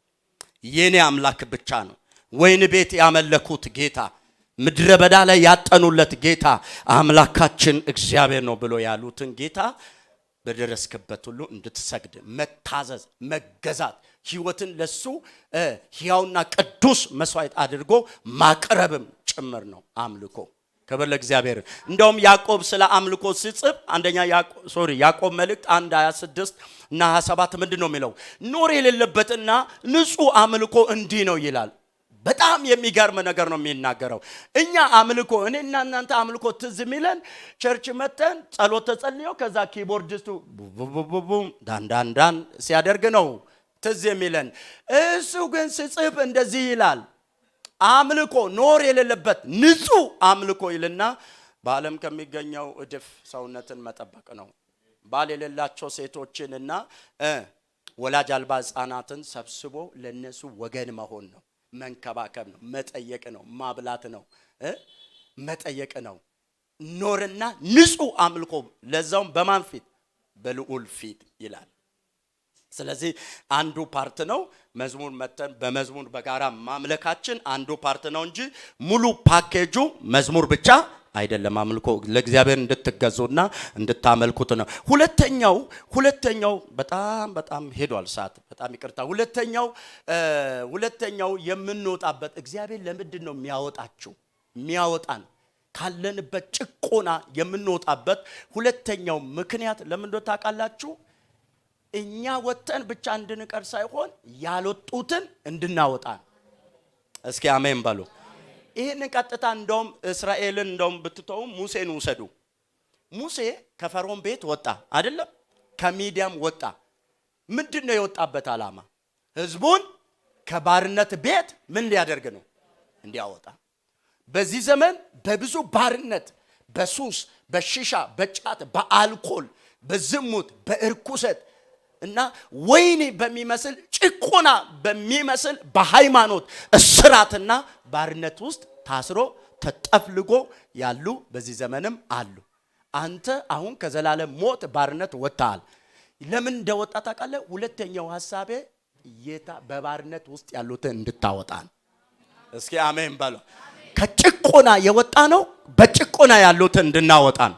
F: የኔ አምላክ ብቻ ነው። ወይን ቤት ያመለኩት ጌታ፣ ምድረ በዳ ላይ ያጠኑለት ጌታ አምላካችን እግዚአብሔር ነው ብሎ ያሉትን ጌታ በደረስክበት ሁሉ እንድትሰግድ፣ መታዘዝ፣ መገዛት፣ ህይወትን ለሱ ሕያውና ቅዱስ መስዋዕት አድርጎ ማቅረብም ጭምር ነው አምልኮ። ክብር ለእግዚአብሔር። እንደውም ያዕቆብ ስለ አምልኮ ሲጽፍ ያዕቆብ መልእክት 1:26 እና 27 ምንድነው የሚለው? ኖር የሌለበትና ንጹህ አምልኮ እንዲህ ነው ይላል። በጣም የሚገርም ነገር ነው የሚናገረው። እኛ አምልኮ እኔና እናንተ አምልኮ ትዝ የሚለን ቸርች መተን ጸሎት ተጸልዮ ከዛ ኪቦርዲስቱ ቡቡቡቡም ዳንዳንዳን ሲያደርግ ነው ትዝ የሚለን። እሱ ግን ሲጽፍ እንደዚህ ይላል፣ አምልኮ ኖር የሌለበት ንጹህ አምልኮ ይልና በዓለም ከሚገኘው እድፍ ሰውነትን መጠበቅ ነው። ባል የሌላቸው ሴቶችንና ወላጅ አልባ ህፃናትን ሰብስቦ ለነሱ ወገን መሆን ነው። መንከባከብ ነው፣ መጠየቅ ነው፣ ማብላት ነው፣ መጠየቅ ነው። ኖርና ንጹህ አምልኮ ለዛውም በማን ፊት? በልዑል ፊት ይላል። ስለዚህ አንዱ ፓርት ነው መዝሙር መተን በመዝሙር በጋራ ማምለካችን አንዱ ፓርት ነው እንጂ ሙሉ ፓኬጁ መዝሙር ብቻ አይደለም። አምልኮ ለእግዚአብሔር እንድትገዙና እንድታመልኩት ነው። ሁለተኛው በጣም ሄዷል ሰዓት፣ በጣም ይቅርታ። ሁለተኛው የምንወጣበት እግዚአብሔር ለምንድን ነው የሚያወጣን ካለንበት ጭቆና የምንወጣበት ሁለተኛው ምክንያት ለምን እንደሆነ ታውቃላችሁ? እኛ ወጥተን ብቻ እንድንቀር ሳይሆን ያልወጡትን እንድናወጣ። እስኪ አሜን በሉ። ይሄን ቀጥታ እንደውም እስራኤልን እንደውም ብትተው ሙሴን ውሰዱ። ሙሴ ከፈርዖን ቤት ወጣ አይደለም? ከሚዲያም ወጣ። ምንድነው የወጣበት ዓላማ? ህዝቡን ከባርነት ቤት ምን ሊያደርግ ነው? እንዲያወጣ። በዚህ ዘመን በብዙ ባርነት፣ በሱስ፣ በሺሻ፣ በጫት፣ በአልኮል፣ በዝሙት፣ በእርኩሰት እና ወይኔ በሚመስል ጭቆና በሚመስል በሃይማኖት እስራትና ባርነት ውስጥ ታስሮ ተጠፍልጎ ያሉ በዚህ ዘመንም አሉ። አንተ አሁን ከዘላለም ሞት ባርነት ወጣሃል። ለምን እንደወጣ ታውቃለህ? ሁለተኛው ሐሳቤ በባርነት ውስጥ ያሉትን እንድታወጣን። እስኪ አሜን በሉ። ከጭቆና የወጣ ነው በጭቆና ያሉትን እንድናወጣን።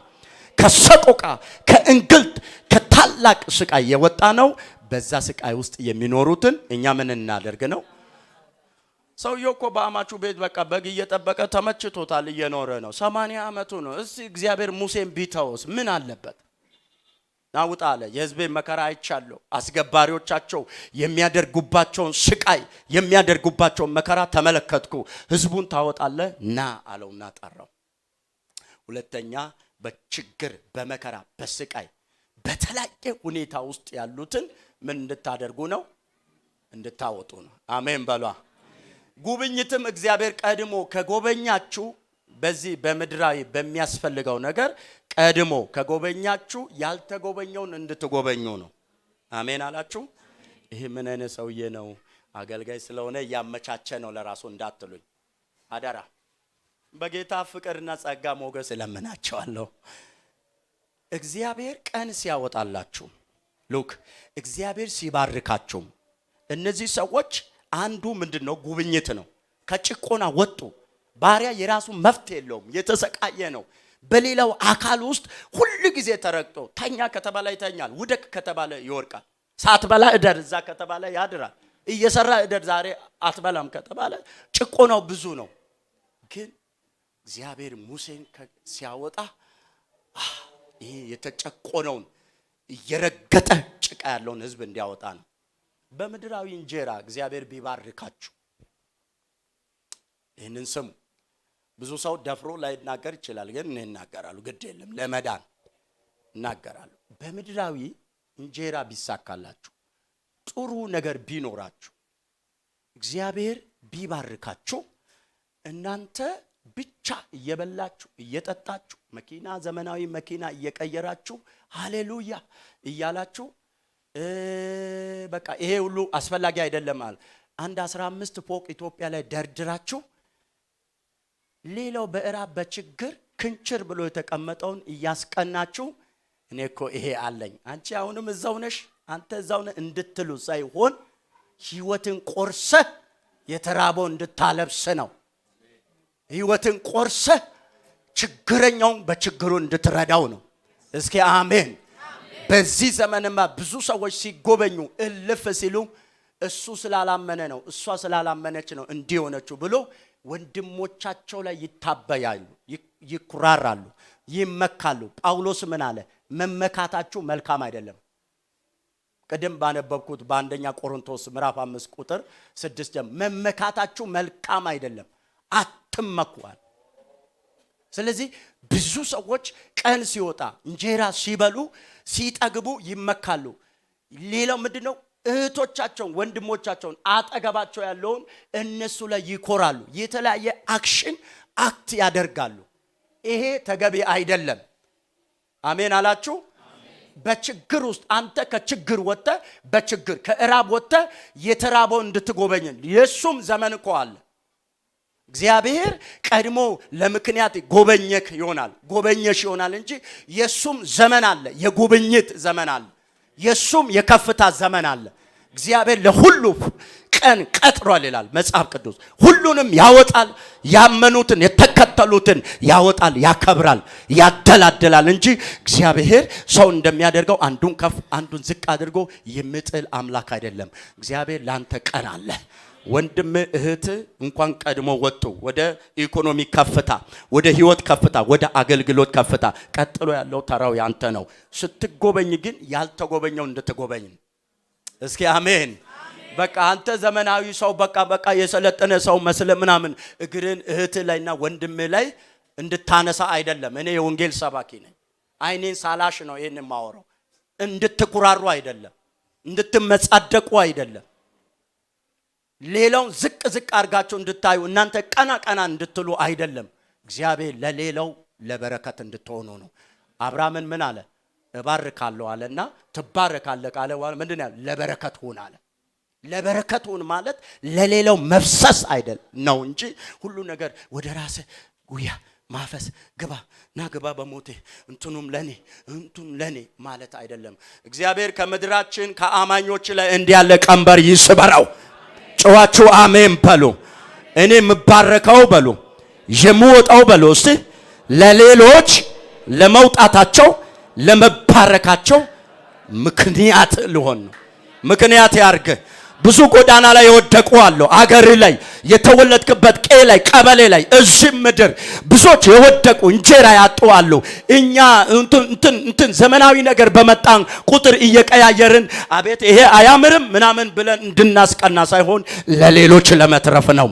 F: ከሰቆቃ ከእንግልት ከታላቅ ስቃይ የወጣ ነው። በዛ ስቃይ ውስጥ የሚኖሩትን እኛ ምን እናደርግ ነው? ሰውየው እኮ በአማቹ ቤት በቃ በግ እየጠበቀ ተመችቶታል፣ እየኖረ ነው። 80 ዓመቱ ነው። እስቲ እግዚአብሔር ሙሴን ቢተውስ ምን አለበት? ናውጣ አለ። የህዝቤን መከራ አይቻለሁ። አስገባሪዎቻቸው የሚያደርጉባቸውን ስቃይ የሚያደርጉባቸውን መከራ ተመለከትኩ። ህዝቡን ታወጣለህ ና አለውና ጠራው። ሁለተኛ በችግር በመከራ በስቃይ በተለያየ ሁኔታ ውስጥ ያሉትን ምን እንድታደርጉ ነው? እንድታወጡ ነው። አሜን በሏ። ጉብኝትም እግዚአብሔር ቀድሞ ከጎበኛችሁ በዚህ በምድራዊ በሚያስፈልገው ነገር ቀድሞ ከጎበኛችሁ ያልተጎበኘውን እንድትጎበኙ ነው። አሜን አላችሁ? ይሄ ምን አይነት ሰውዬ ነው? አገልጋይ ስለሆነ ያመቻቸ ነው ለራሱ እንዳትሉኝ አደራ። በጌታ ፍቅርና ጸጋ ሞገስ ለምናቸዋለሁ። እግዚአብሔር ቀን ሲያወጣላችሁ ሉክ እግዚአብሔር ሲባርካችሁ እነዚህ ሰዎች አንዱ ምንድነው? ጉብኝት ነው። ከጭቆና ወጡ። ባሪያ የራሱ መፍትሄ የለውም፣ የተሰቃየ ነው። በሌላው አካል ውስጥ ሁሉ ጊዜ ተረግጦ ተኛ ከተባለ ይተኛል፣ ውደቅ ከተባለ ይወርቃል፣ ሳትበላ እደር እዛ ከተባለ ያድራል፣ እየሰራ እደር ዛሬ አትበላም ከተባለ ጭቆናው ብዙ ነው። ግን እግዚአብሔር ሙሴን ሲያወጣ ይሄ የተጨቆነውን እየረገጠ ጭቃ ያለውን ህዝብ እንዲያወጣ ነው። በምድራዊ እንጀራ እግዚአብሔር ቢባርካችሁ ይህንን ስሙ። ብዙ ሰው ደፍሮ ላይናገር ይችላል፣ ግን እኔ እናገራለሁ። ግድ የለም ለመዳን እናገራለሁ። በምድራዊ እንጀራ ቢሳካላችሁ፣ ጥሩ ነገር ቢኖራችሁ፣ እግዚአብሔር ቢባርካችሁ፣ እናንተ ብቻ እየበላችሁ እየጠጣችሁ መኪና ዘመናዊ መኪና እየቀየራችሁ ሃሌሉያ እያላችሁ በቃ ይሄ ሁሉ አስፈላጊ አይደለም አለ። አንድ 15 ፎቅ ኢትዮጵያ ላይ ደርድራችሁ ሌላው በእራብ በችግር ክንችር ብሎ የተቀመጠውን እያስቀናችሁ እኔ እኮ ይሄ አለኝ አንቺ አሁንም እዛው ነሽ አንተ እዛው ነህ እንድትሉ ሳይሆን ህይወትን ቆርሰ የተራበው እንድታለብስ ነው። ህይወትን ቆርሰ ችግረኛውን በችግሩ እንድትረዳው ነው። እስኪ አሜን። በዚህ ዘመንማ ብዙ ሰዎች ሲጎበኙ እልፍ ሲሉ እሱ ስላላመነ ነው እሷ ስላላመነች ነው እንዲሆነችው ብሎ ወንድሞቻቸው ላይ ይታበያሉ፣ ይኩራራሉ፣ ይመካሉ። ጳውሎስ ምን አለ? መመካታችሁ መልካም አይደለም። ቀደም ባነበብኩት በአንደኛ ቆሮንቶስ ምዕራፍ 5 ቁጥር 6 መመካታችሁ መልካም አይደለም፣ አትመኩዋል። ስለዚህ ብዙ ሰዎች ቀን ሲወጣ እንጀራ ሲበሉ ሲጠግቡ ይመካሉ። ሌላው ምንድነው? እህቶቻቸውን ወንድሞቻቸውን አጠገባቸው ያለውን እነሱ ላይ ይኮራሉ። የተለያየ አክት ያደርጋሉ። ይሄ ተገቢ አይደለም። አሜን አላችሁ? በችግር ውስጥ አንተ ከችግር ወጥተ በችግር ከእራብ ወጥተ የተራበው እንድትጎበኝ የሱም ዘመን እኮ አለ። እግዚአብሔር ቀድሞ ለምክንያት ጎበኘክ ይሆናል ጎበኘሽ ይሆናል እንጂ የሱም ዘመን አለ፣ የጉብኝት ዘመን አለ፣ የሱም የከፍታ ዘመን አለ። እግዚአብሔር ለሁሉ ቀን ቀጥሯል ይላል መጽሐፍ ቅዱስ። ሁሉንም ያወጣል፣ ያመኑትን የተከተሉትን ያወጣል፣ ያከብራል፣ ያደላደላል እንጂ እግዚአብሔር ሰው እንደሚያደርገው አንዱን ከፍ አንዱን ዝቅ አድርጎ የሚጥል አምላክ አይደለም። እግዚአብሔር ላንተ ቀን አለ። ወንድም እህት እንኳን ቀድሞ ወጡ ወደ ኢኮኖሚ ከፍታ፣ ወደ ህይወት ከፍታ፣ ወደ አገልግሎት ከፍታ። ቀጥሎ ያለው ተራው ያንተ ነው። ስትጎበኝ ግን ያልተጎበኘው እንድትጎበኝ። እስኪ አሜን። በቃ አንተ ዘመናዊ ሰው በቃ የሰለጠነ ሰው መስለ ምናምን እግርን እህት ላይና ወንድም ላይ እንድታነሳ አይደለም። እኔ የወንጌል ሰባኪ ነኝ። አይኔን ሳላሽ ነው ይሄን ማወራው። እንድትኩራሩ አይደለም፣ እንድትመጻደቁ አይደለም። ሌላውን ዝቅ አርጋቸው እንድታዩ እናንተ ቀና እንድትሉ አይደለም። እግዚአብሔር ለሌላው ለበረከት እንድትሆኑ ነው። አብርሃምን ምን አለ? እባርካለሁ አለና ትባረካለህ አለ። ምንድነው? ለበረከት ሁን አለ። ለበረከት ሁን ማለት ለሌላው መፍሰስ አይደል ነው እንጂ ሁሉ ነገር ወደ ራስ ጉያ ማፈስ ግባ በሞቴ እንትኑም ለኔ ማለት አይደለም። እግዚአብሔር ከምድራችን ከአማኞች ላይ እንዲያለ ቀንበር ይስበራው። ጨዋቹ አሜን በሉ። እኔ ምባረከው በሉ፣ የምወጣው በሉ። እስቲ ለሌሎች ለመውጣታቸው ለመባረካቸው ምክንያት ልሆን ነው። ምክንያት ያርግ። ብዙ ጎዳና ላይ የወደቁ አሉ። አገር ላይ የተወለድክበት ቄ ላይ ቀበሌ ላይ እዚህ ምድር ብዙዎች የወደቁ እንጀራ ያጡ አሉ። እኛ እንትን ዘመናዊ ነገር በመጣን ቁጥር እየቀያየርን አቤት ይሄ አያምርም ምናምን ብለን እንድናስቀና ሳይሆን ለሌሎች ለመትረፍ ነው።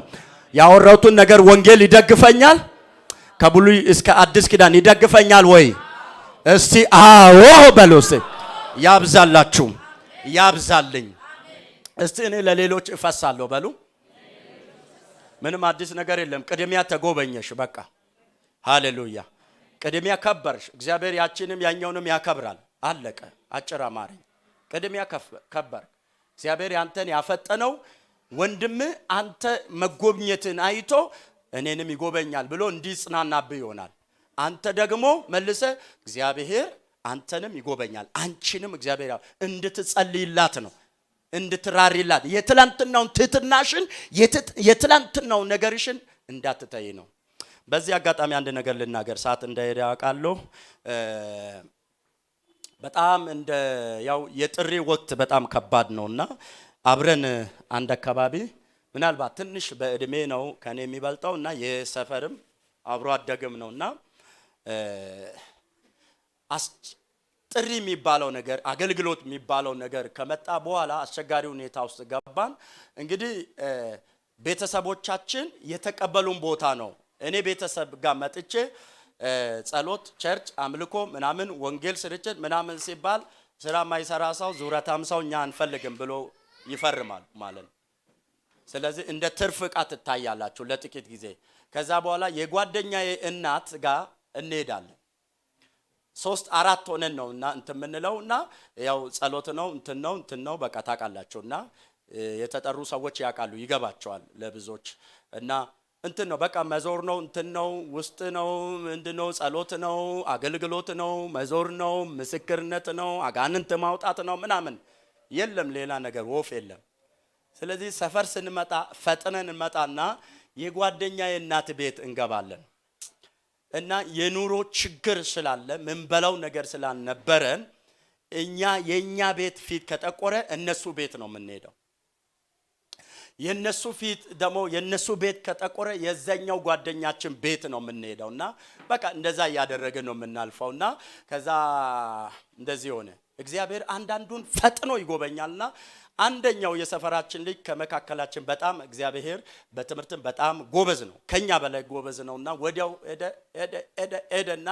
F: ያወራሁትን ነገር ወንጌል ይደግፈኛል? ከብሉይ እስከ አዲስ ኪዳን ይደግፈኛል ወይ? እስቲ አዎ በሉ። ያብዛላችሁ፣ ያብዛልኝ። እስቲ እኔ ለሌሎች እፈሳለሁ በሉ። ምንም አዲስ ነገር የለም። ቅድሚያ ተጎበኘሽ፣ በቃ ሃሌሉያ። ቅድሚያ ከበርሽ፣ እግዚአብሔር ያቺንም ያኛውንም ያከብራል። አለቀ። አጭር አማርኛ ቅድሚያ ከበር። እግዚአብሔር ያንተን ያፈጠነው ወንድም አንተ መጎብኘትን አይቶ እኔንም ይጎበኛል ብሎ እንዲጽናናብህ ይሆናል። አንተ ደግሞ መልሰ እግዚአብሔር አንተንም ይጎበኛል፣ አንቺንም እግዚአብሔር እንድትጸልይላት ነው፣ እንድትራሪላት። የትላንትናውን ትህትናሽን የትላንትናውን ነገርሽን እንዳትተይ ነው። በዚህ አጋጣሚ አንድ ነገር ልናገር፣ ሰዓት እንዳይሄድ ያውቃለሁ። በጣም እንደ ያው የጥሪ ወቅት በጣም ከባድ ነውና አብረን አንድ አካባቢ ምናልባት ትንሽ በእድሜ ነው ከኔ የሚበልጠው እና የሰፈርም አብሮ አደግም ነውና ጥሪ የሚባለው ነገር አገልግሎት የሚባለው ነገር ከመጣ በኋላ አስቸጋሪ ሁኔታ ውስጥ ገባን። እንግዲህ ቤተሰቦቻችን የተቀበሉን ቦታ ነው። እኔ ቤተሰብ ጋር መጥቼ ጸሎት፣ ቸርች፣ አምልኮ ምናምን ወንጌል ስርጭት ምናምን ሲባል ስራ ማይሰራ ሰው ዙረታም ሰው እኛ አንፈልግም ብሎ ይፈርማል ማለት ነው። ስለዚህ እንደ ትርፍ ዕቃ ትታያላችሁ ለጥቂት ጊዜ። ከዛ በኋላ የጓደኛዬ እናት ጋር እንሄዳለን። 3-4 ሆነን ነውና እንትን የምንለውና ያው ጸሎት ነው እንትን ነው በቃ ታውቃላችሁና የተጠሩ ሰዎች ያውቃሉ ይገባቸዋል ለብዙዎች እና እንትን ነው በቃ መዞር ነው እንትን ነው ውስጥ ነው ምንድነው ጸሎት ነው አገልግሎት ነው መዞር ነው ምስክርነት ነው አጋንንት ማውጣት ነው ምናምን የለም ሌላ ነገር ወፍ የለም። ስለዚህ ሰፈር ስንመጣ ፈጥነን እንመጣና የጓደኛዬ እናት ቤት እንገባለን እና የኑሮ ችግር ስላለ ምን በለው ነገር ስላልነበረን የኛ ቤት ፊት ከጠቆረ እነሱ ቤት ነው የምንሄደው። የነሱ ፊት ደግሞ የነሱ ቤት ከጠቆረ የዛኛው ጓደኛችን ቤት ነው የምንሄደውና በቃ እንደዛ ያደረገ ነው የምናልፈውና ከዛ እንደዚህ ሆነ። እግዚአብሔር አንዳንዱን ፈጥኖ ይጎበኛልና አንደኛው የሰፈራችን ልጅ ከመካከላችን በጣም እግዚአብሔር በትምህርትም በጣም ጎበዝ ነው ከኛ በላይ ጎበዝ ነውና ወዲያው ሄደና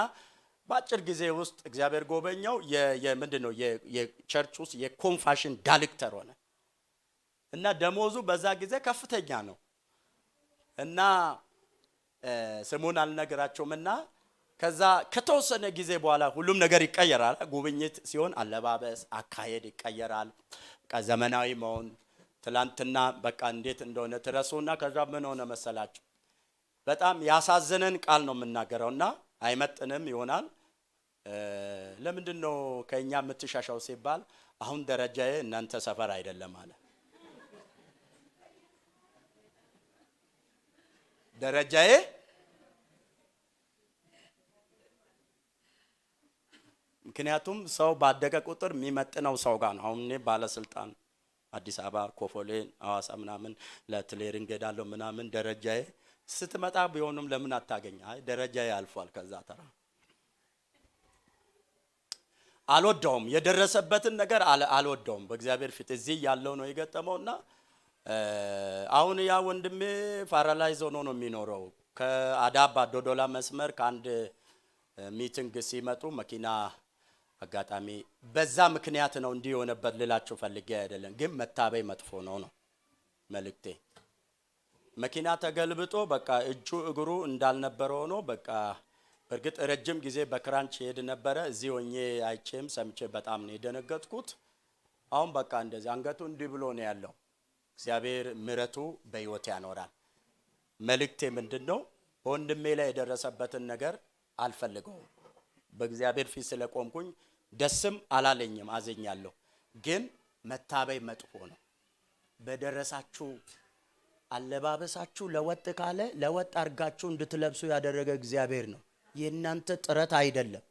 F: በአጭር ጊዜ ውስጥ እግዚአብሔር ጎበኛው የምንድነው የቸርች ውስጥ የኮንፋሽን ዳይሬክተር ሆነ እና ደሞዙ በዛ ጊዜ ከፍተኛ ነው እና ስሙን አልነግራቸውምና ከዛ ከተወሰነ ጊዜ በኋላ ሁሉም ነገር ይቀየራል። ጉብኝት ሲሆን አለባበስ አካሄድ ይቀየራል። ዘመናዊ መሆን ትላንትና በቃ እንዴት እንደሆነ ትረሱና ከዛ ምን ሆነ መሰላችሁ በጣም ያሳዘነን ቃል ነው የምናገረውና አይመጥንም ይሆናል። ለምንድነው ከኛ የምትሻሻው ሲባል አሁን ደረጃዬ እናንተ ሰፈር አይደለም አለ። ደረጃዬ ምክንያቱም ሰው ባደገ ቁጥር የሚመጥነው ሰው ጋር ነው። አሁን እኔ ባለስልጣን አዲስ አበባ ኮፎሌን አዋሳ ምናምን ለትሌሪንግ ሄዳለሁ ምናምን ደረጃዬ ስትመጣ ቢሆንም ለምን አታገኝ? አይ ደረጃዬ አልፏል። ከዛ ተራ አልወደውም የደረሰበትን ነገር አልወደውም። በእግዚአብሔር ፊት እዚህ ያለው ነው የገጠመውና አሁን ያ ወንድሜ ፓራላይዝ ሆኖ ነው የሚኖረው። ከአዳባ ዶዶላ መስመር ከአንድ ሚቲንግ ሲመጡ መኪና አጋጣሚ በዛ ምክንያት ነው እንዲህ የሆነበት ልላችሁ ፈልጌ አይደለም፣ ግን መታበይ መጥፎ ነው መልእክቴ። መኪና ተገልብጦ በቃ እጁ እግሩ እንዳልነበረ ሆኖ በቃ በርግጥ ረጅም ጊዜ በክራንች ሄድ ነበረ። እዚህ ሆኜ አይቼም ሰምቼ በጣም ነው የደነገጥኩት። አሁን በቃ እንደዚህ አንገቱ እንዲህ ብሎ ነው ያለው። እግዚአብሔር ምሕረቱ በህይወት ያኖራል። መልእክቴ ምንድነው? ወንድሜ ላይ የደረሰበትን ነገር አልፈልገውም። በእግዚአብሔር ፊት ስለቆምኩኝ ደስም አላለኝም፣ አዘኛለሁ። ግን መታበይ መጥፎ ነው። በደረሳችሁ አለባበሳችሁ ለወጥ ካለ ለወጥ አርጋችሁ እንድትለብሱ ያደረገ እግዚአብሔር ነው። የናንተ ጥረት አይደለም፣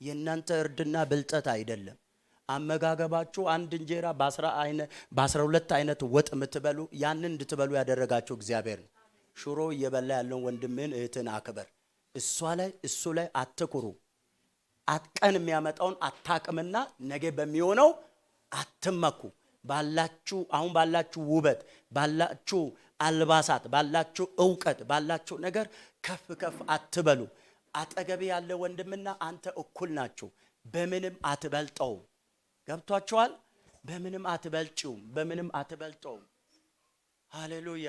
F: የናንተ እርድና ብልጠት አይደለም። አመጋገባችሁ አንድ እንጀራ በ12 አይነት ወጥ ምትበሉ ያንን እንድትበሉ ያደረጋችሁ እግዚአብሔር ነው። ሽሮ እየበላ ያለውን ወንድምን እህትን አክበር። እሱ ላይ አትኩሩ። አትቀን የሚያመጣውን አታቅምና ነገ በሚሆነው አትመኩ። ባላችሁ አሁን ባላችሁ ውበት፣ ባላችሁ አልባሳት፣ ባላችሁ ዕውቀት፣ ባላችሁ ነገር ከፍ ከፍ አትበሉ። አጠገብ ያለ ወንድምና አንተ እኩል ናችሁ። በምንም አትበልጠው። ገብቷችኋል? በምንም አትበልጪውም፣ በምንም አትበልጠውም። ሃሌሉያ።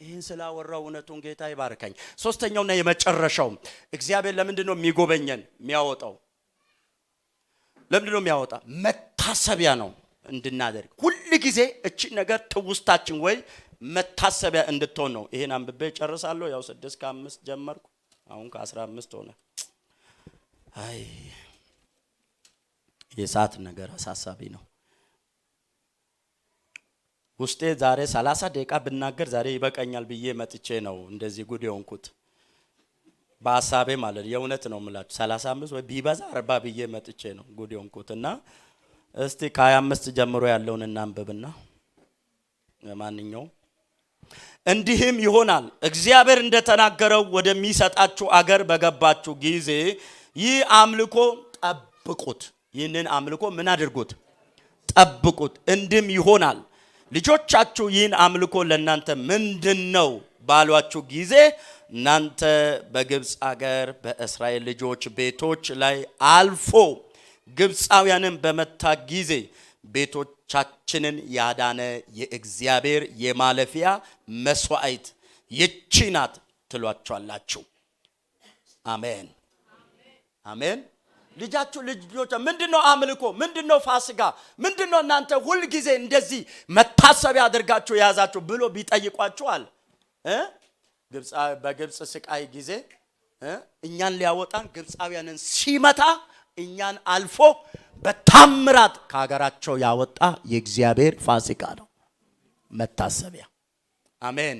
F: ይህን ስላወራው እውነቱን ጌታ ይባርከኝ። ሶስተኛውና የመጨረሻው እግዚአብሔር ለምንድነው የሚጎበኘን የሚያወጣው? ለምንድነው የሚያወጣ? መታሰቢያ ነው እንድናደርግ ሁሉ ጊዜ እቺ ነገር ትውስታችን ወይ መታሰቢያ እንድትሆን ነው። ይሄን አንብቤ ጨርሳለሁ። ያው 6 ከ5 ጀመርኩ፣ አሁን ከ15 ሆነ። አይ የሰዓት ነገር አሳሳቢ ነው። ውስጤ ዛሬ 30 ደቂቃ ብናገር ዛሬ ይበቃኛል ብዬ መጥቼ ነው እንደዚህ ጉድ የሆንኩት። በሐሳቤ ማለት የእውነት ነው የምላችሁ 35 ወይ ቢበዛ 40 ብዬ መጥቼ ነው ጉድ የሆንኩትና እስቲ ከ25 ጀምሮ ያለውን እናንብብና ለማንኛውም እንዲህም ይሆናል እግዚአብሔር እንደተናገረው ወደሚሰጣችሁ አገር በገባችሁ ጊዜ ይህ አምልኮ ጠብቁት። ይህንን አምልኮ ምን አድርጉት? ጠብቁት። እንዲህም ይሆናል ልጆቻችሁ ይህን አምልኮ ለእናንተ ምንድነው ባሏችሁ ጊዜ እናንተ በግብፅ አገር በእስራኤል ልጆች ቤቶች ላይ አልፎ ግብፃውያንን በመታ ጊዜ ቤቶቻችንን ያዳነ የእግዚአብሔር የማለፊያ መስዋዕት ይህች ናት ትሏቸዋላችሁ። አሜን አሜን። ልጆች ምንድነው አምልኮ? ምንድነው ፋሲካ? ምንድነው እናንተ ሁሉ ጊዜ እንደዚህ መታሰቢያ አድርጋችሁ የያዛችሁ ብሎ ቢጠይቋችኋል በግብፅ ስቃይ ጊዜ እኛን ሊያወጣን ግብፃውያንን ሲመታ እኛን አልፎ በታምራት ከሀገራቸው ያወጣ የእግዚአብሔር ፋሲካ ነው መታሰቢያ። አሜን።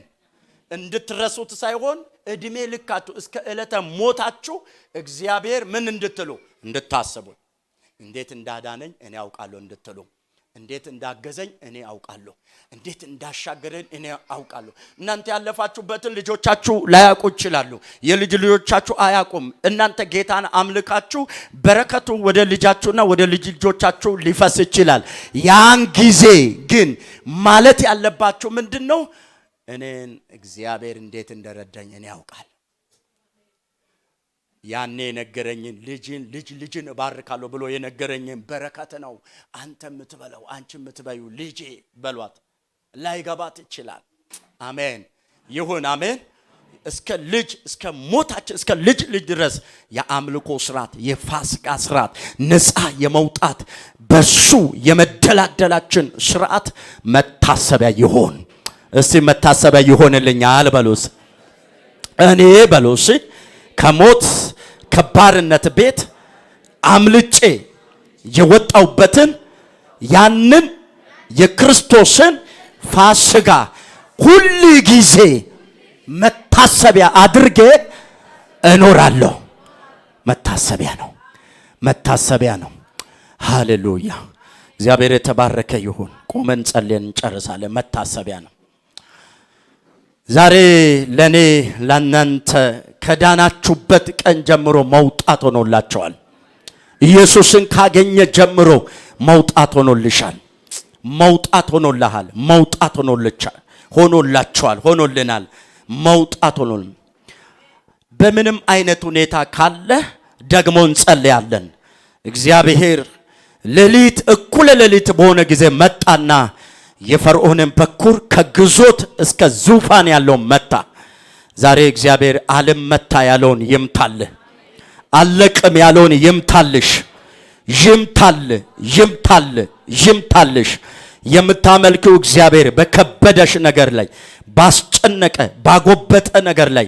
F: እንድትረሱት ሳይሆን እድሜ ልካችሁ እስከ ዕለተ ሞታችሁ እግዚአብሔር ምን እንድትሉ እንድታስቡ፣ እንዴት እንዳዳነኝ እኔ አውቃለሁ እንድትሉ፣ እንዴት እንዳገዘኝ እኔ አውቃለሁ፣ እንዴት እንዳሻገረኝ እኔ አውቃለሁ። እናንተ ያለፋችሁበትን ልጆቻችሁ ላያውቁ ይችላሉ። የልጅ ልጆቻችሁ አያውቁም። እናንተ ጌታን አምልካችሁ በረከቱ ወደ ልጃችሁና ወደ ልጅ ልጆቻችሁ ሊፈስ ይችላል። ያን ጊዜ ግን ማለት ያለባችሁ ምንድነው? እኔን እግዚአብሔር እንዴት እንደረዳኝ እኔ አውቃለሁ። ያኔ የነገረኝን ልጅን እባርካለሁ ብሎ የነገረኝን በረከት ነው አንተ የምትበለው አንቺ የምትበዩ ልጄ በሏት። ላይገባት ይችላል። አሜን ይሁን አሜን። እስከ ሞታችን እስከ ልጅ ድረስ የአምልኮ ስርዓት የፋሲካ ስርዓት ነፃ የመውጣት በሱ የመደላደላችን ስርዓት መታሰቢያ ይሆን። እስቲ መታሰቢያ ይሆንልኛል በሉስ። እኔ በሉስ ከሞት ከባርነት ቤት አምልጬ የወጣውበትን ያንን የክርስቶስን ፋሲካ ሁሉ ጊዜ መታሰቢያ አድርጌ እኖራለሁ። መታሰቢያ ነው፣ መታሰቢያ ነው። ሃሌሉያ! እግዚአብሔር የተባረከ ይሁን። ቆመን ጸልየን እንጨርሳለን። መታሰቢያ ነው። ዛሬ ለኔ ለናንተ ከዳናችሁበት ቀን ጀምሮ መውጣት ሆኖላችኋል። ኢየሱስን ካገኘ ጀምሮ መውጣት ሆኖልሻል። መውጣት ሆኖልሃል። መውጣት ሆኖላችኋል። ሆኖልናል። መውጣት ሆኖል። በምንም አይነት ሁኔታ ካለ ደግሞ እንጸልያለን። እግዚአብሔር እኩለ ሌሊት በሆነ ጊዜ መጣና የፈርዖንን በኩር ከግዞት እስከ ዙፋን ያለው መታ። ዛሬ እግዚአብሔር አልመታ ያለውን ይምታልህ፣ አለቅም ያለውን ይምታልሽ፣ ይምታልሽ። የምታመልኪው እግዚአብሔር በከበደሽ ነገር ላይ ባስጨነቀ ባጎበጠ ነገር ላይ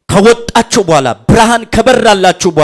F: ከወጣችሁ በኋላ ብርሃን ከበራላችሁ በኋላ